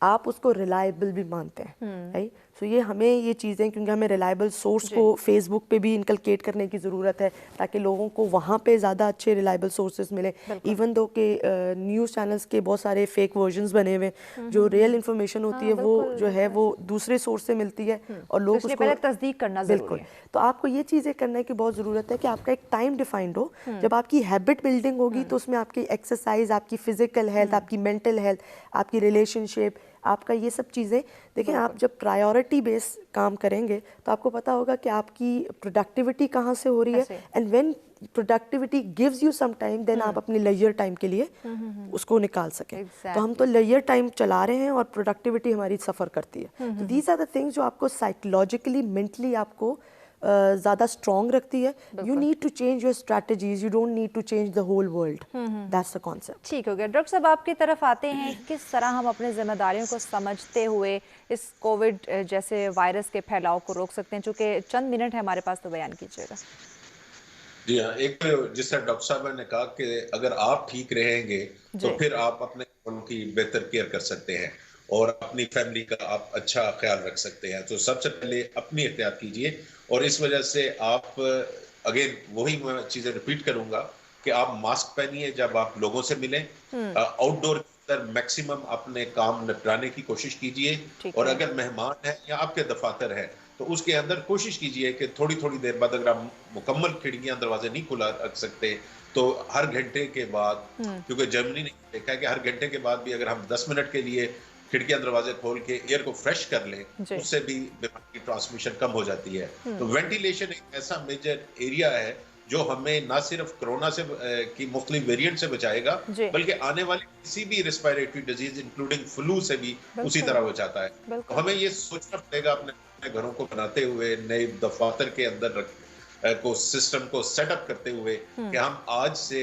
आप उसको रिलायबल भी मानते हैं, राइट। सो ये हमें ये चीज़ें, क्योंकि हमें रिलायबल सोर्स को फेसबुक पे भी इनकलकेट करने की ज़रूरत है ताकि लोगों को वहाँ पे ज़्यादा अच्छे रिलायबल सोर्सेज मिले। इवन दो के न्यूज़ चैनल्स के बहुत सारे फेक वर्जन्स बने हुए, जो रियल इन्फॉर्मेशन होती है वो जो है वो दूसरे सोर्स से मिलती है और लोग उसको पहले तस्दीक करना ज़रूरी है। तो आपको ये चीज़ें करने की बहुत ज़रूरत है कि आपका एक टाइम डिफाइंड हो। जब आपकी हैबिट बिल्डिंग होगी तो उसमें आपकी एक्सरसाइज, आपकी फिजिकल हेल्थ, आपकी मेंटल हेल्थ, आपकी रिलेशनशिप, आपका ये सब चीज़ें देखें। आप जब प्रायोरिटी बेस काम करेंगे तो आपको पता होगा कि आपकी प्रोडक्टिविटी कहाँ से हो रही है, and when productivity gives you some time, then आप अपने लेजर टाइम के लिए उसको निकाल सकें। तो हम तो लेजर टाइम चला रहे हैं और प्रोडक्टिविटी हमारी सफ़र करती है। तो दीज आर द थिंग्स जो आपको साइकोलॉजिकली, मेंटली आपको ज़्यादा स्ट्रॉन्ग रखती है। You need to change your strategies, you don't need to change the whole world. That's the concept. ठीक हो गया। डॉक्टर साहब आपकी तरफ आते हैं, किस तरह हम अपने जिम्मेदारियों को समझते हुए इस कोविड जैसे वायरस के फैलाव को रोक सकते हैं? चूँकि चंद मिनट है हमारे पास, तो बयान कीजिएगा। जी हाँ, एक जिस तरह डॉक्टर साहब ने कहा कि अगर आप ठीक रहेंगे तो फिर आप अपने उनकी बेहतर केयर कर सकते हैं और अपनी फैमिली का आप अच्छा ख्याल रख सकते हैं। तो सबसे पहले अपनी एहतियात कीजिए, और इस वजह से आप अगेन वही मैं चीज़ें रिपीट करूंगा कि आप मास्क पहनिए जब आप लोगों से मिलें, आउटडोर के अंदर मैक्सिमम अपने काम निपटाने की कोशिश कीजिए, और अगर मेहमान हैं या आपके दफातर हैं तो उसके अंदर कोशिश कीजिए कि थोड़ी थोड़ी देर बाद, अगर आप मुकम्मल खिड़कियां दरवाजे नहीं खुला रख सकते तो हर घंटे के बाद, क्योंकि जर्मनी ने देखा है कि हर घंटे के बाद भी अगर हम 10 मिनट के लिए खिड़कियां दरवाजे खोल के एयर को फ्रेश कर लें, उससे भी बीमारी की ट्रांसमिशन कम हो जाती है। तो वेंटिलेशन एक ऐसा मेजर एरिया है जो हमें ना सिर्फ कोरोना से की मुख्तलिफ वेरिएंट से बचाएगा, बल्कि आने वाली किसी भी रेस्पिरेटरी डिजीज इंक्लूडिंग फ्लू से भी उसी तरह बचाता है। तो हमें ये सोचना पड़ेगा अपने घरों को बनाते हुए, नए दफातर के अंदर को सिस्टम को सेटअप करते हुए कि हम आज से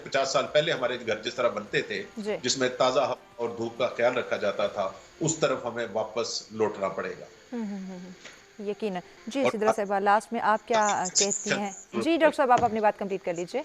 50 साल पहले हमारे घर जिस तरह बनते थे, जिसमें ताज़ा हवा और धूप का ख्याल रखा जाता था, उस तरफ हमें वापस लौटना पड़ेगा। यकीनन। जी सिद्रा साहब, लास्ट में आप क्या कहती हैं? जी डॉक्टर साहब, आप अपनी बात कंप्लीट कर लीजिए।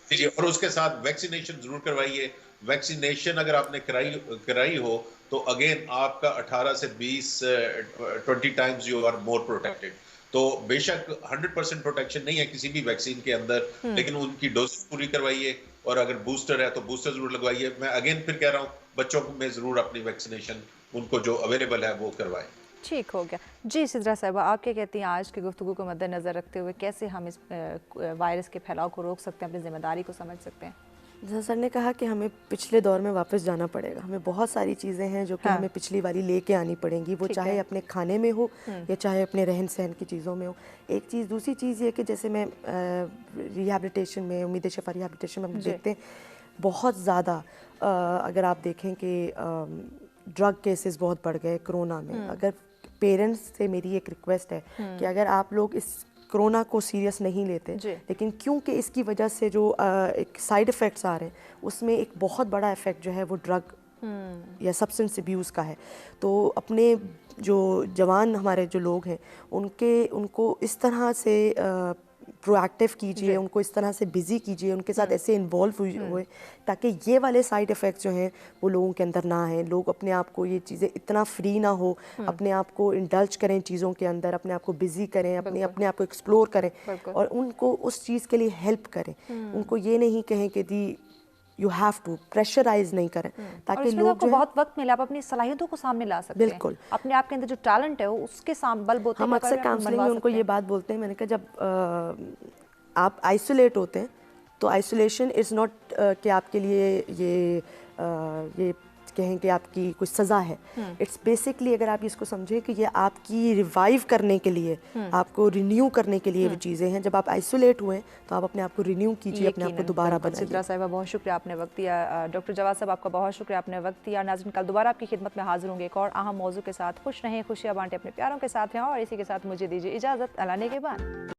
जी, और उसके साथ वैक्सीनेशन जरूर करवाइए। वैक्सीनेशन अगर आपने कराई हो तो अगेन आपका 18 से 20 times you are more protected. तो बेशक 100% प्रोटेक्शन नहीं है किसी भी वैक्सीन के अंदर, लेकिन उनकी डोज पूरी करवाइए और अगर बूस्टर है तो बूस्टर जरूर लगवाइए। मैं अगेन फिर कह रहा हूँ, बच्चों में जरूर अपनी वैक्सीनेशन उनको जो अवेलेबल है वो करवाएं। ठीक हो गया जी। सिद्रा साहिबा, आप क्या कहती हैं, आज की गुफ्तगू को मद्देनजर रखते हुए कैसे हम इस वायरस के फैलाव को रोक सकते हैं, अपनी जिम्मेदारी को समझ सकते हैं? जैसा सर ने कहा कि हमें पिछले दौर में वापस जाना पड़ेगा। हमें बहुत सारी चीज़ें हैं जो कि हमें पिछली वाली लेके आनी पड़ेंगी, वो चाहे अपने खाने में हो या चाहे अपने रहन सहन की चीज़ों में हो। एक चीज़, दूसरी चीज़ ये कि जैसे मैं रिहैबिलिटेशन में, उम्मीद शफा रिहैबिलिटेशन में हम देखते हैं बहुत ज़्यादा, अगर आप देखें कि ड्रग केसेस बहुत बढ़ गए कोरोना में। अगर पेरेंट्स से मेरी एक रिक्वेस्ट है कि अगर आप लोग इस कोरोना को सीरियस नहीं लेते, लेकिन क्योंकि इसकी वजह से जो एक साइड इफ़ेक्ट्स आ रहे हैं, उसमें एक बहुत बड़ा इफ़ेक्ट जो है वो ड्रग या सब्सटेंस अब्यूज़ का है। तो अपने जो जवान हमारे जो लोग हैं उनको इस तरह से प्रोएक्टिव कीजिए, उनको इस तरह से बिज़ी कीजिए, उनके साथ ऐसे इन्वॉल्व हुए ताकि ये वाले साइड इफ़ेक्ट्स जो हैं वो लोगों के अंदर ना आए। लोग अपने आप को, ये चीज़ें इतना फ्री ना हो, अपने आप को इंडल्ज करें चीज़ों के अंदर, अपने आप को बिज़ी करें, अपने आप को एक्सप्लोर करें और उनको उस चीज़ के लिए हेल्प करें। उनको ये नहीं कहें कि दी यू हैव टू, प्रेशराइज नहीं करें, ताकि लोग आपको बहुत वक्त मिले, आप अपनी सलाहियतों को सामने ला सकते हैं। बिल्कुल, अपने आप के अंदर जो टैलेंट है वो उसके बलबूते हम अक्सर काउंसलिंग में उनको ये बात बोलते हैं। मैंने कहा जब आप आइसोलेट होते हैं तो आइसोलेशन इज़ नॉट कि आपके लिए ये कहें कि आपकी कुछ सज़ा है। इट्स बेसिकली, अगर आप इसको समझें कि ये आपकी रिवाइव करने के लिए, आपको रिन्यू करने के लिए वो चीज़ें हैं। जब आप आइसोलेट हुए तो आप अपने आप को रिन्यू कीजिए, अपने आप को दोबारा बनाइए। सिद्रा साहिबा, बहुत शुक्रिया, आपने वक्त दिया। डॉक्टर जवाद साहब, आपका बहुत शुक्रिया, आपने वक्त दिया। नाज़रीन, कल दोबारा आपकी खिदमत में हाजिर होंगे एक और अहम मौजू के साथ। खुश रहें, खुशियाँ बांटें, अपने प्यारों के साथ हैं और इसी के साथ मुझे दीजिए इजाज़त। अल्लाह ने के बाद।